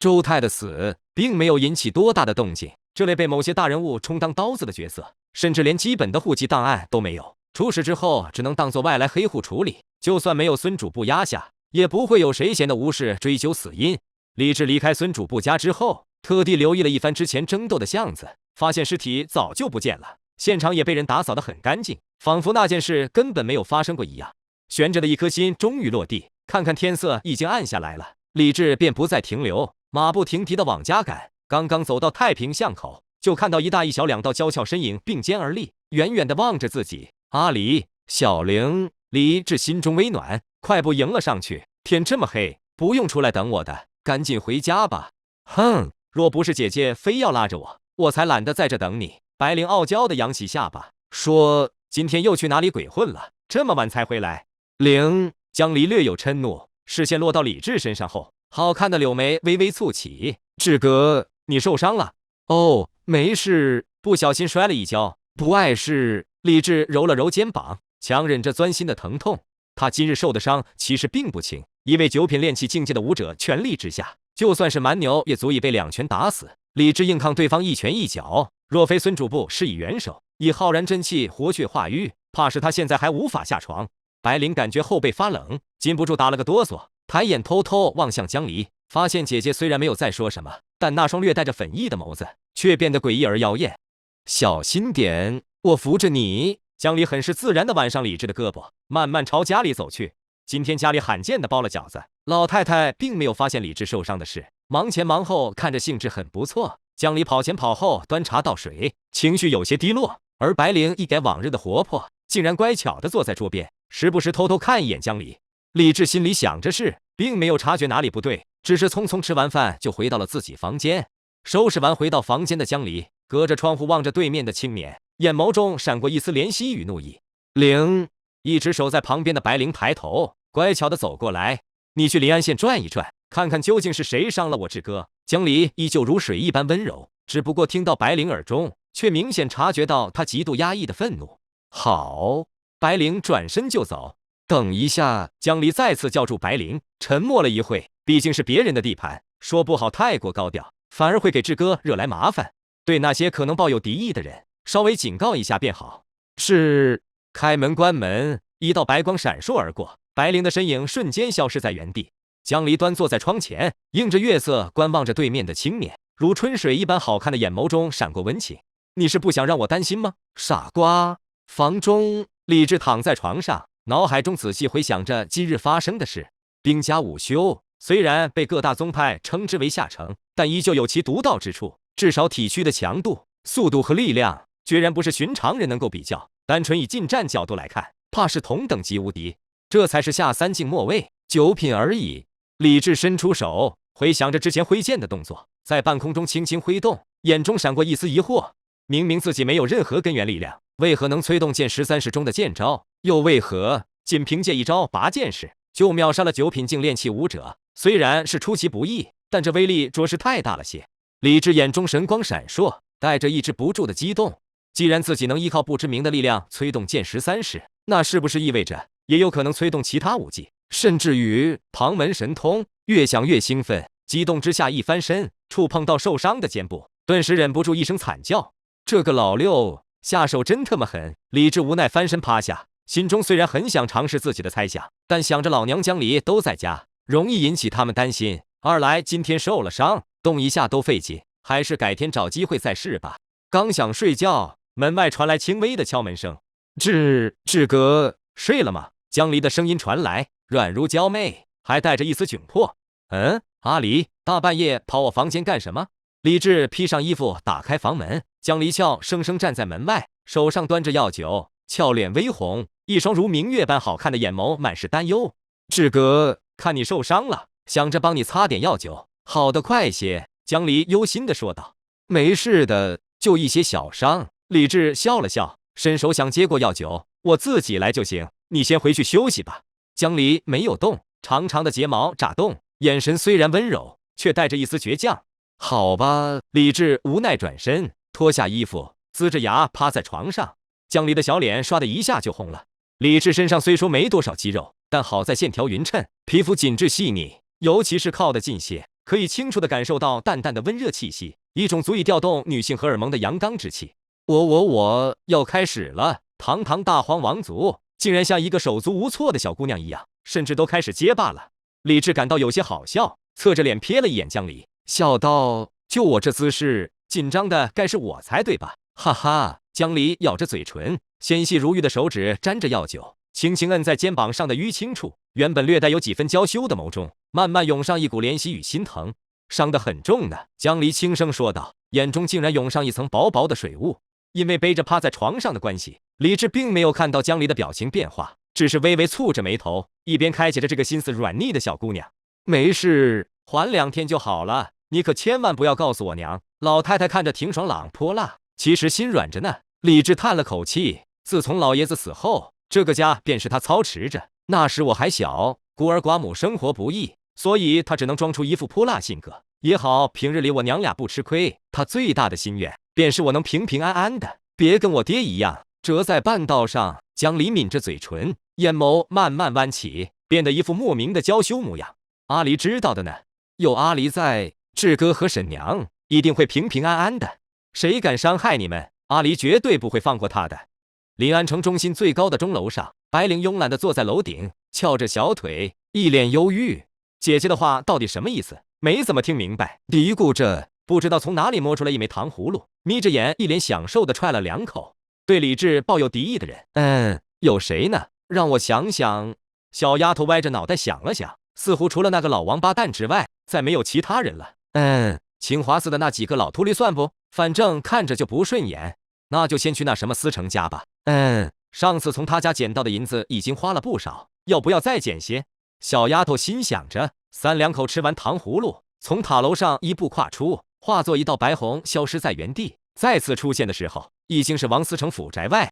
周泰的死并没有引起多大的动静，这类被某些大人物充当刀子的角色，甚至连基本的户籍档案都没有。出事之后只能当作外来黑户处理，就算没有孙主簿压下，也不会有谁闲得无事追究死因。李治离开孙主簿家之后，特地留意了一番之前争斗的巷子，发现尸体早就不见了，现场也被人打扫得很干净，仿佛那件事根本没有发生过一样。悬着的一颗心终于落地，看看天色已经暗下来了，李治便不再停留，马不停蹄地往家赶。刚刚走到太平巷口，就看到一大一小2道娇俏身影并肩而立，远远地望着自己。阿离，小玲，李治心中微暖，快步迎了上去。天这么黑，不用出来等我的，赶紧回家吧。哼，若不是姐姐非要拉着我，我才懒得在这等你。白灵傲娇地扬起下巴，说：“今天又去哪里鬼混了？这么晚才回来？”灵，江离略有嗔怒，视线落到李治身上后，好看的柳眉微微蹙起。志哥，你受伤了？哦，没事，不小心摔了一跤，不碍事。李治揉了揉肩膀，强忍着钻心的疼痛。他今日受的伤其实并不轻，一位9品炼气境界的武者全力之下，就算是蛮牛也足以被2拳打死。李治硬抗对方1拳1脚，若非孙主簿施以援手，以浩然真气活血化瘀，怕是他现在还无法下床。白灵感觉后背发冷，禁不住打了个哆嗦，抬眼偷偷望向江离，发现姐姐虽然没有再说什么，但那双略带着粉意的眸子却变得诡异而妖艳。小心点，我扶着你。江离很是自然地挽上李治的胳膊，慢慢朝家里走去。今天家里罕见地包了饺子，老太太并没有发现李治受伤的事，忙前忙后，看着兴致很不错。江离跑前跑后端茶倒水，情绪有些低落。而白灵一改往日的活泼，竟然乖巧地坐在桌边，时不时偷偷看一眼江离。李治心里想着事，并没有察觉哪里不对，只是匆匆吃完饭就回到了自己房间。收拾完回到房间的江离，隔着窗户望着对面的青年，眼眸中闪过一丝怜惜与怒意。灵，一直守在旁边的白灵抬头，乖巧地走过来：“你去临安县转一转，看看究竟是谁伤了我志哥。”江离依旧如水一般温柔，只不过听到白灵耳中，却明显察觉到他极度压抑的愤怒。好，白灵转身就走。等一下，江离再次叫住白灵，沉默了一会，毕竟是别人的地盘，说不好太过高调，反而会给志哥惹来麻烦。对那些可能抱有敌意的人，稍微警告一下便好。是。开门关门，一道白光闪烁而过，白灵的身影瞬间消失在原地。江离端坐在窗前，映着月色观望着对面的青年，如春水一般好看的眼眸中闪过温情。你是不想让我担心吗，傻瓜？房中，李治躺在床上，脑海中仔细回想着今日发生的事。兵家午休，虽然被各大宗派称之为下乘，但依旧有其独到之处，至少体躯的强度、速度和力量，决然不是寻常人能够比较。单纯以近战角度来看，怕是同等级无敌。这才是下3境末位，9品而已。李治伸出手，回想着之前挥剑的动作，在半空中轻轻挥动，眼中闪过一丝疑惑。明明自己没有任何根源力量，为何能催动剑13式中的剑招？又为何仅凭借一招拔剑式就秒杀了9品境炼气武者？虽然是出其不意，但这威力着实太大了些。李治眼中神光闪烁，带着抑制不住的激动。既然自己能依靠不知名的力量催动剑13式，那是不是意味着也有可能催动其他武技，甚至于旁门神通？越想越兴奋，激动之下一翻身，触碰到受伤的肩部，顿时忍不住一声惨叫。这个老六下手真他妈狠！李治无奈翻身趴下，心中虽然很想尝试自己的猜想，但想着老娘江离都在家，容易引起他们担心。二来今天受了伤，动一下都费劲，还是改天找机会再试吧。刚想睡觉，门外传来轻微的敲门声。志哥睡了吗？江离的声音传来，软如娇媚，还带着一丝窘迫。阿离，大半夜跑我房间干什么？李治披上衣服，打开房门，江离俏生生站在门外，手上端着药酒，俏脸微红，一双如明月般好看的眼眸满是担忧。志哥，看你受伤了，想着帮你擦点药酒，好得快些。江离忧心地说道。没事的，就一些小伤。李治笑了笑，伸手想接过药酒，我自己来就行，你先回去休息吧。江离没有动，长长的睫毛眨动，眼神虽然温柔，却带着一丝倔强。好吧，李治无奈转身，脱下衣服，呲着牙趴在床上。江离的小脸刷的一下就红了。李治身上虽说没多少肌肉，但好在线条匀称，皮肤紧致细腻，尤其是靠得近些，可以清楚地感受到淡淡的温热气息，一种足以调动女性荷尔蒙的阳刚之气。我要开始了！堂堂大荒王族，竟然像一个手足无措的小姑娘一样，甚至都开始结巴了。李治感到有些好笑，侧着脸瞥了一眼江离，笑道：“就我这姿势，紧张的该是我才对吧？”哈哈。江离咬着嘴唇，纤细如玉的手指沾着药酒，轻轻摁在肩膀上的淤青处，原本略带有几分娇羞的眸中，慢慢涌上一股怜惜与心疼。伤得很重呢，江离轻声说道，眼中竟然涌上一层薄薄的水雾。因为背着趴在床上的关系，李治并没有看到江离的表情变化，只是微微蹙着眉头，一边开解着这个心思软腻的小姑娘。没事，缓2天就好了，你可千万不要告诉我娘。老太太看着挺爽朗泼辣，其实心软着呢。李治叹了口气，自从老爷子死后，这个家便是他操持着。那时我还小，孤儿寡母生活不易，所以他只能装出一副泼辣性格也好，平日里我娘俩不吃亏。他最大的心愿便是我能平平安安的，别跟我爹一样折在半道上。江离抿着嘴唇，眼眸慢慢弯起，变得一副莫名的娇羞模样。阿离知道的呢，有阿离在，志哥和沈娘一定会平平安安的，谁敢伤害你们，阿离绝对不会放过他的。临安城中心最高的钟楼上，白灵慵懒地坐在楼顶，翘着小腿，一脸忧郁。姐姐的话到底什么意思？没怎么听明白，嘀咕着，不知道从哪里摸出来一枚糖葫芦，眯着眼，一脸享受地踹了2口。对李治抱有敌意的人，有谁呢？让我想想。小丫头歪着脑袋想了想，似乎除了那个老王八蛋之外，再没有其他人了。清华寺的那几个老秃驴算不？反正看着就不顺眼。那就先去那什么思成家吧。上次从他家捡到的银子已经花了不少，要不要再捡些？小丫头心想着，3两口吃完糖葫芦，从塔楼上一步跨出，化作一道白虹消失在原地。再次出现的时候，已经是王思成府宅外。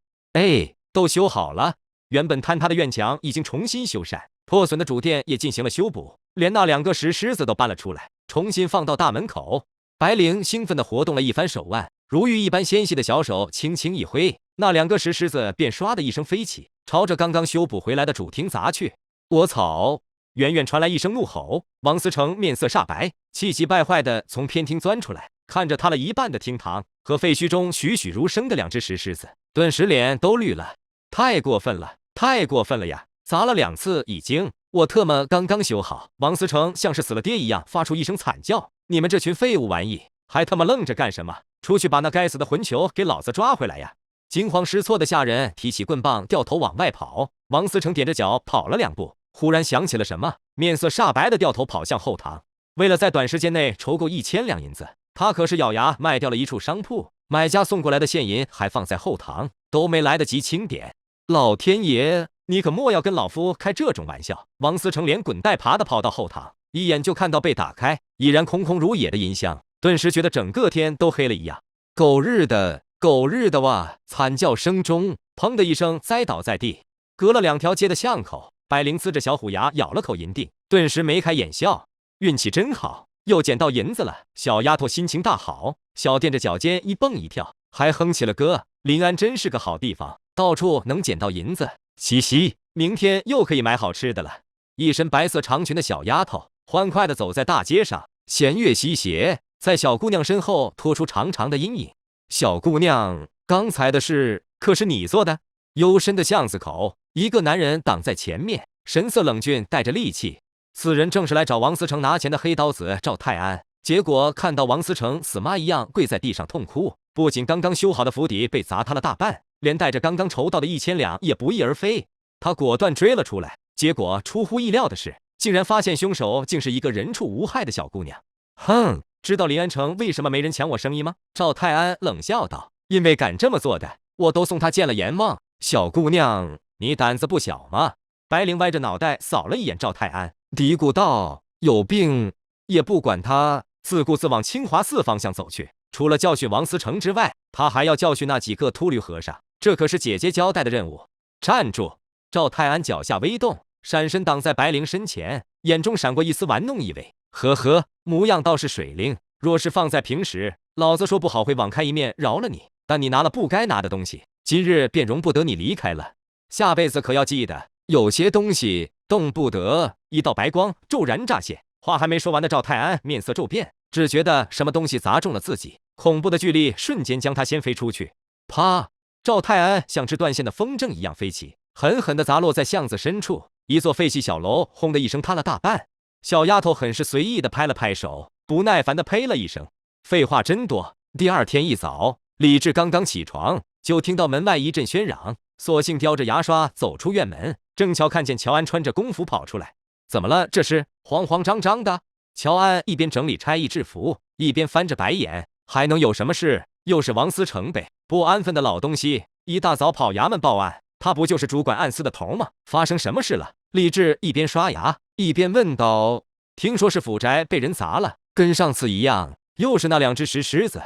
都修好了，原本坍塌的院墙已经重新修缮，破损的主殿也进行了修补，连那2个石狮子都搬了出来，重新放到大门口。白灵兴奋地活动了一番手腕，如玉一般纤细的小手轻轻一挥，那2个石狮子便唰的一声飞起，朝着刚刚修补回来的主厅砸去。我操！远远传来一声怒吼，王思成面色煞白，气急败坏地从偏厅钻出来，看着塌了一半的厅堂和废墟中栩栩如生的2只石狮子，顿时脸都绿了。太过分了，太过分了呀！砸了2次已经，我特么刚刚修好。王思成像是死了爹一样发出一声惨叫，你们这群废物玩意，还他妈愣着干什么？出去把那该死的混球给老子抓回来呀！惊慌失措的下人提起棍棒，掉头往外跑。王思成踮着脚跑了2步，忽然想起了什么，面色煞白的掉头跑向后堂。为了在短时间内筹够1000两银子，他可是咬牙卖掉了一处商铺，买家送过来的现银还放在后堂，都没来得及清点。老天爷，你可莫要跟老夫开这种玩笑！王思成连滚带爬的跑到后堂，一眼就看到被打开依然空空如也的银箱，顿时觉得整个天都黑了一样。狗日的，狗日的哇！惨叫声中，砰的一声栽倒在地。隔了2条街的巷口，白灵呲着小虎牙咬了口银锭，顿时眉开眼笑，运气真好，又捡到银子了。小丫头心情大好，小垫着脚尖一蹦一跳，还哼起了歌。临安真是个好地方，到处能捡到银子，嘻嘻，明天又可以买好吃的了。一身白色长裙的小丫头欢快地走在大街上，弦乐西斜，在小姑娘身后拖出长长的阴影。小姑娘，刚才的事可是你做的？幽深的巷子口，一个男人挡在前面，神色冷峻，带着戾气。此人正是来找王思成拿钱的黑刀子赵泰安。结果看到王思成死妈一样跪在地上痛哭，不仅刚刚修好的府邸被砸塌了大半，连带着刚刚筹到的1000两也不翼而飞。他果断追了出来，结果出乎意料的是，竟然发现凶手竟是一个人畜无害的小姑娘。哼，知道临安城为什么没人抢我生意吗？赵泰安冷笑道：“因为敢这么做的，我都送他见了阎王。小姑娘，你胆子不小吗？”白灵歪着脑袋扫了一眼赵泰安，嘀咕道：“有病！”也不管他，自顾自往清华寺方向走去。除了教训王思成之外，他还要教训那几个秃驴和尚，这可是姐姐交代的任务。站住！赵泰安脚下微动，闪身挡在白灵身前，眼中闪过一丝玩弄意味。呵呵，模样倒是水灵。若是放在平时，老子说不好会网开一面饶了你，但你拿了不该拿的东西，今日便容不得你离开了。下辈子可要记得，有些东西动不得。一道白光骤然乍现，话还没说完的赵泰安面色骤变，只觉得什么东西砸中了自己，恐怖的巨力瞬间将他掀飞出去。啪！赵泰安像只断线的风筝一样飞起，狠狠地砸落在巷子深处，一座废弃小楼轰的一声塌了大半。小丫头很是随意地拍了拍手，不耐烦地呸了一声：“废话真多。”第二天一早，李治刚刚起床，就听到门外一阵喧嚷，索性叼着牙刷走出院门，正巧看见乔安穿着工服跑出来。怎么了？这是慌慌张张的。乔安一边整理差役制服，一边翻着白眼，还能有什么事？又是王思成呗，不安分的老东西，一大早跑衙门报案，他不就是主管案司的头吗？发生什么事了？李治一边刷牙一边问道。听说是府宅被人砸了，跟上次一样，又是那2只石狮子，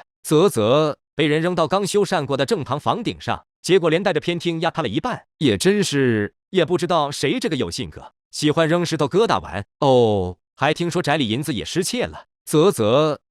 被人扔到刚修缮过的正堂房顶上，结果连带着偏厅压塌了一半。也真是，也不知道谁这个有性格，喜欢扔石头疙瘩玩。哦，还听说宅里银子也失窃了。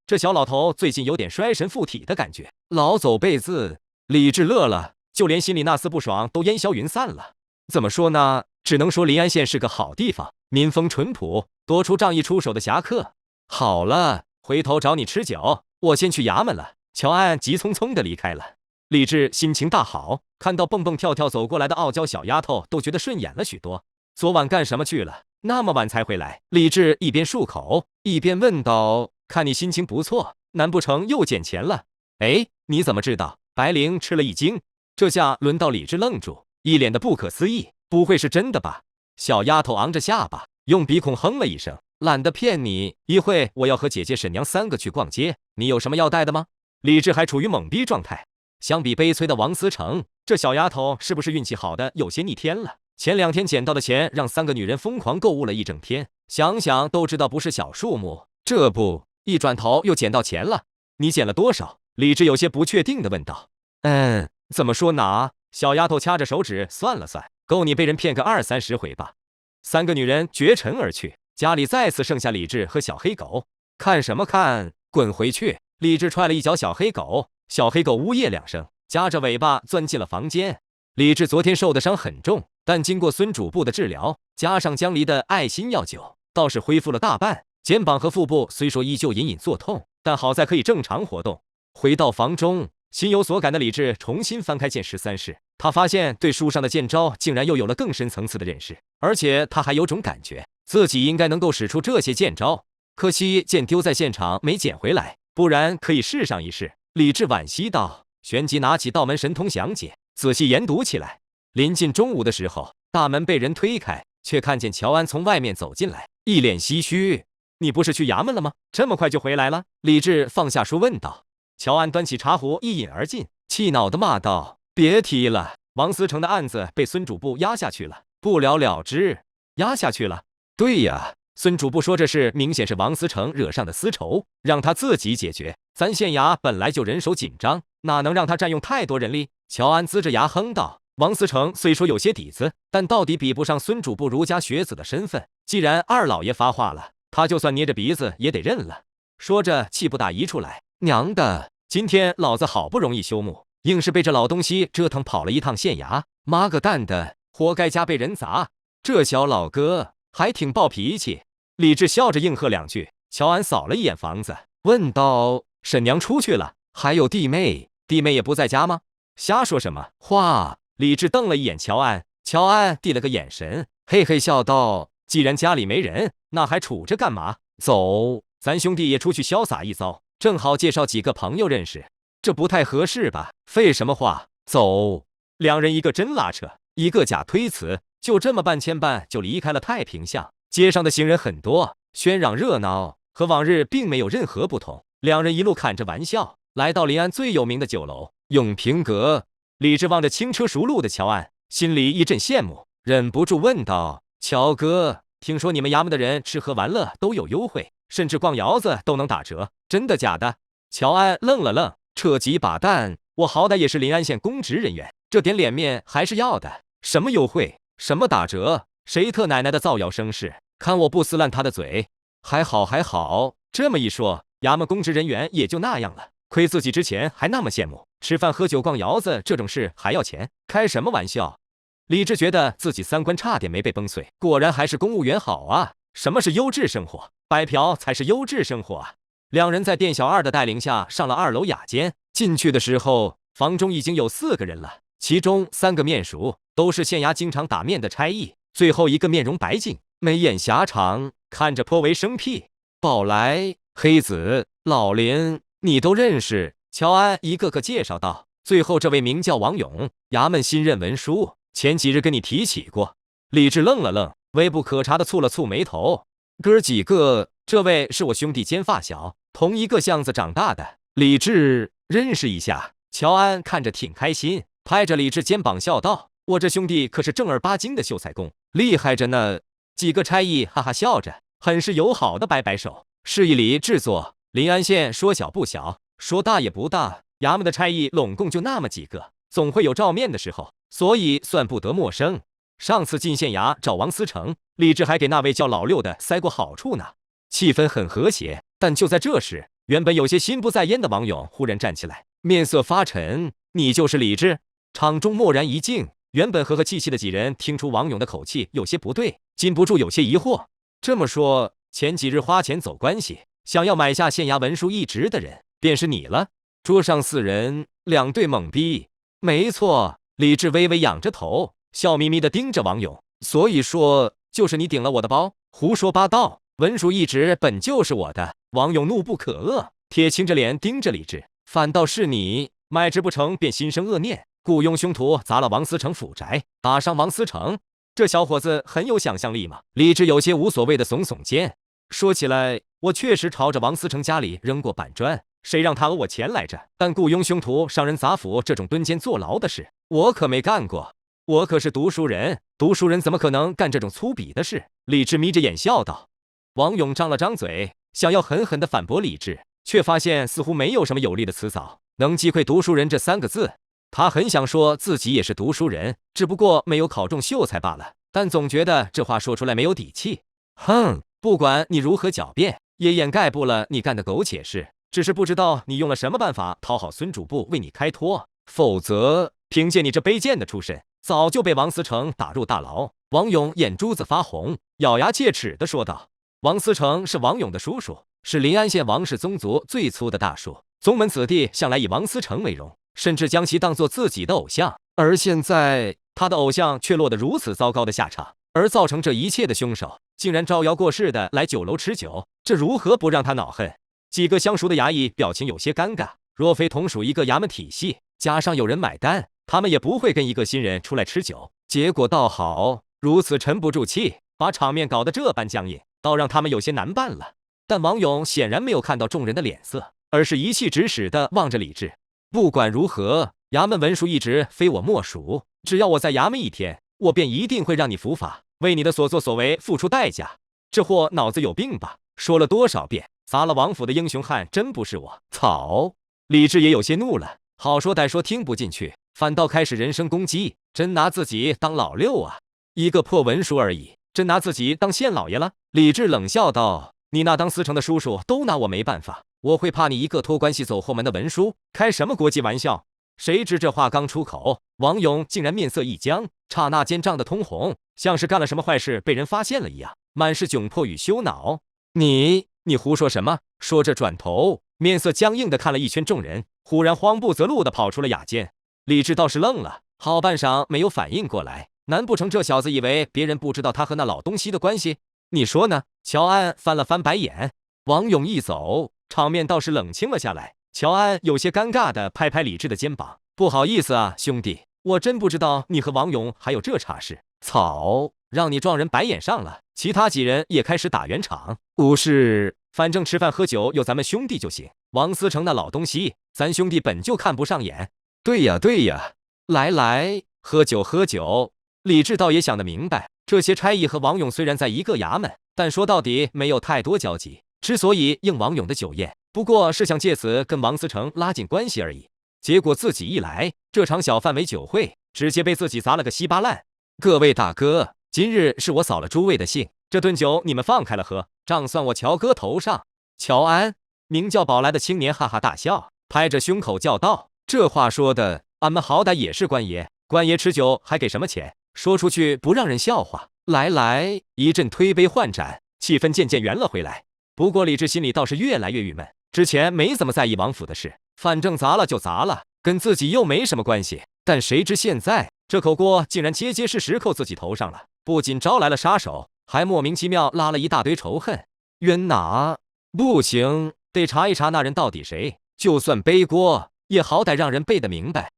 这小老头最近有点衰神附体的感觉，老走背字。李治乐了，就连心里那丝不爽都烟消云散了。怎么说呢？只能说临安县是个好地方，民风淳朴，多出仗义出手的侠客。好了，回头找你吃酒，我先去衙门了。乔安急匆匆地离开了。李治心情大好，看到蹦蹦跳跳走过来的傲娇小丫头，都觉得顺眼了许多。昨晚干什么去了？那么晚才回来？李治一边漱口一边问道：“看你心情不错，难不成又捡钱了？”哎，你怎么知道？白灵吃了一惊，这下轮到李治愣住，一脸的不可思议。不会是真的吧？小丫头昂着下巴，用鼻孔哼了一声：“懒得骗你，一会我要和姐姐婶娘3个去逛街，你有什么要带的吗？”李治还处于懵逼状态。相比悲催的王思成，这小丫头是不是运气好的有些逆天了？前2天捡到的钱让3个女人疯狂购物了一整天，想想都知道不是小数目。这不，一转头又捡到钱了。你捡了多少？李治有些不确定地问道。怎么说呢？小丫头掐着手指算了算，够你被人骗个20-30回吧。3个女人绝尘而去，家里再次剩下李治和小黑狗。看什么看？滚回去！李治踹了一脚小黑狗，小黑狗呜咽2声，夹着尾巴钻进了房间。李治昨天受的伤很重，但经过孙主簿的治疗，加上江离的爱心药酒，倒是恢复了大半。肩膀和腹部虽说依旧隐隐作痛，但好在可以正常活动。回到房中，心有所感的李治重新翻开剑13式，他发现对书上的剑招竟然又有了更深层次的认识，而且他还有种感觉，自己应该能够使出这些剑招。可惜剑丢在现场没捡回来，不然可以试上一试。李治惋惜道，旋即拿起道门神通详解，仔细研读起来。临近中午的时候，大门被人推开，却看见乔安从外面走进来，一脸唏嘘：“你不是去衙门了吗？这么快就回来了？”李治放下书问道。乔安端起茶壶一饮而尽，气恼地骂道：“别提了，王思成的案子被孙主簿压下去了，不了了之。”压下去了？对呀，孙主簿说这事明显是王思成惹上的私仇，让他自己解决。咱县衙本来就人手紧张，哪能让他占用太多人力？乔安呲着牙哼道：“王思成虽说有些底子，但到底比不上孙主簿儒家学子的身份。既然二老爷发话了，他就算捏着鼻子也得认了。”说着气不打一处来：“娘的，今天老子好不容易休沐，硬是被这老东西折腾跑了一趟县衙，妈个蛋的，活该家被人砸。这小老哥还挺暴脾气。”李治笑着应和2句，乔安扫了一眼房子，问道：“婶娘出去了，还有弟妹，弟妹也不在家吗？”瞎说什么话！李治瞪了一眼乔安，乔安递了个眼神，嘿嘿笑道：“既然家里没人，那还杵着干嘛？走，咱兄弟也出去潇洒一遭，正好介绍几个朋友认识。这不太合适吧？废什么话，走！”两人一个真拉扯，一个假推辞，就这么半牵半就离开了太平巷。街上的行人很多，喧嚷热闹，和往日并没有任何不同。两人一路砍着玩笑，来到临安最有名的酒楼永平阁。李治望着轻车熟路的乔安，心里一阵羡慕，忍不住问道：“乔哥，听说你们衙门的人吃喝玩乐都有优惠，甚至逛窑子都能打折，真的假的？”乔安愣了愣，扯几把蛋：“我好歹也是临安县公职人员，这点脸面还是要的。什么优惠，什么打折，谁特奶奶的造谣生事？看我不撕烂他的嘴！”还好还好，这么一说，衙门公职人员也就那样了。亏自己之前还那么羡慕，吃饭喝酒逛窑子这种事还要钱，开什么玩笑？李治觉得自己三观差点没被崩碎，果然还是公务员好啊！什么是优质生活？白嫖才是优质生活啊！两人在店小二的带领下上了2楼雅间，进去的时候，房中已经有4个人了，其中3个面熟，都是县衙经常打面的差役，最后一个面容白净，眉眼狭长，看着颇为生僻。宝来、黑子、老林，你都认识？乔安一个个介绍道。最后这位名叫王勇，衙门新任文书，前几日跟你提起过。李治愣了愣，微不可察的蹙了蹙眉头。哥几个，这位是我兄弟兼发小，同一个巷子长大的。李治认识一下。乔安看着挺开心，拍着李治肩膀笑道：“我这兄弟可是正儿八经的秀才工，厉害着呢。”几个差役哈哈笑着，很是友好的摆摆手，示意李治坐。临安县说小不小，说大也不大，衙门的差役拢共就那么几个，总会有照面的时候，所以算不得陌生。上次进县衙找王思成，李治还给那位叫老六的塞过好处呢，气氛很和谐。但就在这时，原本有些心不在焉的王勇忽然站起来，面色发沉：“你就是李治？”场中蓦然一静，原本和和气气的几人听出王勇的口气有些不对，禁不住有些疑惑。这么说，前几日花钱走关系，想要买下县衙文书一职的人，便是你了？桌上4人，两对懵逼。没错，李治微微仰着头，笑眯眯地盯着王勇。所以说，就是你顶了我的包？胡说八道！文书一职本就是我的。王勇怒不可遏，铁青着脸盯着李治。反倒是你，买职不成便心生恶念，雇佣凶徒砸了王思成府宅，打伤王思成。这小伙子很有想象力嘛。李治有些无所谓的耸耸肩。说起来，我确实朝着王思成家里扔过板砖，谁让他讹我钱来着？但雇佣凶徒伤人砸府这种蹲监坐牢的事，我可没干过。我可是读书人，读书人怎么可能干这种粗鄙的事？李治眯着眼笑道。王勇张了张嘴，想要狠狠地反驳李治，却发现似乎没有什么有力的词藻能击溃读书人这3个字。他很想说自己也是读书人，只不过没有考中秀才罢了，但总觉得这话说出来没有底气。哼，不管你如何狡辩，也掩盖不了你干的苟且事，只是不知道你用了什么办法讨好孙主簿为你开脱，否则凭借你这卑贱的出身，早就被王思成打入大牢。王勇眼珠子发红，咬牙切齿地说道。王思成是王勇的叔叔，是临安县王氏宗族最粗的大叔，宗门子弟向来以王思成为荣，甚至将其当作自己的偶像。而现在他的偶像却落得如此糟糕的下场，而造成这一切的凶手竟然招摇过市的来酒楼吃酒，这如何不让他恼恨？几个相熟的衙役表情有些尴尬，若非同属一个衙门体系，加上有人买单，他们也不会跟一个新人出来吃酒。结果倒好，如此沉不住气，把场面搞得这般僵硬，倒让他们有些难办了。但王勇显然没有看到众人的脸色，而是一气指使地望着李治。不管如何，衙门文书一职非我莫属，只要我在衙门一天，我便一定会让你伏法，为你的所作所为付出代价。这货脑子有病吧？说了多少遍，砸了王府的英雄汉真不是我。操！李治也有些怒了，好说歹说听不进去，反倒开始人身攻击，真拿自己当老六啊？一个破文书而已，真拿自己当县老爷了？李治冷笑道：“你那当思成的叔叔都拿我没办法，我会怕你一个托关系走后门的文书？开什么国际玩笑？”谁知这话刚出口，王勇竟然面色一僵，刹那间涨得通红，像是干了什么坏事被人发现了一样，满是窘迫与羞恼。你胡说什么？说着转头，面色僵硬的看了一圈众人，忽然慌不择路的跑出了雅间。李治倒是愣了，好半晌没有反应过来，难不成这小子以为别人不知道他和那老东西的关系？你说呢？乔安翻了翻白眼。王勇一走，场面倒是冷清了下来。乔安有些尴尬的拍拍李治的肩膀，不好意思啊，兄弟，我真不知道你和王勇还有这茬事。草，让你撞人白眼上了。其他几人也开始打圆场。无事，反正吃饭喝酒有咱们兄弟就行。王思成那老东西，咱兄弟本就看不上眼。对呀对呀，来，喝酒喝酒。李治倒也想得明白，这些差役和王勇虽然在一个衙门，但说到底没有太多交集。之所以应王勇的酒宴，不过是想借此跟王思成拉近关系而已。结果自己一来，这场小范围酒会直接被自己砸了个稀巴烂。各位大哥，今日是我扫了诸位的兴，这顿酒你们放开了喝，账算我乔哥头上。乔安，名叫宝来的青年哈哈大笑，拍着胸口叫道：“这话说的，俺们好歹也是官爷，官爷吃酒还给什么钱？说出去不让人笑话。”来，一阵推杯换盏，气氛渐渐圆了回来。不过李治心里倒是越来越郁闷，之前没怎么在意王府的事，反正砸了就砸了，跟自己又没什么关系。但谁知现在这口锅竟然结结实实扣自己头上了，不仅招来了杀手，还莫名其妙拉了一大堆仇恨。冤哪！不行，得查一查那人到底谁，就算背锅，也好歹让人背得明白。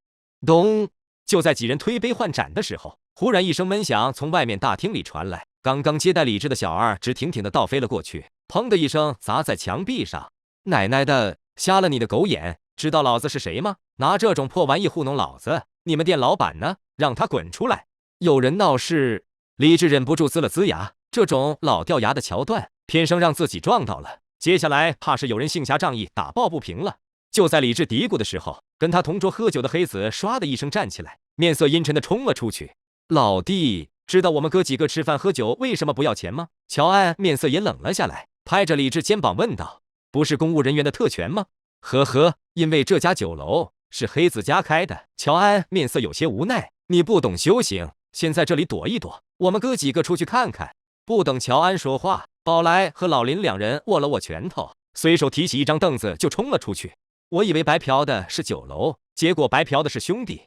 咚！就在几人推杯换盏的时候，忽然一声闷响从外面大厅里传来，刚刚接待李治的小二直挺挺的倒飞了过去，砰的一声砸在墙壁上。奶奶的，瞎了你的狗眼！知道老子是谁吗？拿这种破玩意糊弄老子！你们店老板呢？让他滚出来！有人闹事！李治忍不住龇了龇牙，这种老掉牙的桥段，偏生让自己撞到了，接下来怕是有人行侠仗义打抱不平了。就在李治嘀咕的时候，跟他同桌喝酒的黑子唰的一声站起来，面色阴沉的冲了出去。老弟，知道我们哥几个吃饭喝酒为什么不要钱吗？乔安面色也冷了下来，拍着李治肩膀问道：“不是公务人员的特权吗？”呵呵，因为这家酒楼是黑子家开的。乔安面色有些无奈：“你不懂修行，先在这里躲一躲，我们哥几个出去看看。”不等乔安说话，宝来和老林两人握了握拳头，随手提起一张凳子就冲了出去。我以为白嫖的是酒楼，结果白嫖的是兄弟。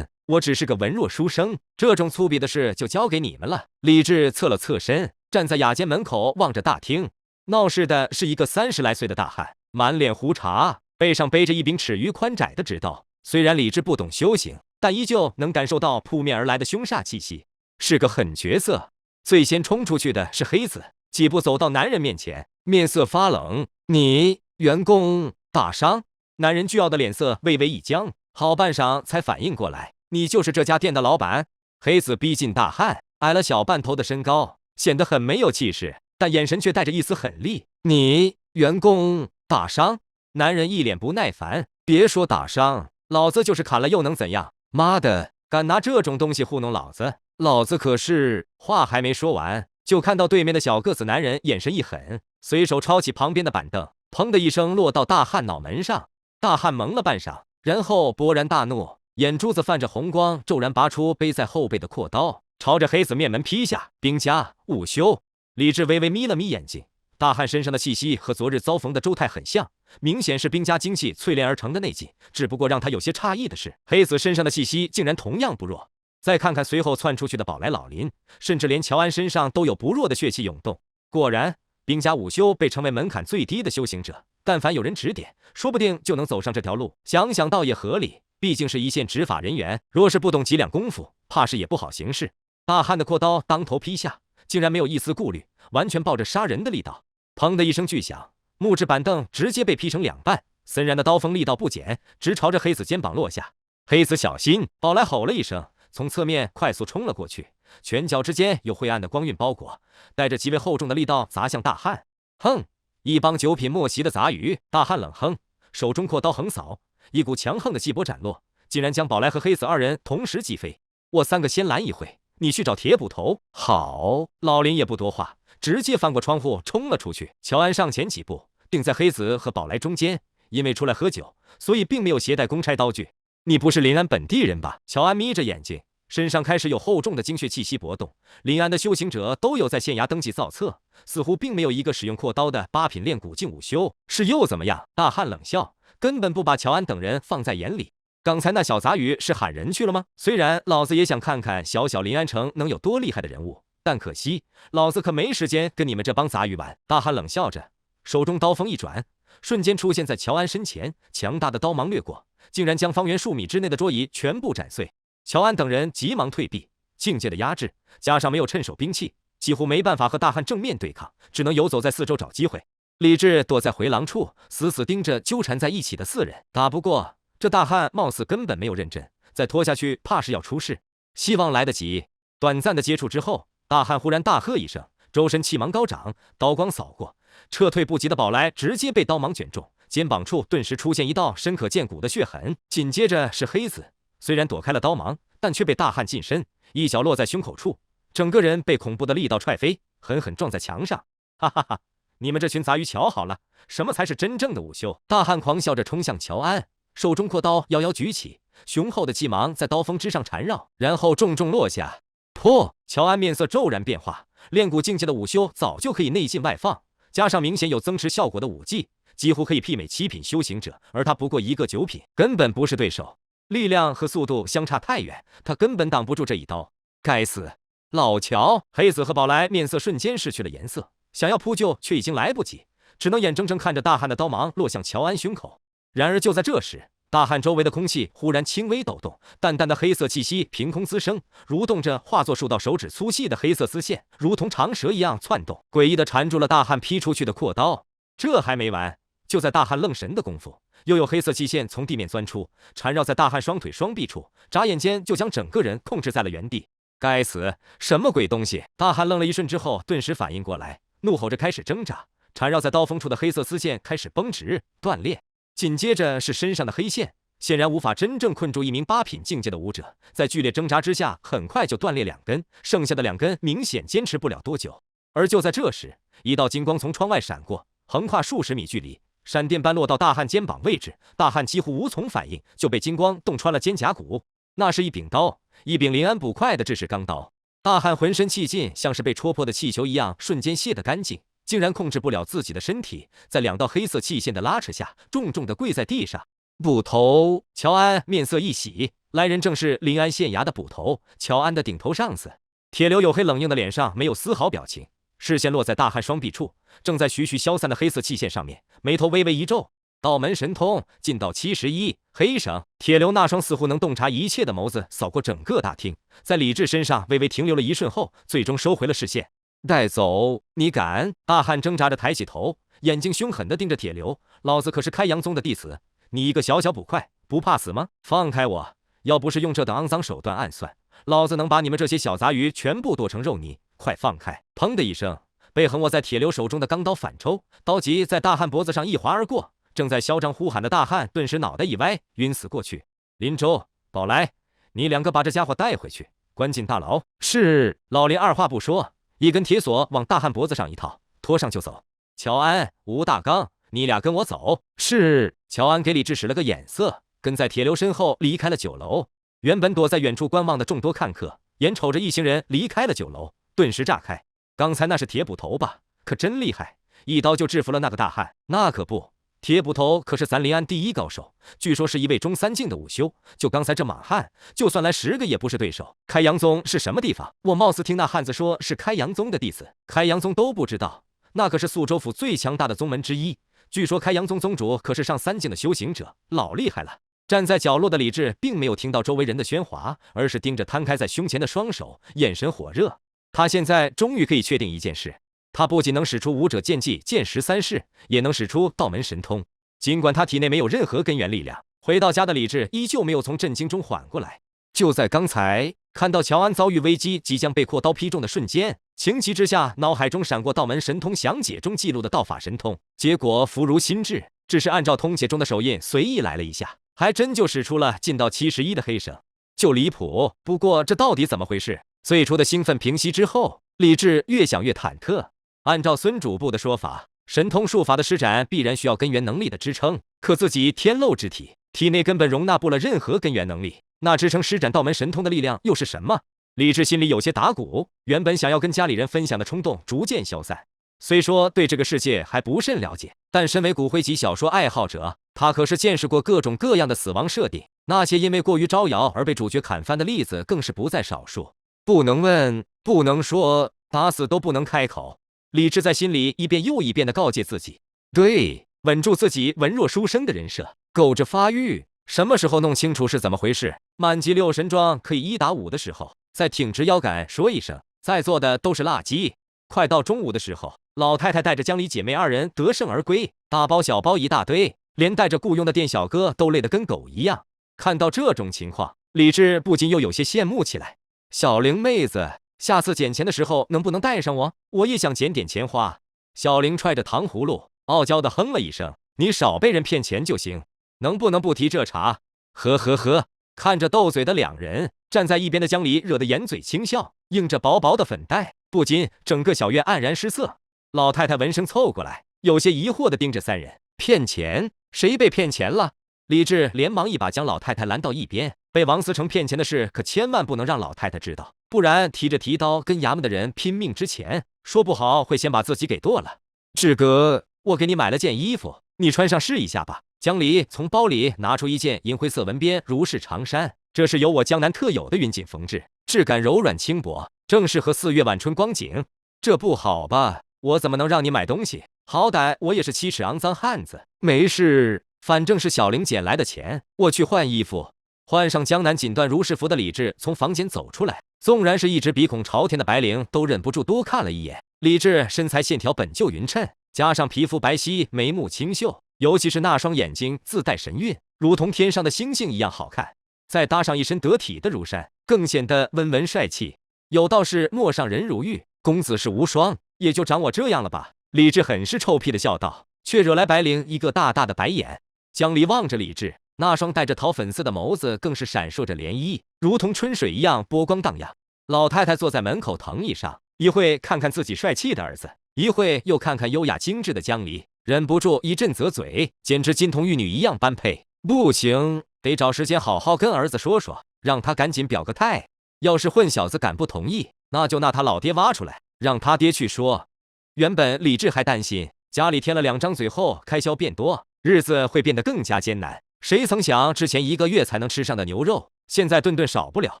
我只是个文弱书生，这种粗鄙的事就交给你们了。李治侧了侧身，站在雅间门口望着大厅。闹事的是一个30来岁的大汉，满脸胡茬，背上背着一柄尺余宽窄的直刀。虽然李治不懂修行，但依旧能感受到扑面而来的凶煞气息，是个狠角色。最先冲出去的是黑子，几步走到男人面前，面色发冷：“你员工大伤？”男人倨傲的脸色微微一僵，好半晌才反应过来：“你就是这家店的老板？”黑子逼近大汉，矮了小半头的身高，显得很没有气势，但眼神却带着一丝狠厉。“你员工大伤？”男人一脸不耐烦：“别说打伤，老子就是砍了又能怎样？妈的，敢拿这种东西糊弄老子！老子可是……”话还没说完，就看到对面的小个子男人眼神一狠，随手抄起旁边的板凳，砰的一声落到大汉脑门上。大汉懵了半晌，然后勃然大怒，眼珠子泛着红光，骤然拔出背在后背的阔刀，朝着黑子面门劈下。兵家午休。李治微微眯了眯眼睛，大汉身上的气息和昨日遭逢的周泰很像，明显是兵家精气淬炼而成的内劲。只不过让他有些诧异的是，黑子身上的气息竟然同样不弱。再看看随后窜出去的宝来、老林，甚至连乔安身上都有不弱的血气涌动。果然，兵家午休被称为门槛最低的修行者，但凡有人指点，说不定就能走上这条路。想想倒也合理，毕竟是一线执法人员，若是不懂几两功夫，怕是也不好行事。大汉的阔刀当头劈下，竟然没有一丝顾虑，完全抱着杀人的力道。砰的一声巨响，木质板凳直接被劈成两半，森然的刀锋力道不减，直朝着黑子肩膀落下。黑子小心！宝来吼了一声，从侧面快速冲了过去，拳脚之间有灰暗的光晕包裹，带着极为厚重的力道砸向大汉。哼！一帮九品莫习的杂鱼。大汉冷哼，手中阔刀横扫，一股强横的气波斩落，竟然将宝来和黑子二人同时击飞。我三个先拦一回，你去找铁捕头。好。老林也不多话，直接翻过窗户冲了出去。乔安上前几步，定在黑子和宝来中间，因为出来喝酒，所以并没有携带公差刀具。你不是临安本地人吧？乔安眯着眼睛，身上开始有厚重的精血气息搏动。临安的修行者都有在县衙登记造册，似乎并没有一个使用阔刀的八品炼蛊境武修，是又怎么样？大汉冷笑，根本不把乔安等人放在眼里。刚才那小杂鱼是喊人去了吗？虽然老子也想看看小小临安城能有多厉害的人物，但可惜老子可没时间跟你们这帮杂鱼玩。大汉冷笑着，手中刀锋一转，瞬间出现在乔安身前，强大的刀芒掠过，竟然将方圆数米之内的桌椅全部斩碎。乔安等人急忙退避，境界的压制加上没有趁手兵器，几乎没办法和大汉正面对抗，只能游走在四周找机会。李治躲在回廊处，死死盯着纠缠在一起的4人，打不过这大汉，貌似根本没有认真，再拖下去怕是要出事。希望来得及。短暂的接触之后，大汉忽然大喝一声，周身气芒高涨，刀光扫过，撤退不及的宝来直接被刀芒卷中，肩膀处顿时出现一道深可见骨的血痕，紧接着是黑子。虽然躲开了刀芒，但却被大汉近身，一脚落在胸口处，整个人被恐怖的力道踹飞，狠狠撞在墙上。哈哈哈！你们这群杂鱼瞧好了，什么才是真正的武修？大汉狂笑着冲向乔安，手中阔刀遥遥举起，雄厚的气芒在刀锋之上缠绕，然后重重落下。破！乔安面色骤然变化，炼蛊境界的武修早就可以内进外放，加上明显有增持效果的武技，几乎可以媲美7品修行者，而他不过一个9品，根本不是对手。力量和速度相差太远，他根本挡不住这一刀。该死！老乔、黑子和宝来面色瞬间失去了颜色，想要扑救却已经来不及，只能眼睁睁看着大汉的刀芒落向乔安胸口。然而就在这时，大汉周围的空气忽然轻微抖动，淡淡的黑色气息凭空滋生，蠕动着化作数道手指粗细的黑色丝线，如同长蛇一样窜动，诡异的缠住了大汉劈出去的阔刀。这还没完，就在大汉愣神的功夫，又有黑色气线从地面钻出，缠绕在大汉双腿双臂处，眨眼间就将整个人控制在了原地。该死，什么鬼东西？大汉愣了一瞬之后，顿时反应过来，怒吼着开始挣扎，缠绕在刀锋处的黑色丝线开始绷直断裂，紧接着是身上的黑线，显然无法真正困住一名8品境界的武者，在剧烈挣扎之下，很快就断裂2根，剩下的2根明显坚持不了多久。而就在这时，一道金光从窗外闪过，横跨数十米距离，闪电般落到大汉肩膀位置，大汉几乎无从反应，就被金光洞穿了肩胛骨。那是一柄刀，一柄临安捕快的制式钢刀。大汉浑身气劲像是被戳破的气球一样，瞬间泄得干净，竟然控制不了自己的身体，在2道黑色气线的拉扯下，重重的跪在地上。捕头！乔安面色一喜，来人正是临安县衙的捕头，乔安的顶头上司。铁流黝黑冷硬的脸上没有丝毫表情，视线落在大汉双臂处，正在徐徐消散的黑色气线上面，眉头微微一皱。道门神通进到71，黑省。铁流那双似乎能洞察一切的眸子扫过整个大厅，在李治身上微微停留了一瞬后，最终收回了视线。带走！你敢？大汉挣扎着抬起头，眼睛凶狠地盯着铁流。老子可是开阳宗的弟子，你一个小小捕快，不怕死吗？放开我！要不是用这等肮脏手段暗算，老子能把你们这些小杂鱼全部剁成肉泥！快放开！砰的一声，被横握在铁流手中的钢刀反抽，刀脊在大汉脖子上一划而过。正在嚣张呼喊的大汉顿时脑袋一歪，晕死过去。林州、宝来，你2个把这家伙带回去，关进大牢。是。老林二话不说，一根铁锁往大汉脖子上一套，拖上就走。乔安、吴大刚，你俩跟我走。是。乔安给李治使了个眼色，跟在铁流身后离开了酒楼。原本躲在远处观望的众多看客，眼瞅着一行人离开了酒楼，顿时炸开。刚才那是铁捕头吧？可真厉害，一刀就制服了那个大汉。那可不，铁捕头可是咱临安第一高手，据说是一位中3境的武修。就刚才这莽汉，就算来10个也不是对手。开阳宗是什么地方？我貌似听那汉子说是开阳宗的弟子，开阳宗都不知道，那可是宿州府最强大的宗门之一。据说开阳宗宗主可是上3境的修行者，老厉害了。站在角落的李治并没有听到周围人的喧哗，而是盯着摊开在胸前的双手，眼神火热。他现在终于可以确定一件事，他不仅能使出武者剑技剑13式，也能使出道门神通。尽管他体内没有任何根源力量，回到家的李治依旧没有从震惊中缓过来。就在刚才看到乔安遭遇危机，即将被阔刀劈中的瞬间，情急之下脑海中闪过道门神通详解中记录的道法神通，结果符如心智，只是按照通解中的手印随意来了一下，还真就使出了进到71的黑省，就离谱。不过这到底怎么回事？最初的兴奋平息之后，李治越想越忐忑。按照孙主簿的说法，神通术法的施展必然需要根源能力的支撑，可自己天漏之体，体内根本容纳不了任何根源能力，那支撑施展道门神通的力量又是什么？李治心里有些打鼓，原本想要跟家里人分享的冲动逐渐消散。虽说对这个世界还不甚了解，但身为骨灰级小说爱好者，他可是见识过各种各样的死亡设定，那些因为过于招摇而被主角砍翻的例子更是不在少数。不能问，不能说，打死都不能开口。李治在心里一遍又一遍地告诫自己，对，稳住自己文弱书生的人设，够着发育。什么时候弄清楚是怎么回事，满级6神装可以1打5的时候，再挺直腰杆说一声，在座的都是垃圾。快到中午的时候，老太太带着江离姐妹2人得胜而归，大包小包一大堆，连带着雇佣的店小哥都累得跟狗一样。看到这种情况，李治不禁又有些羡慕起来。小玲妹子，下次捡钱的时候能不能带上我？我也想捡点钱花。小玲揣着糖葫芦，傲娇地哼了一声：“你少被人骗钱就行，能不能不提这茬？”呵呵呵。看着斗嘴的2人，站在一边的江离惹得掩嘴轻笑，映着薄薄的粉黛，不禁整个小院黯然失色。老太太闻声凑过来，有些疑惑地盯着3人：“骗钱？谁被骗钱了？”李治连忙一把将老太太拦到一边，被王思成骗钱的事可千万不能让老太太知道，不然提着提刀跟衙门的人拼命之前，说不好会先把自己给剁了。志哥，我给你买了件衣服，你穿上试一下吧。江离从包里拿出一件银灰色纹边如是长衫，这是由我江南特有的云锦缝制，质感柔软轻薄，正适合4月晚春光景。这不好吧？我怎么能让你买东西？好歹我也是7尺肮脏汉子。没事，反正是小玲捡来的钱，我去换衣服。换上江南锦缎如是服的李治从房间走出来，纵然是一直鼻孔朝天的白灵都忍不住多看了一眼。李治身材线条本就匀称，加上皮肤白皙，眉目清秀，尤其是那双眼睛自带神韵，如同天上的星星一样好看。再搭上一身得体的乳衫，更显得温文帅气。有道是陌上人如玉，公子是无双，也就长我这样了吧。李治很是臭屁的笑道，却惹来白灵一个大大的白眼。江离望着李治，那双带着桃粉色的眸子更是闪烁着涟漪，如同春水一样波光荡漾。老太太坐在门口藤椅上，一会看看自己帅气的儿子，一会又看看优雅精致的江离，忍不住一阵啧嘴，简直金童玉女一样般配。不行，得找时间好好跟儿子说说，让他赶紧表个态。要是混小子敢不同意，那就拿他老爹挖出来，让他爹去说。原本李治还担心家里添了2张嘴后开销变多，日子会变得更加艰难。谁曾想之前1个月才能吃上的牛肉，现在顿顿少不了，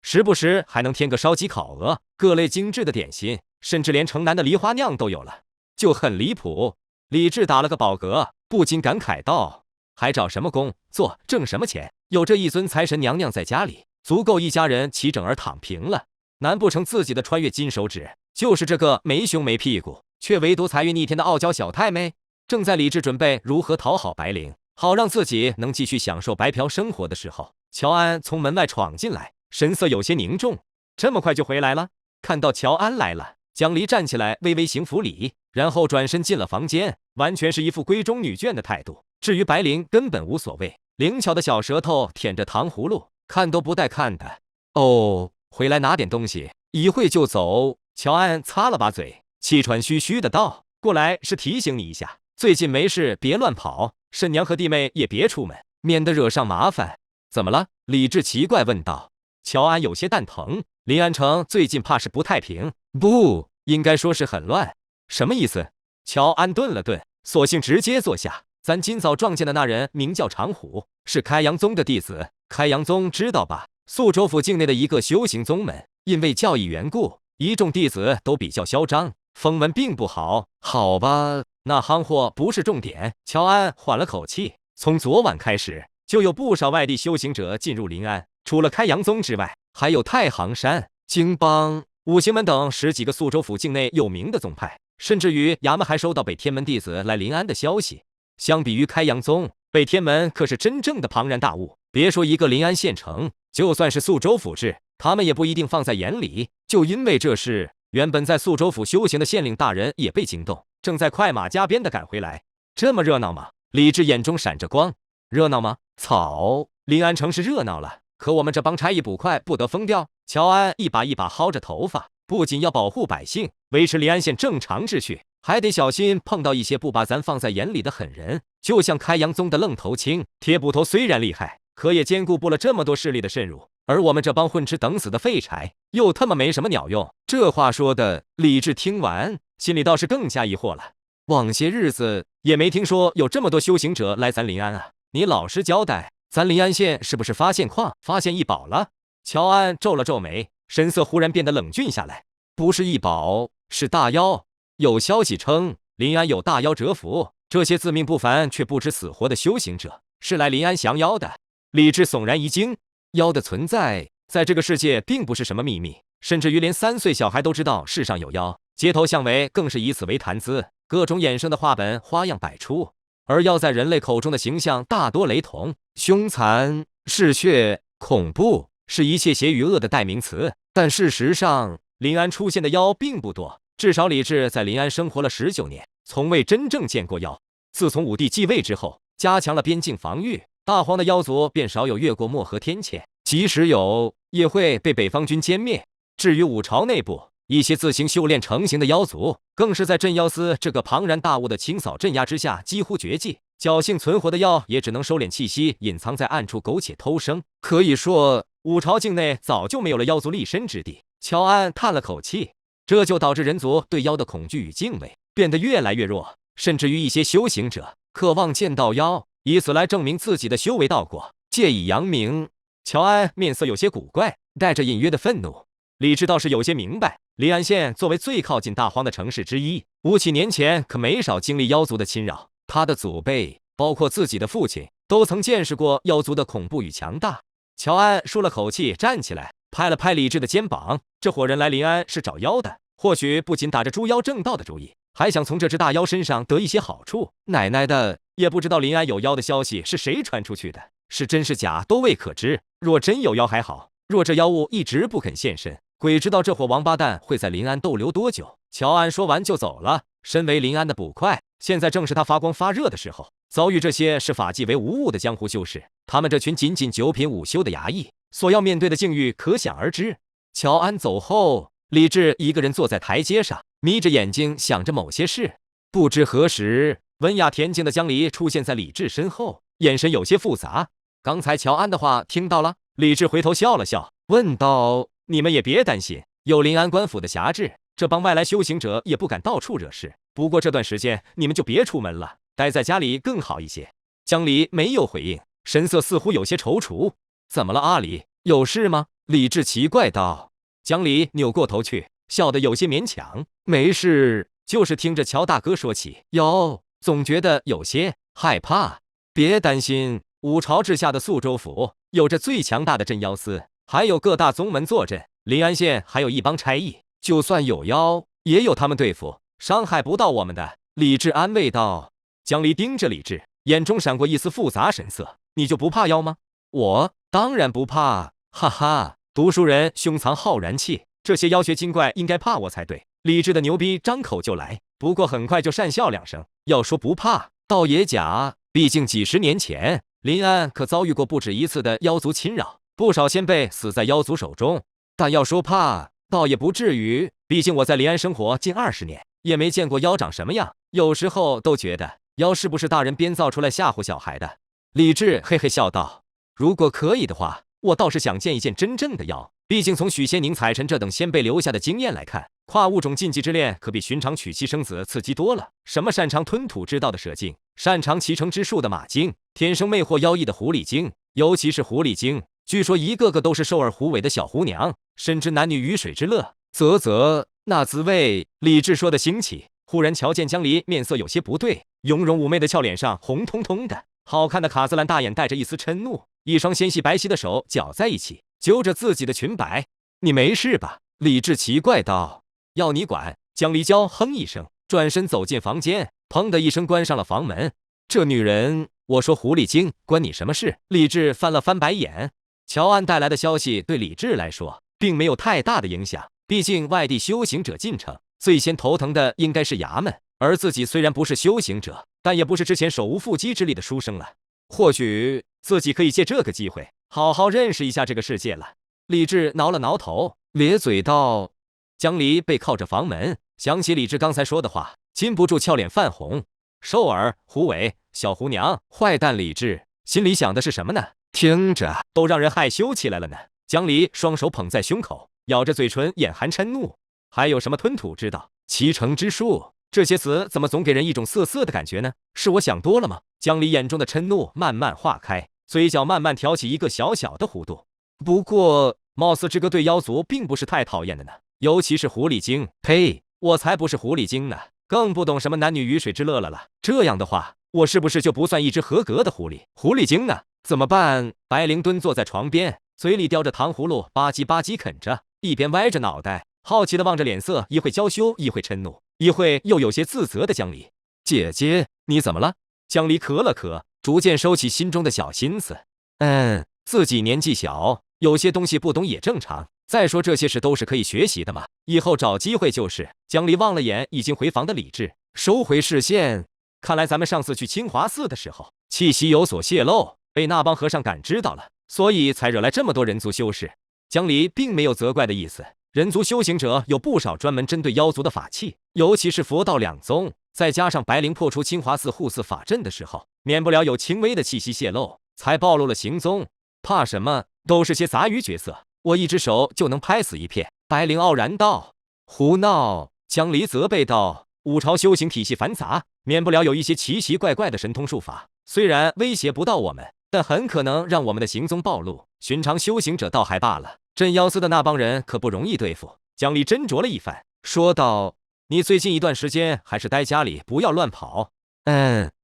时不时还能添个烧鸡烤鹅，各类精致的点心，甚至连城南的梨花酿都有了，就很离谱。李治打了个饱嗝，不禁感慨道：还找什么工做，挣什么钱？有这一尊财神娘娘在家里，足够一家人齐整而躺平了。难不成自己的穿越金手指就是这个没胸没屁股却唯独财运逆天的傲娇小太妹？正在李治准备如何讨好白灵，好让自己能继续享受白嫖生活的时候，乔安从门外闯进来，神色有些凝重。这么快就回来了？看到乔安来了，江离站起来微微行服礼，然后转身进了房间，完全是一副闺中女眷的态度。至于白灵根本无所谓，灵巧的小舌头舔着糖葫芦，看都不带看的。哦，回来拿点东西，一会就走。乔安擦了把嘴，气喘吁吁的道：过来是提醒你一下，最近没事别乱跑，婶娘和弟妹也别出门，免得惹上麻烦。怎么了？李治奇怪问道。乔安有些蛋疼，临安城最近怕是不太平，不应该说是很乱。什么意思？乔安顿了顿，索性直接坐下。咱今早撞见的那人名叫长虎，是开阳宗的弟子。开阳宗知道吧？宿州府境内的一个修行宗门，因为教义缘故，一众弟子都比较嚣张，风闻并不好。好吧，那夯货不是重点。乔安缓了口气，从昨晚开始，就有不少外地修行者进入临安，除了开阳宗之外，还有太行山、荆帮、五行门等10几个宿州府境内有名的宗派，甚至于衙门还收到北天门弟子来临安的消息。相比于开阳宗，北天门可是真正的庞然大物。别说一个临安县城，就算是宿州府治，他们也不一定放在眼里。就因为这事，原本在宿州府修行的县令大人也被惊动，正在快马加鞭地赶回来。这么热闹吗？李治眼中闪着光。热闹吗？草，临安城是热闹了，可我们这帮差役捕快不得疯掉。乔安一把一把薅着头发，不仅要保护百姓，维持临安县正常秩序，还得小心碰到一些不把咱放在眼里的狠人。就像开阳宗的愣头青，铁捕头虽然厉害，可也兼顾不了这么多势力的渗入。而我们这帮混吃等死的废柴，又他妈没什么鸟用。这话说的，李治听完，心里倒是更加疑惑了。往些日子也没听说有这么多修行者来咱临安啊！你老实交代，咱临安县是不是发现矿、发现异宝了？乔安皱了皱眉，神色忽然变得冷峻下来。不是异宝，是大妖。有消息称，临安有大妖蛰伏，这些自命不凡却不知死活的修行者，是来临安降妖的。李治悚然一惊，妖的存在，在这个世界并不是什么秘密，甚至于连3岁小孩都知道世上有妖，街头巷尾更是以此为谈资，各种衍生的话本花样百出。而妖在人类口中的形象大多雷同，凶残、嗜血、恐怖，是一切邪与恶的代名词。但事实上，临安出现的妖并不多，至少李治在临安生活了19年，从未真正见过妖。自从武帝继位之后，加强了边境防御，大荒的妖族便少有越过漠河天堑，即使有，也会被北方军歼灭。至于武朝内部，一些自行修炼成型的妖族，更是在镇妖司这个庞然大物的清扫镇压之下几乎绝迹。侥幸存活的妖也只能收敛气息，隐藏在暗处苟且偷生。可以说，武朝境内早就没有了妖族立身之地。乔安叹了口气，这就导致人族对妖的恐惧与敬畏变得越来越弱，甚至于一些修行者渴望见到妖，以此来证明自己的修为到过，借以扬名。乔安面色有些古怪，带着隐约的愤怒。李治倒是有些明白，临安县作为最靠近大荒的城市之一，吴起年前可没少经历妖族的侵扰。他的祖辈，包括自己的父亲，都曾见识过妖族的恐怖与强大。乔安舒了口气，站起来，拍了拍李治的肩膀。这伙人来临安是找妖的，或许不仅打着诛妖正道的主意，还想从这只大妖身上得一些好处。奶奶的，也不知道临安有妖的消息是谁传出去的，是真是假都未可知。若真有妖还好，若这妖物一直不肯现身，鬼知道这伙王八蛋会在临安逗留多久。乔安说完就走了。身为临安的捕快，现在正是他发光发热的时候。遭遇这些视法纪为无物的江湖修士，他们这群仅仅9品5修的衙役，所要面对的境遇可想而知。乔安走后，李治一个人坐在台阶上，眯着眼睛想着某些事。不知何时，文雅恬静的江离出现在李治身后，眼神有些复杂。刚才乔安的话听到了？李治回头笑了笑，问道：“你们也别担心，有临安官府的辖制，这帮外来修行者也不敢到处惹事。不过这段时间你们就别出门了，待在家里更好一些。”江离没有回应，神色似乎有些踌躇。怎么了，阿离？有事吗？李治奇怪道。江离扭过头去，笑得有些勉强。没事，就是听着乔大哥说起妖，总觉得有些害怕。别担心，武朝治下的宿州府有着最强大的镇妖司，还有各大宗门坐镇。临安县还有一帮差役，就算有妖，也有他们对付，伤害不到我们的。李治安慰道。江离盯着李治，眼中闪过一丝复杂神色。你就不怕妖吗？我当然不怕，哈哈。读书人胸藏浩然气，这些妖学精怪应该怕我才对。李治的牛逼张口就来，不过很快就讪笑2声。要说不怕，倒也假，毕竟几10年前，临安可遭遇过不止一次的妖族侵扰，不少先辈死在妖族手中。但要说怕，倒也不至于，毕竟我在临安生活近20年，也没见过妖长什么样，有时候都觉得妖是不是大人编造出来吓唬小孩的。李治嘿嘿笑道：“如果可以的话，我倒是想见一见真正的妖。毕竟从许仙、宁采臣这等先辈留下的经验来看，跨物种禁忌之恋可比寻常娶妻生子刺激多了。什么擅长吞吐之道的蛇精，擅长骑乘之术的马精，天生魅惑妖异的狐狸精，尤其是狐狸精，据说一个个都是瘦而狐尾的小狐娘，深知男女鱼水之乐，那滋味。”李治说的兴起，忽然瞧见江离面色有些不对，雍容妩媚的俏脸上红彤彤的，好看的卡姿兰大眼带着一丝嗔怒，一双纤细白皙的手搅在一起，揪着自己的裙摆。你没事吧？李治奇怪道。要你管。江离娇哼一声，转身走进房间，砰的一声关上了房门。这女人，我说狐狸精，关你什么事？李治翻了翻白眼。乔安带来的消息对李治来说并没有太大的影响，毕竟外地修行者进城，最先头疼的应该是衙门，而自己虽然不是修行者，但也不是之前手无缚鸡之力的书生了。或许自己可以借这个机会好好认识一下这个世界了。李治挠了挠头，咧嘴道。江离背靠着房门，想起李治刚才说的话，禁不住俏脸泛红。瘦耳、狐尾、小狐娘、坏蛋李治，心里想的是什么呢？听着都让人害羞起来了呢。江离双手捧在胸口，咬着嘴唇，眼含嗔怒。还有什么吞吐之道、七成之术？这些词怎么总给人一种涩涩的感觉呢？是我想多了吗？江离眼中的嗔怒慢慢化开，嘴角慢慢挑起一个小小的弧度。不过，貌似这个对妖族并不是太讨厌的呢，尤其是狐狸精。呸！我才不是狐狸精呢，更不懂什么男女鱼水之乐了。这样的话，我是不是就不算一只合格的狐狸精呢？怎么办？白灵蹲坐在床边，嘴里叼着糖葫芦，吧唧吧唧啃着，一边歪着脑袋，好奇地望着脸色一会娇羞，一会嗔怒，一会又有些自责的江离。姐姐，你怎么了？江离咳了咳，逐渐收起心中的小心思。自己年纪小，有些东西不懂也正常。再说这些事都是可以学习的嘛，以后找机会就是。江离望了眼已经回房的李治，收回视线。看来咱们上次去清华寺的时候，气息有所泄露，被那帮和尚感知到了，所以才惹来这么多人族修士。江离并没有责怪的意思，人族修行者有不少专门针对妖族的法器，尤其是佛道两宗，再加上白灵破除清华寺护寺法阵的时候，免不了有轻微的气息泄露，才暴露了行踪。怕什么？都是些杂鱼角色，我一只手就能拍死一片。白灵傲然道。胡闹！江离责备道。五朝修行体系繁杂，免不了有一些奇奇怪怪的神通术法，虽然威胁不到我们，但很可能让我们的行踪暴露。寻常修行者倒还罢了，镇妖司的那帮人可不容易对付。江离斟酌了一番，说道：你最近一段时间还是待家里，不要乱跑。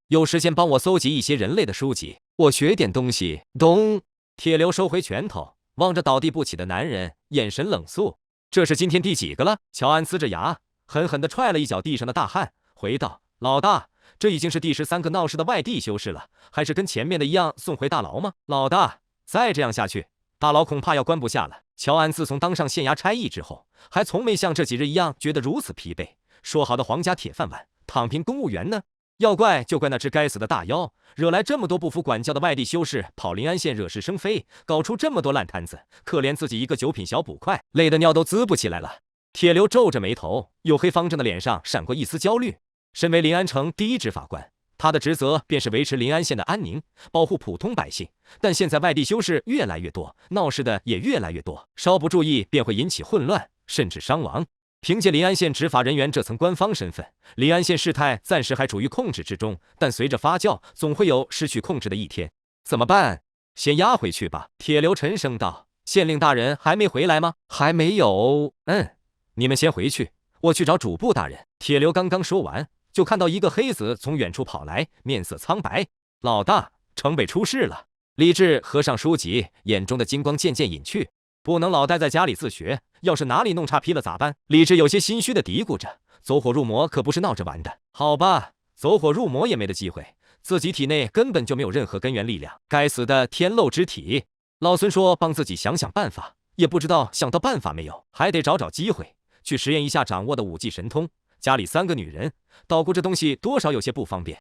有时间帮我搜集一些人类的书籍，我学点东西。咚！铁流收回拳头，望着倒地不起的男人，眼神冷肃。这是今天第几个了？乔安呲着牙，狠狠地踹了一脚地上的大汉，回道：老大，这已经是第13个闹事的外地修士了，还是跟前面的一样送回大牢吗？老大，再这样下去，大牢恐怕要关不下了。乔安自从当上县衙差役之后，还从没像这几日一样觉得如此疲惫。说好的皇家铁饭碗，躺平公务员呢？要怪就怪那只该死的大妖，惹来这么多不服管教的外地修士，跑临安县惹是生非，搞出这么多烂摊子，可怜自己一个9品小捕快，累得尿都滋不起来了。铁流皱着眉头，黝黑方正的脸上闪过一丝焦虑。身为临安城第一执法官，他的职责便是维持临安县的安宁，保护普通百姓。但现在外地修士越来越多，闹事的也越来越多，稍不注意便会引起混乱，甚至伤亡。凭借临安县执法人员这层官方身份，临安县事态暂时还处于控制之中，但随着发酵，总会有失去控制的一天。怎么办？先押回去吧。铁流沉声道。县令大人还没回来吗？还没有。你们先回去，我去找主簿大人。铁流刚刚说完，就看到一个黑子从远处跑来，面色苍白。老大，城北出事了。李治合上书籍，眼中的金光渐渐隐去。不能老待在家里自学，要是哪里弄差皮了咋办？李治有些心虚的嘀咕着。走火入魔可不是闹着玩的。好吧，走火入魔也没的机会，自己体内根本就没有任何根源力量。该死的天漏之体！老孙说帮自己想想办法，也不知道想到办法没有，还得找机会去实验一下掌握的武技神通。家里3个女人，捣鼓这东西多少有些不方便。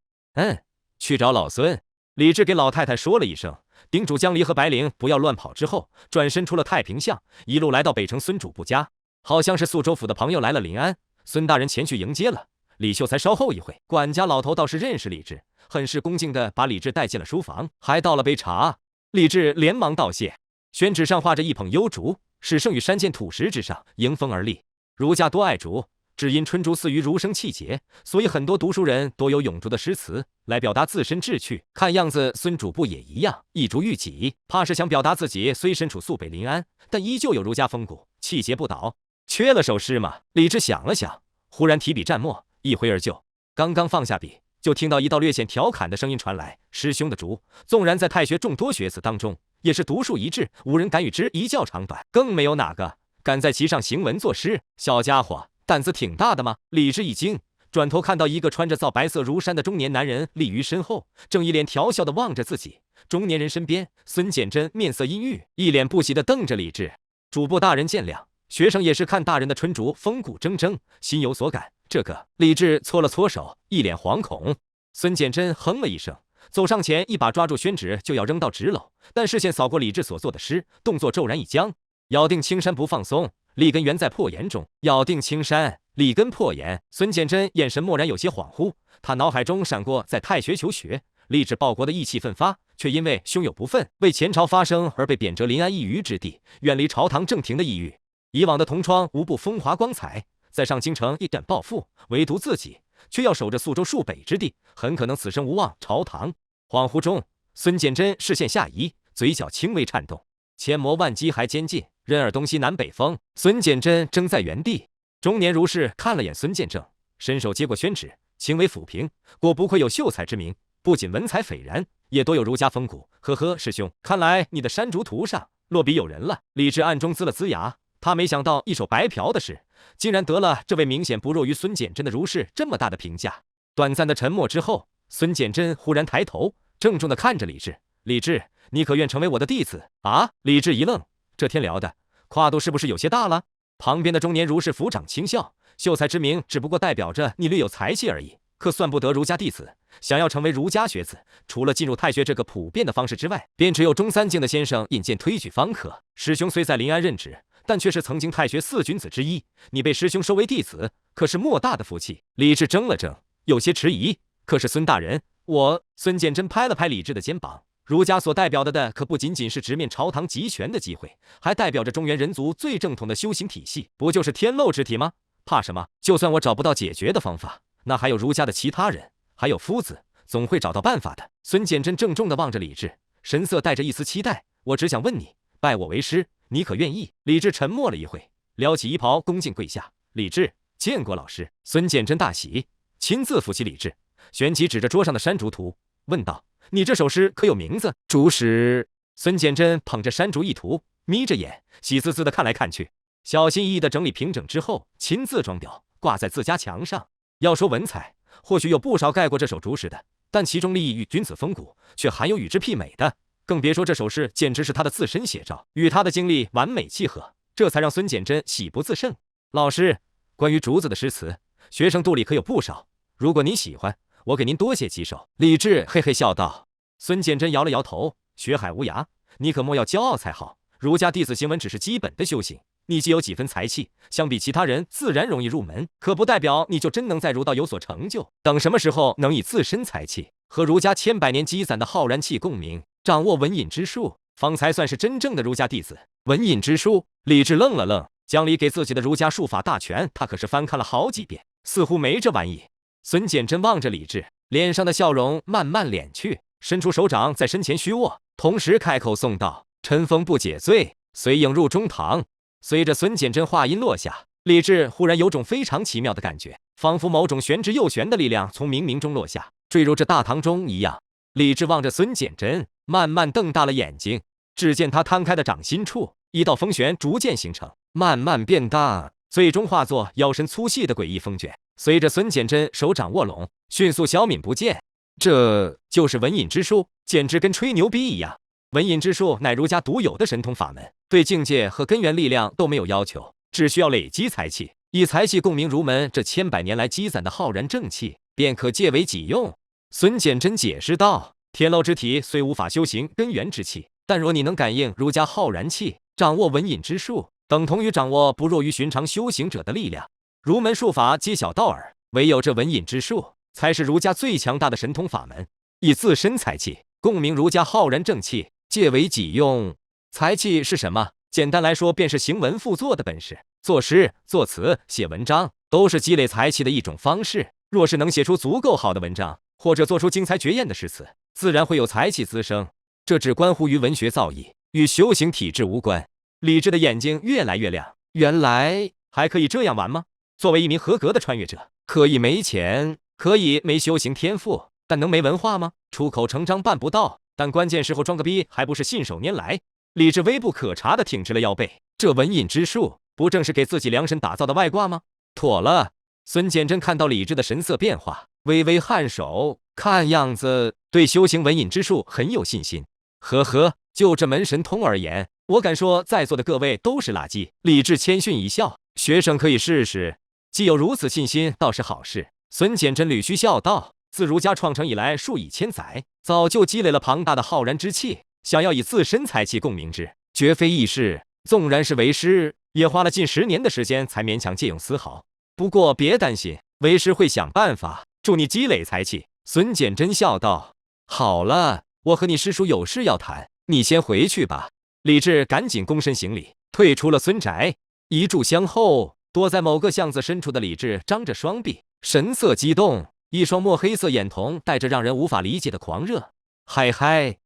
去找老孙。李治给老太太说了一声，叮嘱江离和白灵不要乱跑之后，转身出了太平巷，一路来到北城孙主簿家。好像是宿州府的朋友来了临安，孙大人前去迎接了。李秀才稍后一会，管家老头倒是认识李治，很是恭敬地把李治带进了书房，还倒了杯茶。李治连忙道谢。宣纸上画着一捧幽竹，是生于山涧土石之上，迎风而立。儒家多爱竹，只因春竹似于儒生气节，所以很多读书人多有咏竹的诗词来表达自身志趣。看样子孙主簿也一样，一竹御己，怕是想表达自己虽身处肃北临安，但依旧有儒家风骨，气节不倒。缺了首诗吗？李治想了想，忽然提笔蘸墨，一挥而就。刚刚放下笔，就听到一道略显调侃的声音传来：师兄的竹，纵然在太学众多学子当中，也是独树一帜，无人敢与之一较长短，更没有哪个敢在其上行文作诗。小家伙胆子挺大的吗？李治一惊，转头看到一个穿着皂白色如山的中年男人立于身后，正一脸调笑地望着自己。中年人身边，孙简真面色阴郁，一脸不喜地瞪着李治。主簿大人见谅，学生也是看大人的春竹风骨铮铮，心有所感。这个李治搓了搓手，一脸惶恐。孙简真哼了一声，走上前一把抓住宣纸就要扔到纸篓，但视线扫过李治所做的诗，动作骤然一僵。咬定青山不放松，立根原在破岩中。咬定青山，立根破岩。孙简真眼神蓦然有些恍惚，他脑海中闪过在太学求学，立志报国的意气奋发，却因为胸有不忿，为前朝发声而被贬谪临安一隅之地，远离朝堂正廷的意欲。以往的同窗无不风华光彩，在上京城一展抱负，唯独自己却要守着宿州戍北之地，很可能此生无望朝堂。恍惚中，孙建真视线下移，嘴角轻微颤动，千磨万击还坚劲，任尔东西南北风。孙建真怔在原地。中年儒士看了眼孙建正，伸手接过宣纸，轻微抚平，果不愧有秀才之名，不仅文采斐然，也多有儒家风骨。呵呵，师兄，看来你的山竹图上落笔有人了。李治暗中呲了呲牙，他没想到一手白嫖的事，竟然得了这位明显不弱于孙简真的儒士这么大的评价。短暂的沉默之后，孙简真忽然抬头，郑重地看着李治：“李治，你可愿成为我的弟子？”啊！李治一愣，这天聊的跨度是不是有些大了？旁边的中年儒士抚掌轻笑：“秀才之名只不过代表着你略有才气而已，可算不得儒家弟子。想要成为儒家学子，除了进入太学这个普遍的方式之外，便只有中三境的先生引荐推举方可。师兄虽在临安任职，但却是曾经太学4君子之一，你被师兄收为弟子，可是莫大的福气。”李治怔了怔，有些迟疑：“可是孙大人，我……”孙建真拍了拍李治的肩膀：“儒家所代表的可不仅仅是直面朝堂集权的机会，还代表着中原人族最正统的修行体系，不就是天漏之体吗？怕什么？就算我找不到解决的方法，那还有儒家的其他人，还有夫子，总会找到办法的。”孙建真郑重地望着李治，神色带着一丝期待：“我只想问你，拜我为师，你可愿意？”李治沉默了一会，撩起衣袍，恭敬跪下：“李治，见过老师。”孙建真大喜，亲自扶起李治，旋即指着桌上的山竹图，问道：“你这首诗可有名字？”竹石。孙建真捧着山竹一图，眯着眼，喜滋滋地看来看去，小心翼翼地整理平整之后，亲自装裱，挂在自家墙上。要说文采，或许有不少盖过这首竹石的，但其中立意与君子风骨，却含有与之媲美的。更别说这首诗简直是他的自身写照，与他的经历完美契合，这才让孙简真喜不自胜。老师，关于竹子的诗词，学生肚里可有不少，如果您喜欢，我给您多写几首。李治嘿嘿笑道。孙简真摇了摇头：“学海无涯，你可莫要骄傲才好。儒家弟子行文只是基本的修行，你既有几分才气，相比其他人自然容易入门，可不代表你就真能在儒道有所成就。等什么时候能以自身才气和儒家千百年积攒的浩然气共鸣，掌握文隐之术，方才算是真正的儒家弟子。”文隐之术？李治愣了愣，江离给自己的儒家术法大全，他可是翻看了好几遍，似乎没这玩意。孙简真望着李治，脸上的笑容慢慢敛去，伸出手掌在身前虚握，同时开口诵道：“尘封不解醉，随影入中堂。”随着孙简真话音落下，李治忽然有种非常奇妙的感觉，仿佛某种玄之又玄的力量从冥冥中落下，坠入这大堂中一样。李治望着孙简真，慢慢瞪大了眼睛，只见他摊开的掌心处，一道风旋逐渐形成，慢慢变大，最终化作腰身粗细的诡异风卷，随着孙简真手掌握拢，迅速消泯不见。这就是文隐之术，简直跟吹牛逼一样。文隐之术乃儒家独有的神通法门，对境界和根源力量都没有要求，只需要累积才气，以才气共鸣儒门这千百年来积攒的浩然正气，便可借为己用。孙简真解释道：“天漏之体虽无法修行根源之气，但若你能感应儒家浩然气，掌握文隐之术，等同于掌握不弱于寻常修行者的力量。儒门术法皆小道耳，唯有这文隐之术，才是儒家最强大的神通法门，以自身才气共鸣儒家浩然正气，借为己用。才气是什么？简单来说，便是行文赋作的本事。作诗、作词、写文章，都是积累才气的一种方式。若是能写出足够好的文章，或者做出精彩绝艳的诗词，自然会有才气滋生。这只关乎于文学造诣，与修行体质无关。”李治的眼睛越来越亮，原来还可以这样玩吗？作为一名合格的穿越者，可以没钱，可以没修行天赋，但能没文化吗？出口成章办不到，但关键时候装个逼，还不是信手拈来？李治微不可察地挺直了腰背，这文隐之术，不正是给自己量身打造的外挂吗？妥了。孙简真看到李治的神色变化，微微颔首，看样子对修行文隐之术很有信心。呵呵，就这门神通而言，我敢说在座的各位都是垃圾。李治谦逊一笑，学生可以试试，既有如此信心，倒是好事。孙简真捋须笑道：“自儒家创成以来，数以千载，早就积累了庞大的浩然之气，想要以自身才气共鸣之，绝非易事。纵然是为师，也花了近10年的时间才勉强借用丝毫。不过别担心，为师会想办法助你积累才气。”孙简真笑道：“好了，我和你师叔有事要谈，你先回去吧。李治赶紧躬身行礼，退出了孙宅。一炷香后，躲在某个巷子深处的李治张着双臂，神色激动，一双墨黑色眼瞳带着让人无法理解的狂热。嗨嗨，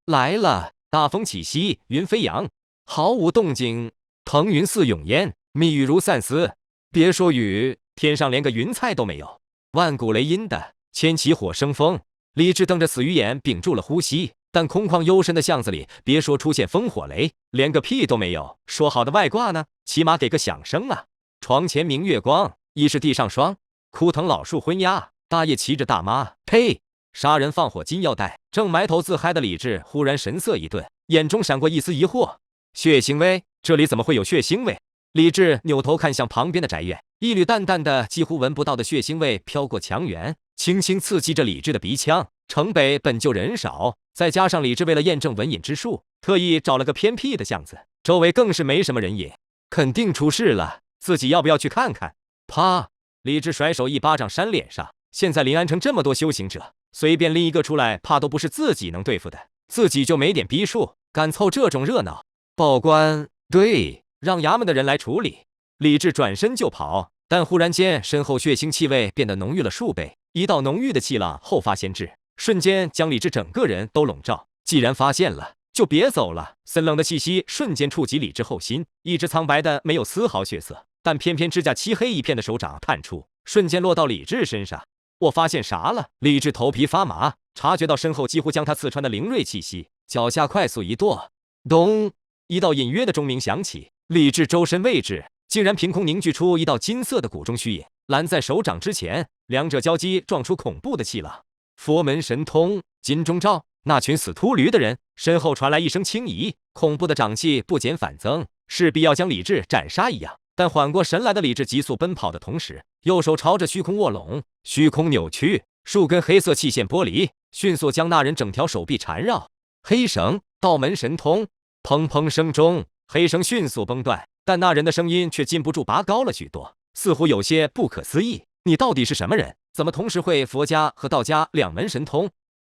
来了。大风起兮云飞扬，毫无动静，腾云似涌烟，密雨如散丝。别说雨，天上连个云彩都没有。万古雷音的，千起火生风。李治瞪着死鱼眼，屏住了呼吸。但空旷幽深的巷子里，别说出现风火雷，连个屁都没有。说好的外挂呢？起码给个响声啊！床前明月光，疑是地上霜。枯藤老树昏鸦，大爷骑着大妈。呸！杀人放火金腰带。正埋头自嗨的李治忽然神色一顿，眼中闪过一丝疑惑。血腥味？这里怎么会有血腥味？李治扭头看向旁边的宅院，一缕淡淡的、几乎闻不到的血腥味飘过墙垣，轻轻刺激着李治的鼻腔。城北本就人少，再加上李治为了验证文饮之术，特意找了个偏僻的巷子，周围更是没什么人影，肯定出事了。自己要不要去看看？啪！李治甩手一巴掌扇脸上。现在临安城这么多修行者，随便拎一个出来，怕都不是自己能对付的。自己就没点逼数，敢凑这种热闹？报官，对，让衙门的人来处理。李治转身就跑，但忽然间身后血腥气味变得浓郁了数倍，一道浓郁的气浪后发先至，瞬间将李治整个人都笼罩。既然发现了，就别走了。森冷的气息瞬间触及李治后心，一只苍白的没有丝毫血色，但偏偏指甲漆黑一片的手掌探出，瞬间落到李治身上。我发现啥了？李治头皮发麻，察觉到身后几乎将他刺穿的灵锐气息，脚下快速一跺，咚！一道隐约的钟鸣响起，李治周身位置竟然凭空凝聚出一道金色的骨中虚影，拦在手掌之前，两者交击，撞出恐怖的气浪。佛门神通，金钟罩。那群死秃驴的人身后传来一声轻疑，恐怖的掌气不减反增，势必要将李治斩杀一样。但缓过神来的李治急速奔跑的同时，右手朝着虚空握拢，虚空扭曲，数根黑色气线剥离，迅速将那人整条手臂缠绕。黑绳，道门神通。砰砰声中，黑绳迅速崩断，但那人的声音却禁不住拔高了许多，似乎有些不可思议。你到底是什么人？怎么同时会佛家和道家两门神通？